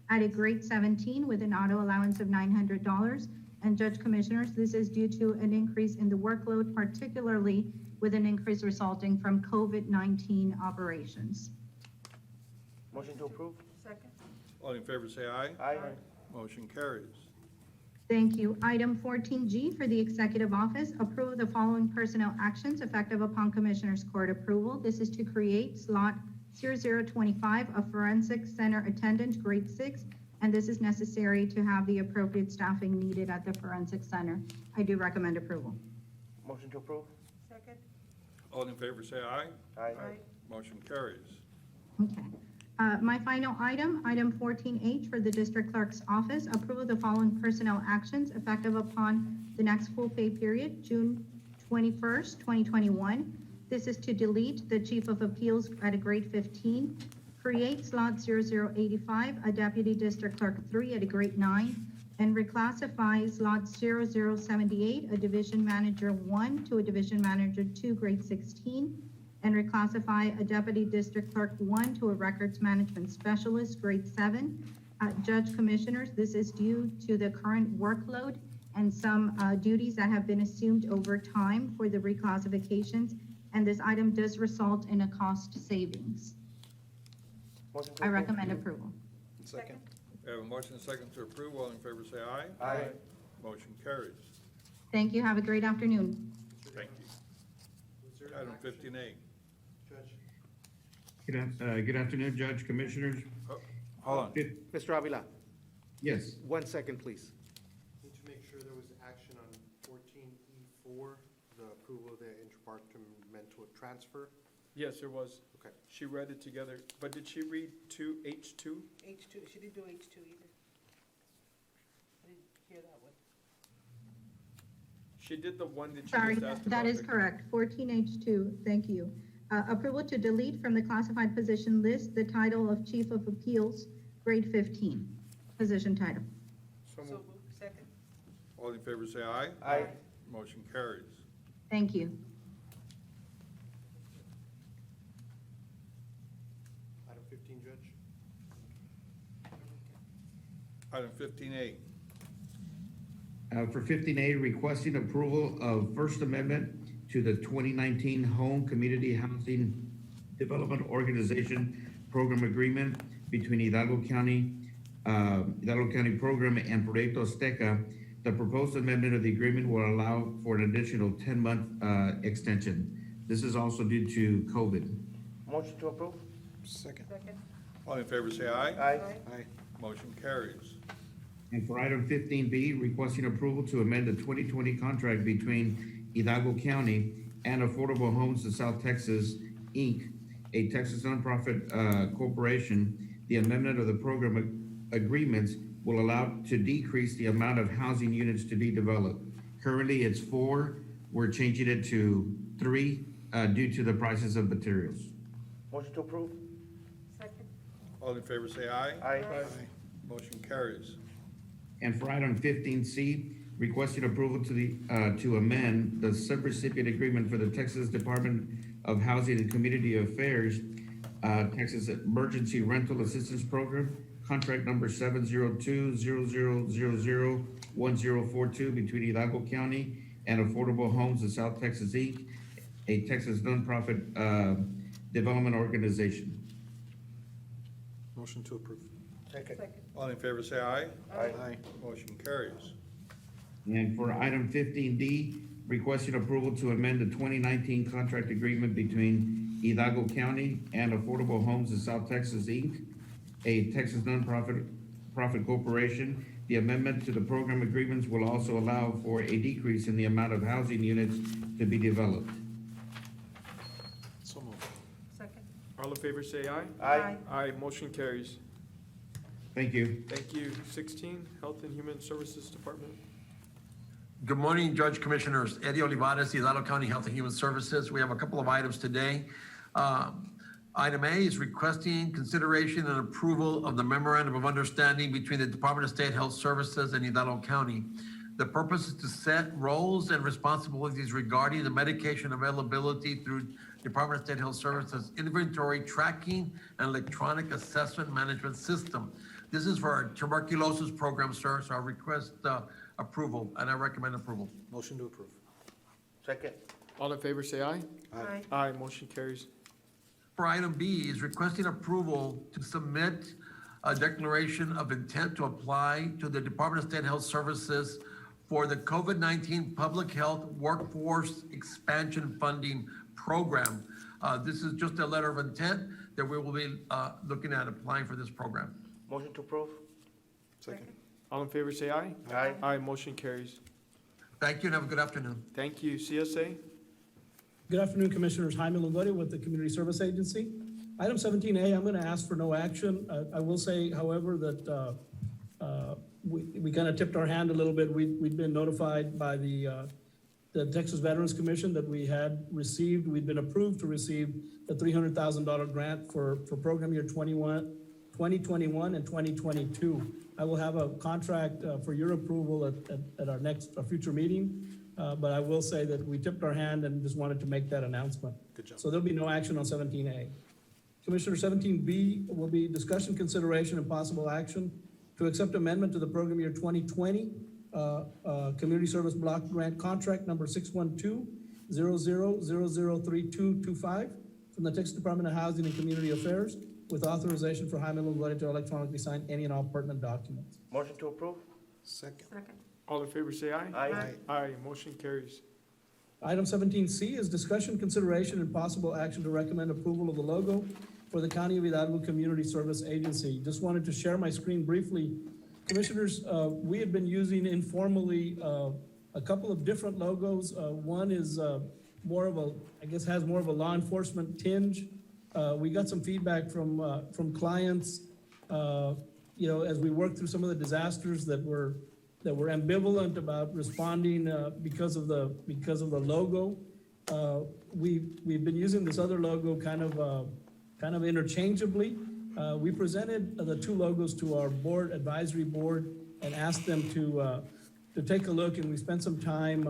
at a grade 17 with an auto allowance of $900. And Judge Commissioners, this is due to an increase in the workload, particularly with an increase resulting from COVID-19 operations. Motion to approve. Second? All in favor, say aye. Aye. Motion carries. Thank you. Item 14G for the Executive Office, approve the following personnel actions effective upon Commissioners Court approval. This is to create slot 0025, a Forensic Center Attendant, grade 6, and this is necessary to have the appropriate staffing needed at the Forensic Center. I do recommend approval. Motion to approve. Second? All in favor, say aye. Aye. Motion carries. Okay. My final item, item 14H for the District Clerk's Office, approve of the following personnel actions effective upon the next full pay period, June 21st, 2021. This is to delete the Chief of Appeals at a grade 15, create slot 0085, a Deputy District Clerk 3 at a grade 9, and reclassify slot 0078, a Division Manager 1 to a Division Manager 2, grade 16, and reclassify a Deputy District Clerk 1 to a Records Management Specialist, grade 7. Judge Commissioners, this is due to the current workload and some duties that have been assumed over time for the reclassifications, and this item does result in a cost savings. Motion to I approve. recommend approval. Second. We have a motion and a second to approve. All in favor say aye. Aye. Motion carries. Thank you. Have a great afternoon. Thank you. Item 15A. Good afternoon, Judge, Commissioners. Hold on. Mr. Avila, Yes, 1 second, please. Need to make sure there was action on 14E4, the approval of the interdepartmental transfer. Yes, there was. Okay. She read it together, but did she read H2? H2, she didn't do H2 either. I didn't hear that one. She did the one that you Sorry, just asked about. that is the- correct. 14H2, thank you. Approval to delete from the classified position list the title of Chief of Appeals, grade 15, position title. So So moved. moved. Second. All in favor say aye. Aye. Motion carries. Thank you. Item 15, Judge. Item 15A. for 15A, requesting approval of First Amendment to the 2019 Home Community Housing Development Organization Program Agreement between Hidalgo County Program and Proyecto Azteca. The proposed amendment of the agreement will allow for an additional 10-month extension. This is also due to COVID. Motion to approve. Second. Second. All in favor say aye. Aye. Aye. Motion carries. And for item 15B, requesting approval to amend the 2020 contract between Hidalgo County and Affordable Homes of South Texas, Inc., a Texas nonprofit corporation. The amendment of the program agreements will allow to decrease the amount of housing units to be developed. Currently, it's 4. We're changing it to 3 due to the prices of materials. Motion to approve. Second. All in favor say aye. Aye. Motion carries. And for item 15C, requesting approval to amend the subrecipient agreement for the Texas Department of Housing and Community Affairs, Texas Emergency Rental Assistance Program, contract number 702-0000-1042 between Hidalgo County and Affordable Homes of South Texas, Inc., a Texas nonprofit development organization. Motion to approve. Second. All in favor say aye. Aye. Motion carries. And for item 15D, requesting approval to amend the 2019 contract agreement between Hidalgo County and Affordable Homes of South Texas, Inc., a Texas nonprofit corporation. The amendment to the program agreements will also allow for a decrease in the amount of housing units to be developed. So moved. Second. All in favor say aye. Aye. Aye, motion carries. Thank you. Thank you. 16, Health and Human Services Department. Good morning, Judge Commissioners. Eddie Olivares, Hidalgo County Health and Human Services. We have a couple of items today. Item A is requesting consideration and approval of the memorandum of understanding between the Department of State Health Services and Hidalgo County. The purpose is to set roles and responsibilities regarding the medication availability through Department of State Health Services inventory tracking and electronic assessment management system. This is for our tuberculosis program, sir, so I request approval, and I recommend approval. Motion to approve. Second. All in favor say aye. Aye. Aye, motion carries. For item B is requesting approval to submit a declaration of intent to apply to the Department of State Health Services for the COVID-19 Public Health Workforce Expansion Funding Program. This is just a letter of intent that we will be looking at applying for this program. Motion to approve. Second. All in favor say aye. Aye. Aye, motion carries. Thank you and have a good afternoon. Thank you. CSA? Good afternoon, Commissioners. Jaime Longoria with the Community Service Agency. Item 17A, I'm going to ask for no action. I will say, however, that we kind of tipped our hand a little bit. We'd been notified by the Texas Veterans Commission that we'd been approved to receive the $300,000 grant for program year 2021 and 2022. I will have a contract for your approval at our future meeting. but I will say that we tipped our hand and just wanted to make that announcement. Good job. So there'll be no action on 17A. Commissioner, 17B will be discussion, consideration, and possible action to accept amendment to the program year 2020 Community Service Block Grant Contract number 612-00003225 from the Texas Department of Housing and Community Affairs with authorization for Jaime Longoria to electronically sign any and all pertinent documents. Motion to approve? Second. All in favor, say aye. Aye. Aye, motion carries. Item 17C is discussion, consideration, and possible action to recommend approval of the logo for the County of Hidalgo Community Service Agency. Just wanted to share my screen briefly. Commissioners, we had been using informally a couple of different logos. One is more of a, I guess, has more of a law enforcement tinge. We got some feedback from clients, you know, as we worked through some of the disasters that were ambivalent about responding because of the logo. We've been using this other logo kind of interchangeably. We presented the two logos to our advisory board and asked them to take a look, and we spent some time,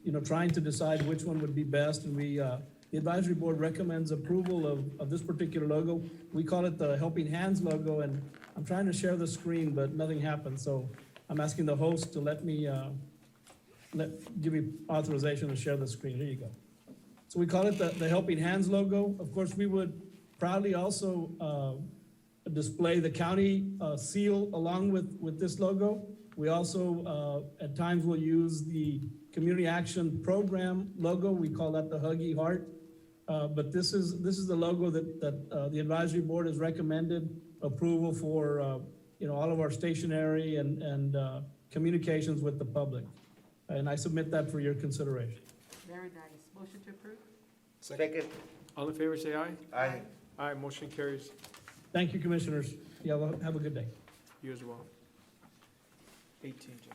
you know, trying to decide which one would be best, and the advisory board recommends approval of this particular logo. We call it the Helping Hands logo, and I'm trying to share the screen, but nothing happened, so I'm asking the host to let me, give me authorization to share the screen. Here you go. So we call it the Helping Hands logo. Of course, we would proudly also display the county seal along with this logo. We also, at times, will use the Community Action Program logo. We call that the Huggy Heart. But this is the logo that the advisory board has recommended approval for, you know, all of our stationery and communications with the public. And I submit that for your consideration. Very nice. Motion to approve? Second. All in favor, say aye. Aye. Aye, motion carries. Thank you, commissioners. Yeah, well, have a good day. You as well. 18, Judge.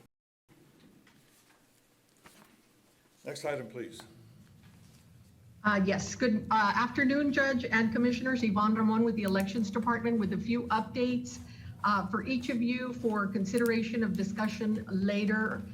Next item, please. Yes, good afternoon, Judge and Commissioners. Yvonne Ramon with the Elections Department with a few updates for each of you for consideration of discussion later,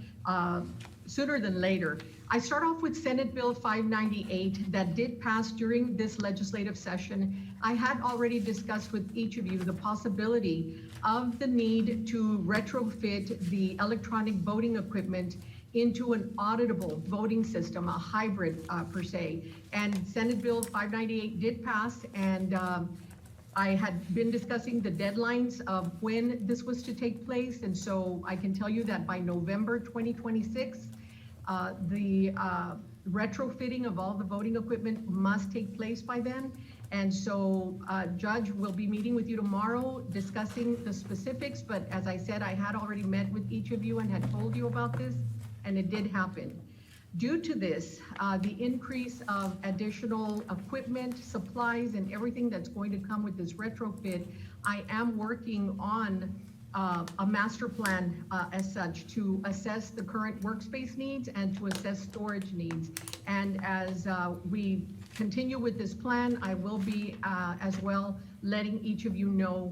sooner than later. I start off with Senate Bill 598 that did pass during this legislative session. I had already discussed with each of you the possibility of the need to retrofit the electronic voting equipment into an auditable voting system, a hybrid per se. And Senate Bill 598 did pass, and I had been discussing the deadlines of when this was to take place. And so I can tell you that by November 2026, the retrofitting of all the voting equipment must take place by then. And so Judge will be meeting with you tomorrow discussing the specifics, but as I said, I had already met with each of you and had told you about this, and it did happen. Due to this, the increase of additional equipment, supplies, and everything that's going to come with this retrofit, I am working on a master plan as such to assess the current workspace needs and to assess storage needs. And as we continue with this plan, I will be as well letting each of you know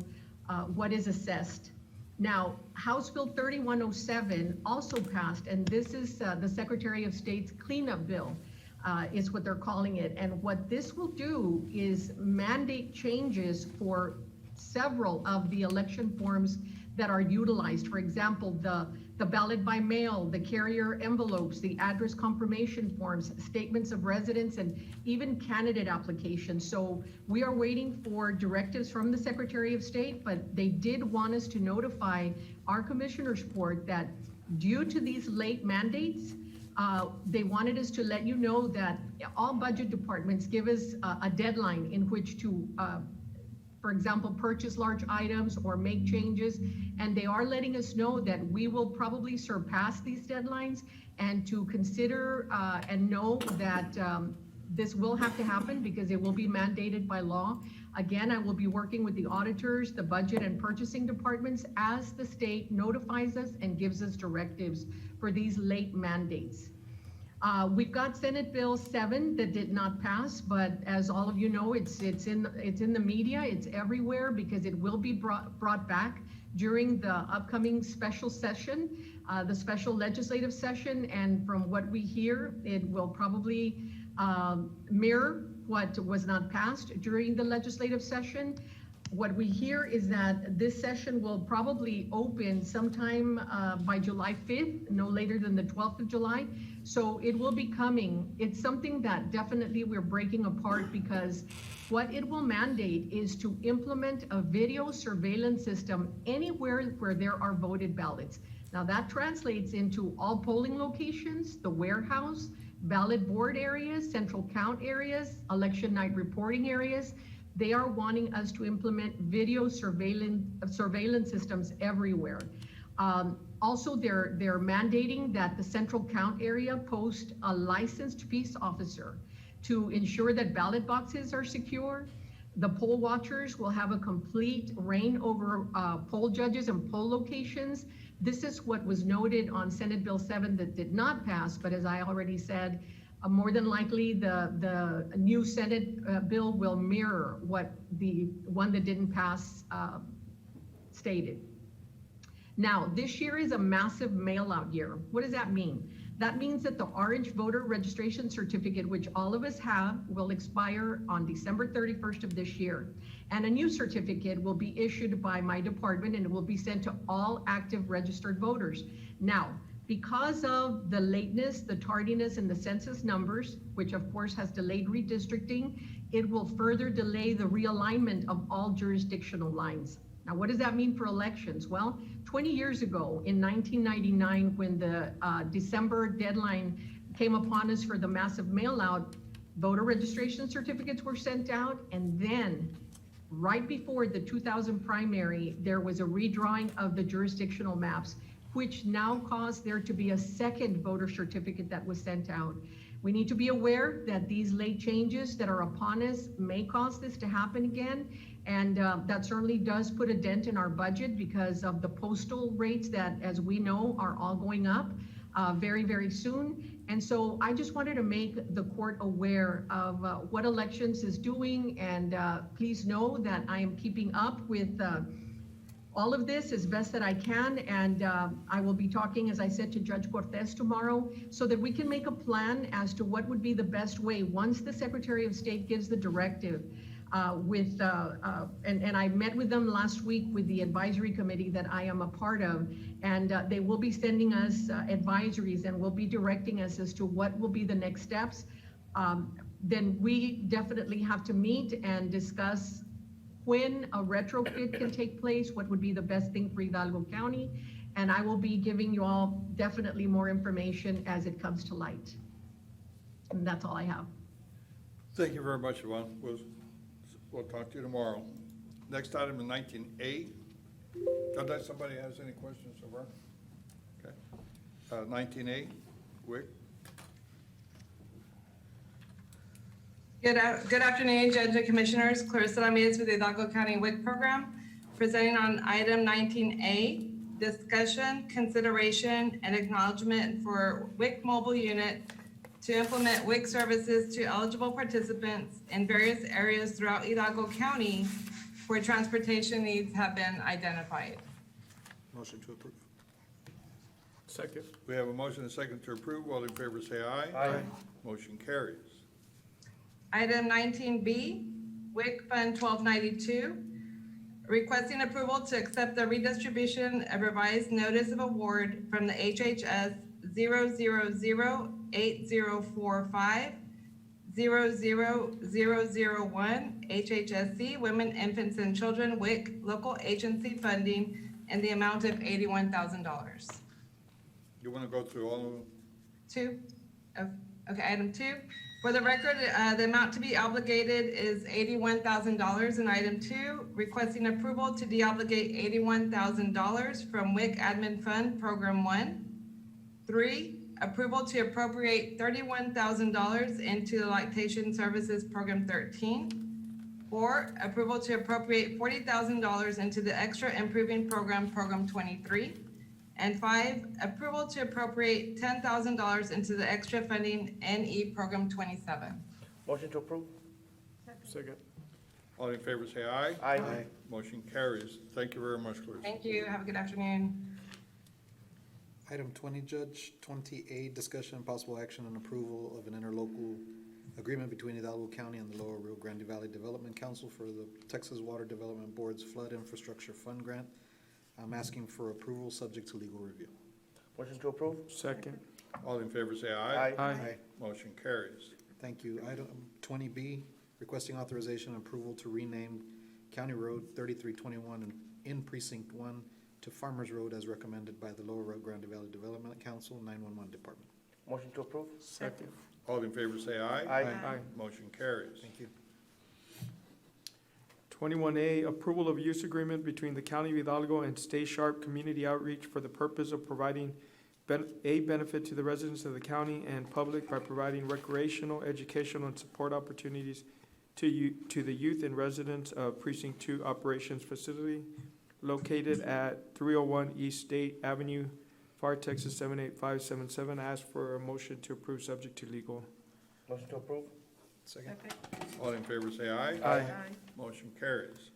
what is assessed. Now, House Bill 3107 also passed, and this is the Secretary of State's cleanup bill, is what they're calling it. And what this will do is mandate changes for several of the election forms that are utilized. For example, the ballot by mail, the carrier envelopes, the address confirmation forms, statements of residence, and even candidate applications. So we are waiting for directives from the Secretary of State, but they did want us to notify our Commissioners Court that due to these late mandates, they wanted us to let you know that all budget departments give us a deadline in which to for example, purchase large items or make changes. And they are letting us know that we will probably surpass these deadlines, and to consider and know that this will have to happen because it will be mandated by law. Again, I will be working with the auditors, the budget and purchasing departments as the state notifies us and gives us directives for these late mandates. We've got Senate Bill 7 that did not pass, but as all of you know, it's in the media, it's everywhere because it will be brought back during the upcoming special session. the special legislative session, and from what we hear, it will probably mirror what was not passed during the legislative session. What we hear is that this session will probably open sometime by July 5th, no later than the 12th of July. So it will be coming. It's something that definitely we're breaking apart, because what it will mandate is to implement a video surveillance system anywhere where there are voted ballots. Now that translates into all polling locations, the warehouse, ballot board areas, central count areas, election night reporting areas. They are wanting us to implement video surveillance systems everywhere. Also, they're mandating that the central count area post a licensed peace officer to ensure that ballot boxes are secure. The poll watchers will have a complete reign over poll judges and poll locations. This is what was noted on Senate Bill 7 that did not pass, but as I already said, more than likely the new Senate bill will mirror what the one that didn't pass stated. Now, this year is a massive mail-out year. What does that mean? That means that the orange voter registration certificate, which all of us have, will expire on December 31st of this year. And a new certificate will be issued by my department, and it will be sent to all active registered voters. Now, because of the lateness, the tardiness in the census numbers, which of course has delayed redistricting, it will further delay the realignment of all jurisdictional lines. Now, what does that mean for elections? Well, 20 years ago, in 1999, when the December deadline came upon us for the massive mail-out, voter registration certificates were sent out, and then right before the 2000 primary, there was a redrawing of the jurisdictional maps, which now caused there to be a second voter certificate that was sent out. We need to be aware that these late changes that are upon us may cause this to happen again. And that certainly does put a dent in our budget because of the postal rates that, as we know, are all going up very, very soon. And so I just wanted to make the court aware of what elections is doing. And please know that I am keeping up with all of this as best that I can, and I will be talking, as I said, to Judge Cortez tomorrow, so that we can make a plan as to what would be the best way once the Secretary of State gives the directive. And I met with them last week with the advisory committee that I am a part of, and they will be sending us advisories and will be directing us as to what will be the next steps. Then we definitely have to meet and discuss when a retrofit can take place, what would be the best thing for Hidalgo County, and I will be giving you all definitely more information as it comes to light. And that's all I have. Thank you very much, Yvonne. We'll talk to you tomorrow. Next item is 19A. Unless somebody has any questions of her? Okay. 19A, Wick. Good afternoon, Judge and Commissioners. Clarissa Ramirez with the Hidalgo County WIC Program, presenting on item 19A, discussion, consideration, and acknowledgement for WIC mobile unit to implement WIC services to eligible participants in various areas throughout Hidalgo County where transportation needs have been identified. Motion to approve. Second. We have a motion and a second to approve. All in favor say aye. Aye. Motion carries. Item 19B, WIC Fund 1292, requesting approval to accept the redistribution of revised notice of award from the HHS 0008045 00001 HHSC Women, Infants, and Children WIC local agency funding in the amount of $81,000. You want to go through all of them? Two? Okay, item 2. For the record, the amount to be obligated is $81,000 in item 2, requesting approval to deobligate $81,000 from WIC Admin Fund Program 1. 3, approval to appropriate $31,000 into the Lactation Services Program 13. 4, approval to appropriate $40,000 into the Extra Improving Program, Program 23. And 5, approval to appropriate $10,000 into the extra funding NE Program 27. Motion to approve. Second. All in favor say aye. Aye. Motion carries. Thank you very much, Clarissa. Thank you. Have a good afternoon. Item 20, Judge. 20A, discussion and possible action on approval of an interlocal agreement between Hidalgo County and the Lower Rio Grande Valley Development Council for the Texas Water Development Board's Flood Infrastructure Fund Grant. I'm asking for approval, subject to legal review. Motion to approve? Second. All in favor say aye. Aye. Motion carries. Thank you. Item 20B, requesting authorization and approval to rename County Road 3321 in Precinct 1 to Farmers Road as recommended by the Lower Rio Grande Valley Development Council 911 Department. Motion to approve? Second. All in favor say aye. Aye. Motion carries. Thank you. 21A, approval of use agreement between the County of Hidalgo and Stay Sharp Community Outreach for the purpose of providing a benefit to the residents of the county and public by providing recreational, educational, and support opportunities to the youth and residents of Precinct 2 Operations Facility located at 301 East State Avenue, FAR Texas 78577. Ask for a motion to approve subject to legal. Motion to approve? Second. All in favor say aye. Aye. Motion carries.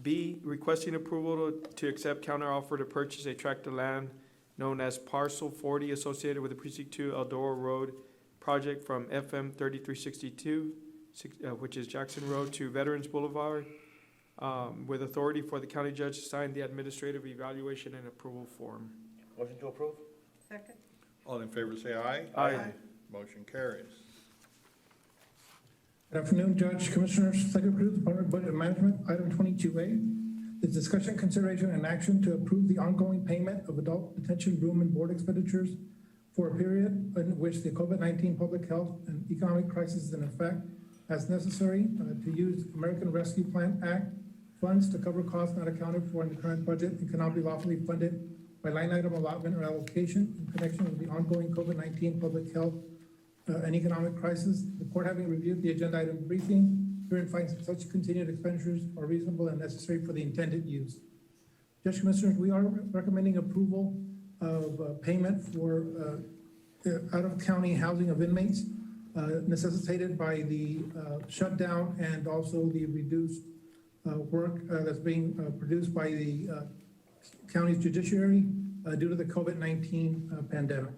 B, requesting approval to accept counteroffer to purchase a tract of land known as Parcel 40 associated with the Precinct 2 Eldora Road project from FM 3362, which is Jackson Road, to Veterans Boulevard, with authority for the county judge to sign the administrative evaluation and approval form. Motion to approve? Second. All in favor say aye. Aye. Motion carries. Good afternoon, Judge, Commissioners, Secretary of the Department of Budget Management. Item 22A is discussion, consideration, and action to approve the ongoing payment of adult detention room and board expenditures for a period in which the COVID-19 public health and economic crisis is in effect, as necessary to use American Rescue Plan Act funds to cover costs not accounted for in the current budget and cannot be lawfully funded by line item allotment or allocation in connection with the ongoing COVID-19 public health and economic crisis. The court, having reviewed the agenda item briefing, herein finds that such continued expenditures are reasonable and necessary for the intended use. Judge, Commissioners, we are recommending approval of payment for out-of-county housing of inmates necessitated by the shutdown and also the reduced work that's being produced by the county's judiciary due to the COVID-19 pandemic.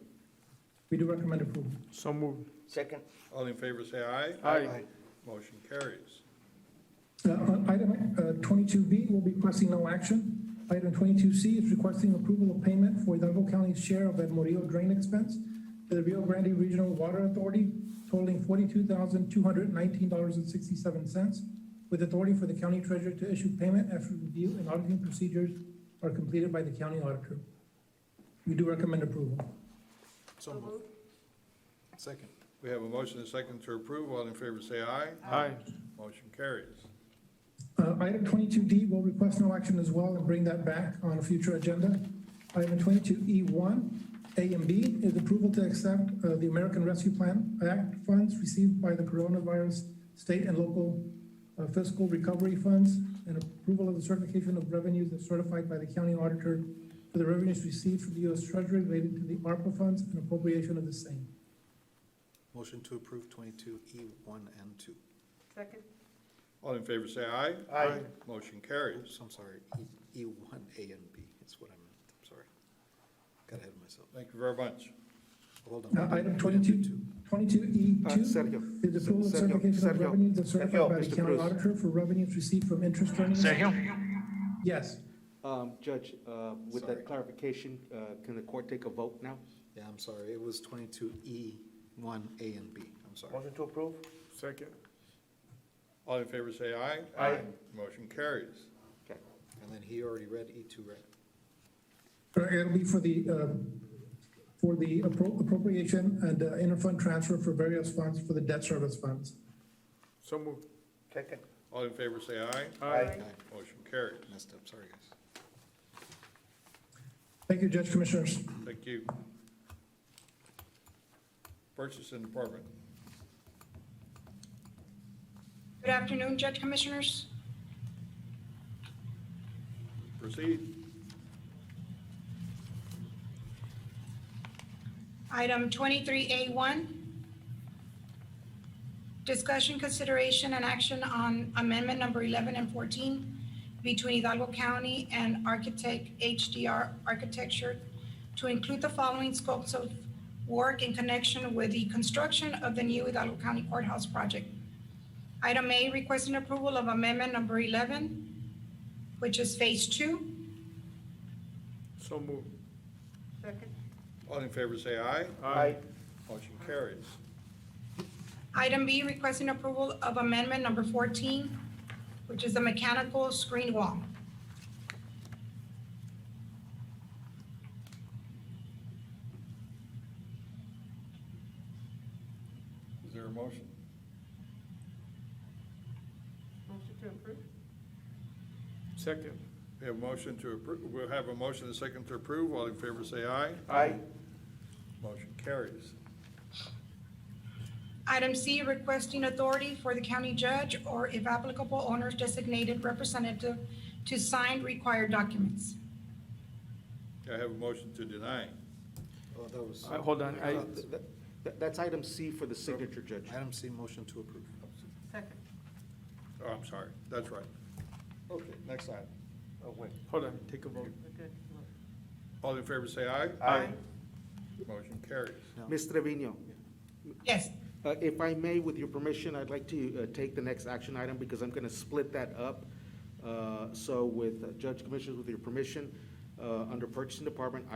We do recommend approval. So moved. Second? All in favor say aye. Aye. Motion carries. On item 22B, we'll be requesting no action. Item 22C is requesting approval of payment for Hidalgo County's share of El Morillo drain expense to the Rio Grande Regional Water Authority totaling $42,219.67, with authority for the county treasurer to issue payment after review and auditing procedures are completed by the county auditor. We do recommend approval. So moved. Second. We have a motion and a second to approve. All in favor say aye. Aye. Motion carries. Item 22D will request no action as well and bring that back on a future agenda. Item 22E1, A and B is approval to accept the American Rescue Plan Act funds received by the coronavirus state and local fiscal recovery funds, and approval of the certification of revenues as certified by the county auditor for the revenues received from the U.S. Treasury related to the ARPA funds and appropriation of the same. Motion to approve 22E1 and 2. Second. All in favor say aye. Aye. Motion carries. Oops, I'm sorry, E1A and B, that's what I meant, I'm sorry. Got ahead of myself. Thank you very much. Hold on. Item 22E2 is approval of certification of revenues as certified by the county auditor for revenues received from interest earnings. Yes. Judge, with Sorry. that clarification, can the court take a vote now? Yeah, I'm sorry, it was 22E1A and B, I'm sorry. Motion to approve? Second. All in favor say aye. Aye. Motion carries. Okay. And then he already read E2, right? It'll be for the appropriation and interfund transfer for various funds for the debt service funds. So moved. Second? All in favor say aye. Aye. Motion carries. Messed up, sorry, guys. Thank you, Judge, Commissioners. Thank you. Purchasing Department. Good afternoon, Judge, Commissioners. Proceed. Item 23A1, discussion, consideration, and action on amendment number 11 and 14 between Hidalgo County and Architect HDR Architecture to include the following scopes of work in connection with the construction of the new Hidalgo County Courthouse project. Item A, requesting approval of amendment number 11, which is Phase 2. So moved. All in favor say aye. Aye. Motion carries. Item B, requesting approval of amendment number 14, which is the mechanical screen wall. Is there a motion? Motion to approve? Second. We have a motion to approve, we'll have a motion and a second to approve. All in favor say aye. Aye. Motion carries. Item C, requesting authority for the county judge or, if applicable, owner's designated representative to sign required documents. I have a motion to deny. Oh, that was. Hold on, That's item C for the signature, Judge. Item C, motion to approve. Second. Oh, I'm sorry. That's right. Okay, next item. Oh, wait. hold on, take a vote. We're good. All in favor say aye. Aye. Motion carries. Ms. Trevino, Yes, if I may, with your permission, I'd like to take the next action item because I'm going to split that up. So with Judge Commissioners, with your permission, under Purchasing Department,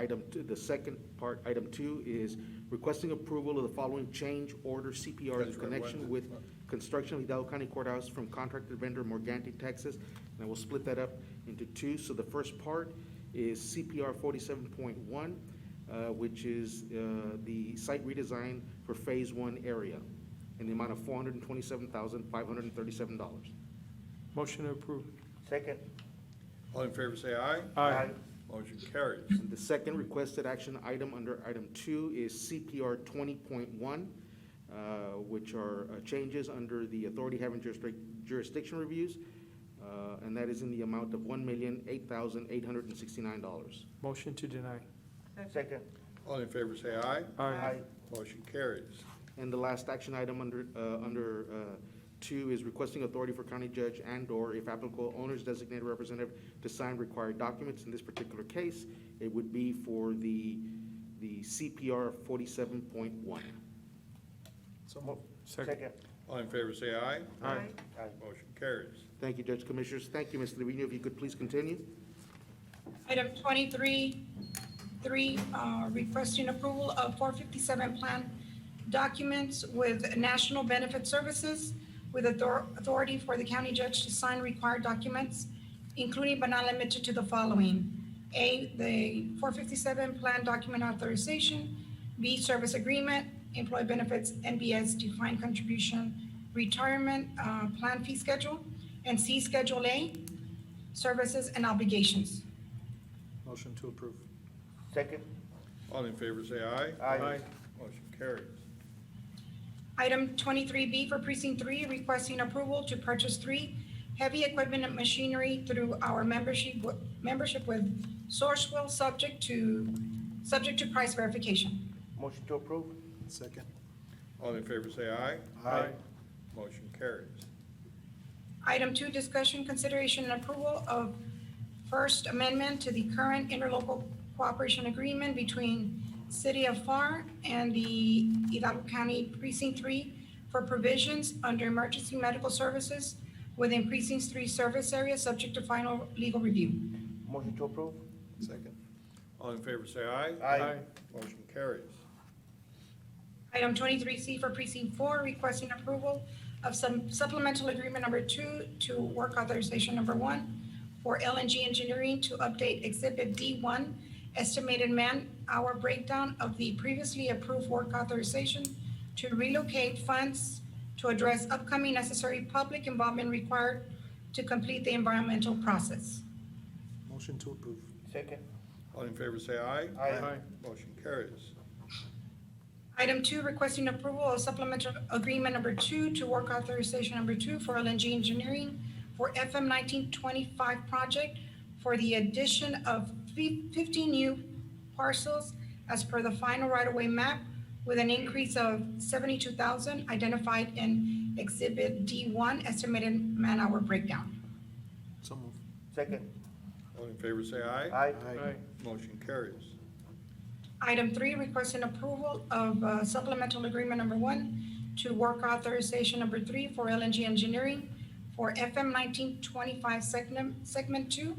the second part, item 2, is requesting approval of the following change order CPRs in connection with construction of Hidalgo County Courthouse from contractor vendor Morganti, Texas. And I will split that up into 2. So the first part is CPR 47.1, which is the site redesign for Phase 1 area in the amount of $427,537. Motion to approve. Second. All in favor say aye. Aye. Motion carries. And the second requested action item under item 2 is CPR 20.1, which are changes under the authority having jurisdiction reviews, and that is in the amount of $1,008,869. Motion to deny. Second. All in favor say aye. Aye. Motion carries. And the last action item under 2 is requesting authority for county judge and/or, if applicable, owner's designated representative to sign required documents. In this particular case, it would be for the CPR 47.1. So moved. Second. All in favor say aye. Aye. Motion carries. Thank you, Judge Commissioners. Thank you, Ms. Trevino. If you could please continue. item 23, requesting approval of 457 plan documents with National Benefit Services with authority for the county judge to sign required documents, including but not limited to the following. A, the 457 plan document authorization. B, service agreement, employee benefits, NBS defined contribution, retirement plan fee schedule. And C, Schedule A, services and obligations. Motion to approve. Second. All in favor say aye. Aye. Motion carries. Item 23B for Precinct 3, requesting approval to purchase 3 heavy equipment and machinery through our membership with Sourcewell, subject to price verification. Motion to approve. Second. All in favor say aye. Aye. Motion carries. Item 2, discussion, consideration, and approval of First Amendment to the current interlocal cooperation agreement between City of FAR and the Hidalgo County Precinct 3 for provisions under emergency medical services within Precinct 3 service area, subject to final legal review. Motion to approve. Second. All in favor say aye. Aye. Motion carries. Item 23C for Precinct 4, requesting approval of some supplemental agreement number 2 to work authorization number 1 for LNG Engineering to update Exhibit D1, estimated man-hour breakdown of the previously approved work authorization to relocate funds to address upcoming necessary public involvement required to complete the environmental process. Motion to approve. Second. All in favor say aye. Aye. Motion carries. Item 2, requesting approval of supplemental agreement number 2 to work authorization number 2 for LNG Engineering for FM 1925 project for the addition of 15 new parcels as per the final right-of-way map with an increase of 72,000 identified in Exhibit D1, estimated man-hour breakdown. So moved. Second. All in favor say aye. Aye. Motion carries. Item 3, requesting approval of supplemental agreement number 1 to work authorization number 3 for LNG Engineering for FM 1925 segment 2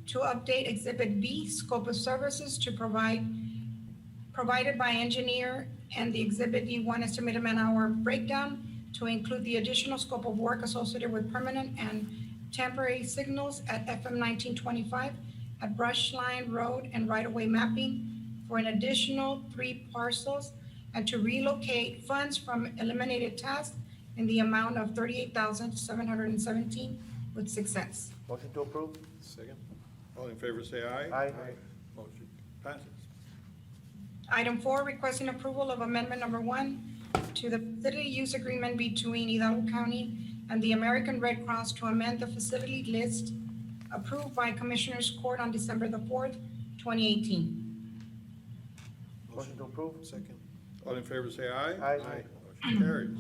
to update Exhibit B, scope of services to provided by engineer and the Exhibit D1 estimated man-hour breakdown to include the additional scope of work associated with permanent and temporary signals at FM 1925 at Brush Line Road and right-of-way mapping for an additional 3 parcels and to relocate funds from eliminated tasks in the amount of $38,717 with 6 cents. Motion to approve. Second. All in favor, say aye. Aye. Motion passes. Item 4, requesting approval of amendment number 1 to the facility use agreement between Hidalgo County and the American Red Cross to amend the facility list approved by Commissioners Court on December the 4th, 2018. Motion to approve. Second. All in favor, say aye. Aye. Motion carries.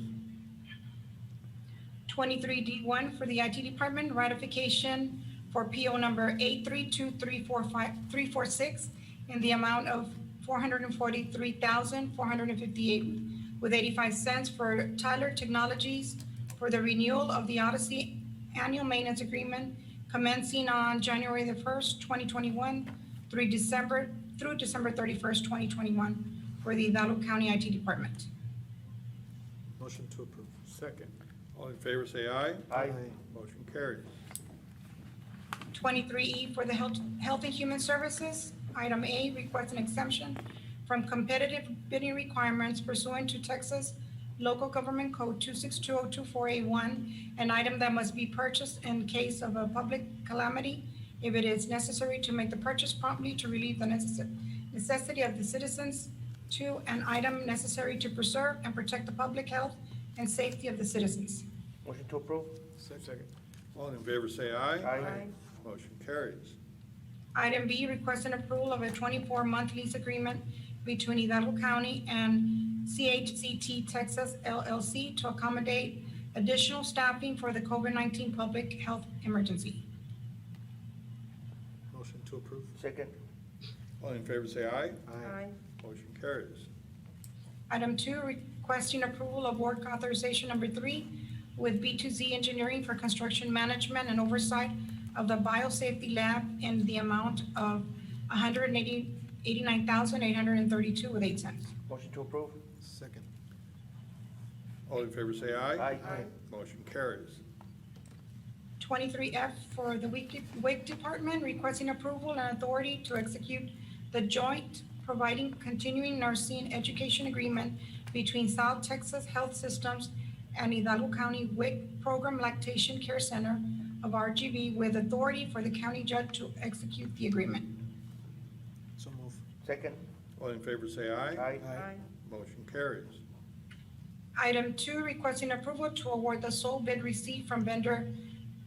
23D1 for the IT Department, ratification for PO number 8323446 in the amount of $443,458 with 85 cents for Tyler Technologies for the renewal of the Odyssey annual maintenance agreement commencing on January the 1st, 2021 through December 31st, 2021 for the Hidalgo County IT Department. Motion to approve. Second. All in favor, say aye. Aye. Motion carries. 23E for the Health and Human Services. Item A, request an exemption from competitive bidding requirements pursuant to Texas Local Government Code 2620224A1, an item that must be purchased in case of a public calamity if it is necessary to make the purchase promptly to relieve the necessity of the citizens. 2, an item necessary to preserve and protect the public health and safety of the citizens. Motion to approve. Second. All in favor, say aye. Aye. Motion carries. Item B, request an approval of a 24-month lease agreement between Hidalgo County and CHCT Texas LLC to accommodate additional staffing for the COVID-19 public health emergency. Motion to approve. Second. All in favor, say aye. Aye. Motion carries. Item 2, requesting approval of work authorization number 3 with B2Z Engineering for construction management and oversight of the biosafety lab in the amount of $189,832 with 8 cents. Motion to approve. Second. All in favor, say aye. Aye. Motion carries. 23F for the WIC Department, requesting approval and authority to execute the joint providing continuing nursing education agreement between South Texas Health Systems and Hidalgo County WIC Program Lactation Care Center of RGV with authority for the county judge to execute the agreement. So move. Second. All in favor, say aye. Aye. Motion carries. Item 2, requesting approval to award the sole bid received from vendor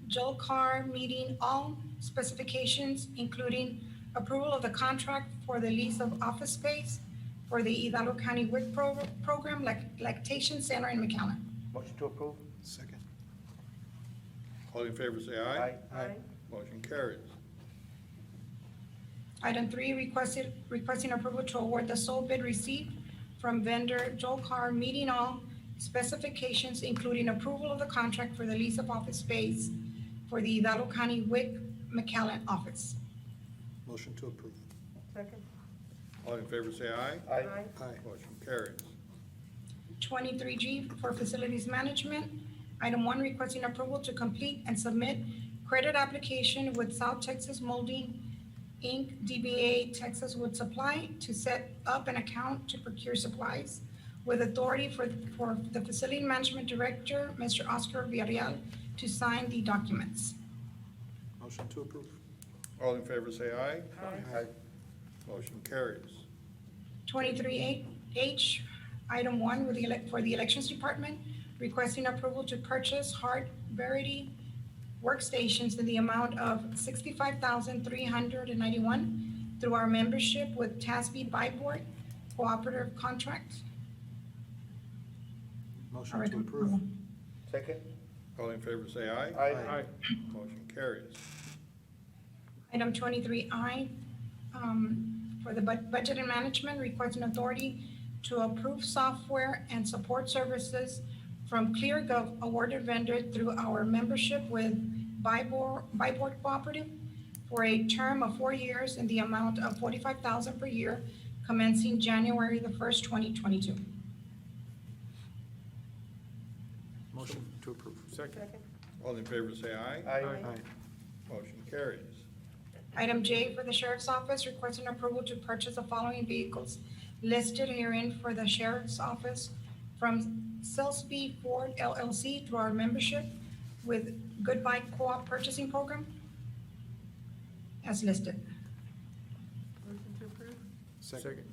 Jolcar, meeting all specifications, including approval of the contract for the lease of office space for the Hidalgo County WIC program lactation center in McAllen. Motion to approve. Second. All in favor, say aye. Aye. Motion carries. Item 3, requesting approval to award the sole bid received from vendor Jolcar, meeting all specifications, including approval of the contract for the lease of office space for the Hidalgo County WIC McAllen office. Motion to approve. Second. All in favor, say aye. Aye. Aye. Motion carries. 23G for facilities management. Item 1, requesting approval to complete and submit credit application with South Texas Molding, Inc., DBA Texas Wood Supply to set up an account to procure supplies with authority for the facility management director, Mr. Oscar Villarreal, to sign the documents. Motion to approve. All in favor, say aye. Aye. Motion carries. 23H, item 1 for the elections department, requesting approval to purchase hard verity workstations in the amount of $65,391 through our membership with TASB Byboard Cooperative Contract. Motion to approve. Second. All in favor, say aye. Aye. Motion carries. Item 23I, For the Budget and Management, requesting authority to approve software and support services from ClearGov awarded vendor through our membership with Byboard Cooperative for a term of 4 years in the amount of $45,000 per year, commencing January the 1st, 2022. Motion to approve. Second. All in favor, say aye. Aye. Motion carries. Item J for the Sheriff's Office, requesting approval to purchase the following vehicles listed herein for the Sheriff's Office from Selsby Ford LLC through our membership with Goodbye Co-op Purchasing Program as listed. Motion to approve? Second.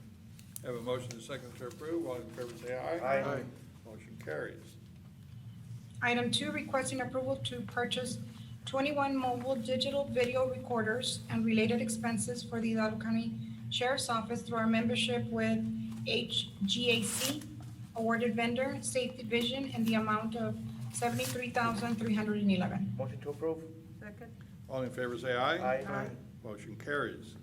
Have a motion and second to approve. All in favor, say aye. Aye. Motion carries. Item 2, requesting approval to purchase 21 mobile digital video recorders and related expenses for the Hidalgo County Sheriff's Office through our membership with HGAC, awarded vendor, Safety Vision, in the amount of $73,311. Motion to approve. Second? All in favor, say aye. Aye. Motion carries.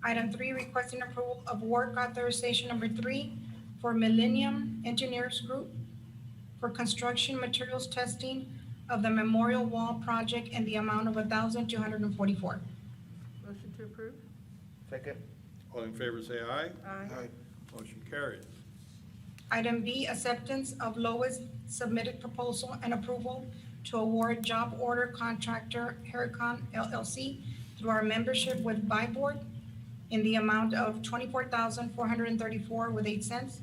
Item 3, requesting approval of work authorization number 3 for Millennium Engineers Group for construction materials testing of the Memorial Wall project in the amount of $1,244. Motion to approve? Second. All in favor, say aye. Aye. Motion carries. Item B, acceptance of lowest submitted proposal and approval to award job order contractor Hericon LLC through our membership with Byboard in the amount of $24,434.08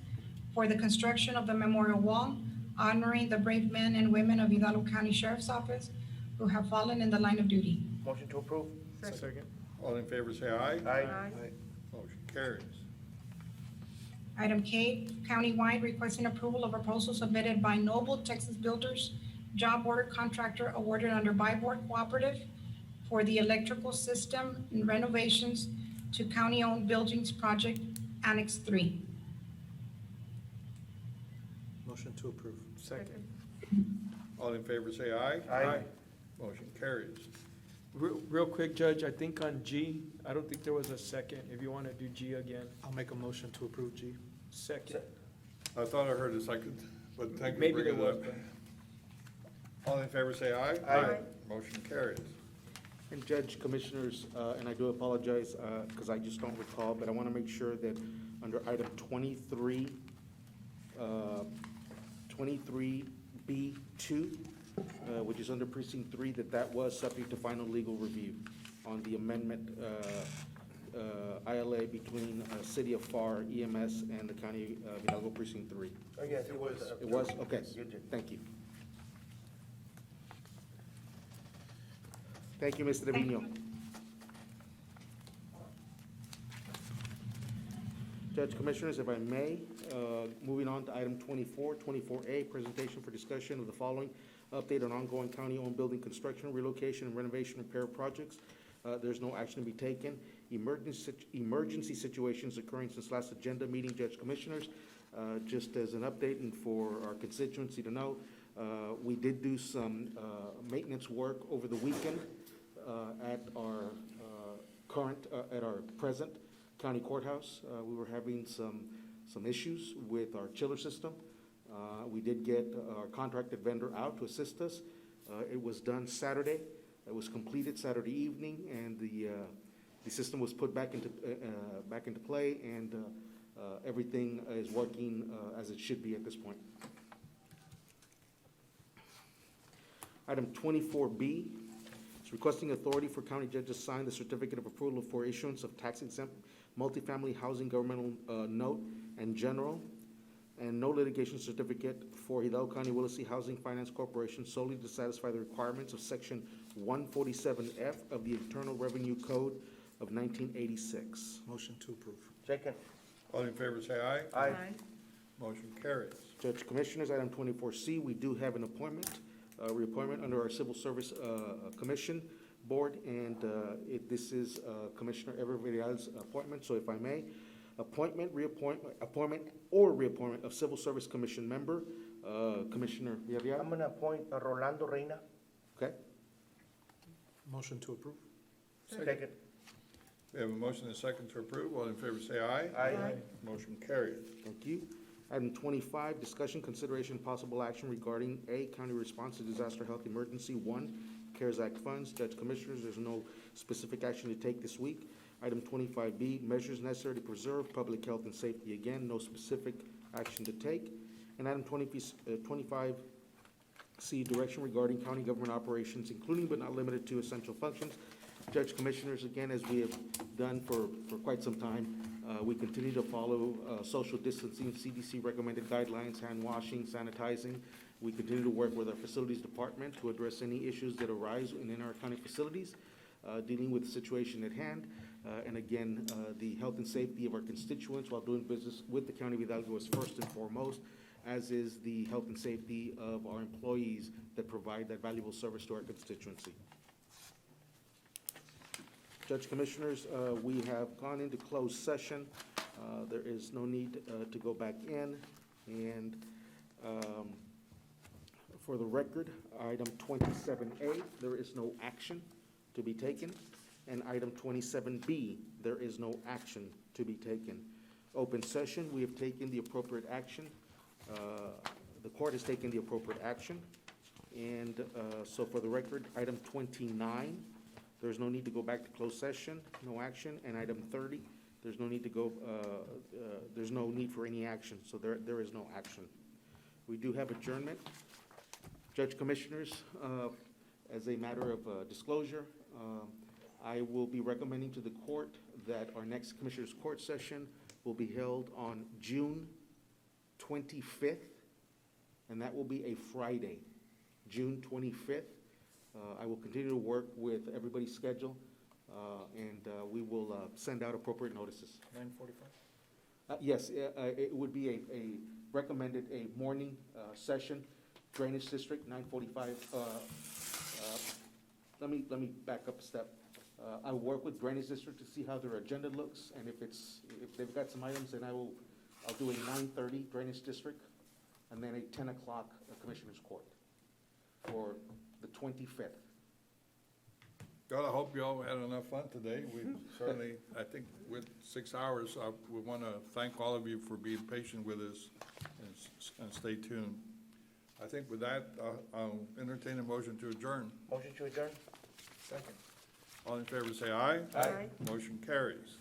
for the construction of the Memorial Wall, honoring the brave men and women of Hidalgo County Sheriff's Office who have fallen in the line of duty. Motion to approve. Second. All in favor, say aye. Aye. Motion carries. Item K, countywide requesting approval of proposal submitted by Noble Texas Builders, job order contractor awarded under Byboard Cooperative for the electrical system renovations to county-owned buildings project Annex 3. Motion to approve. Second. All in favor, say aye. Aye. Motion carries. Real quick, Judge, I think on G, I don't think there was a second. If you want to do G again, I'll make a motion to approve G. second. I thought I heard a second, but thank you for Maybe there bringing it was, up. All in favor, say aye. Aye. Motion carries. And Judge, Commissioners, and I do apologize, because I just don't recall, but I want to make sure that under item 23, 23B2, which is under precinct 3, that was subject to final legal review on the amendment, ILA between City of FAR, EMS, and the County of Hidalgo Precinct 3. Oh, yes, it was. It was? Okay, You did. thank you. Thank you, Mr. Trevino. Judge, Commissioners, if I may, moving on to item 24, 24A, presentation for discussion of the following: update on ongoing county-owned building construction, relocation, and renovation repair projects. There's no action to be taken. Emergency situations occurring since last agenda meeting, Judge, Commissioners. Just as an update and for our constituency to know, we did do some maintenance work over the weekend at our at our present county courthouse. We were having some issues with our chiller system. We did get our contracted vendor out to assist us. It was done Saturday. It was completed Saturday evening, and the system was put back into play, and everything is working as it should be at this point. Item 24B is requesting authority for county judges to sign the certificate of approval for issuance of tax-exempt multifamily housing governmental note and general and no litigation certificate for Hidalgo County Willacy Housing Finance Corporation solely to satisfy the requirements of Section 147F of the Internal Revenue Code of 1986. Motion to approve. Second. All in favor, say aye. Aye. Motion carries. Judge, Commissioners, item 24C, we do have an appointment, reappointment under our Civil Service Commission Board, and this is Commissioner Ever Villarreal's appointment. So if I may, appointment, or reappointment of Civil Service Commission member, Commissioner Villarreal. I'm gonna appoint Rolando Reina. Okay. Motion to approve. Second. We have a motion and a second to approve. All in favor say aye. Aye. Motion carries. Thank you. Item 25, discussion, consideration, possible action regarding A, county response to disaster health emergency. 1, CARES Act funds. Judge Commissioners, there's no specific action to take this week. Item 25B, measures necessary to preserve public health and safety. Again, no specific action to take. And item 25C, direction regarding county government operations, including but not limited to essential functions. Judge Commissioners, again, as we have done for quite some time, we continue to follow social distancing, CDC recommended guidelines, hand washing, sanitizing. We continue to work with our facilities department to address any issues that arise in our county facilities, dealing with the situation at hand. And again, the health and safety of our constituents while doing business with the County of Hidalgo is first and foremost, as is the health and safety of our employees that provide that valuable service to our constituency. Judge Commissioners, we have gone into closed session. There is no need to go back in. And for the record, item 27A, there is no action to be taken. And item 27B, there is no action to be taken. Open session, we have taken the appropriate action. The court has taken the appropriate action. And so for the record, item 29, there's no need to go back to closed session, no action. And item 30, there's no need to go, there's no need for any action, so there is no action. We do have adjournment. Judge Commissioners, as a matter of disclosure, I will be recommending to the court that our next Commissioners Court session will be held on June 25th, and that will be a Friday, June 25th. I will continue to work with everybody's schedule, and we will send out appropriate notices. 9:45? Yes, it would be a recommended a morning session, Drainage District, 9:45. Let me back up a step. I will work with Drainage District to see how their agenda looks, and if they've got some items, then I'll do a 9:30 Drainage District, and then a 10 o'clock Commissioners Court for the 25th. God, I hope you all had enough fun today. We certainly, I think with 6 hours, we want to thank all of you for being patient with us and stay tuned. I think with that, I'll entertain a motion to adjourn. Motion to adjourn? Second. All in favor say aye. Aye. Motion carries.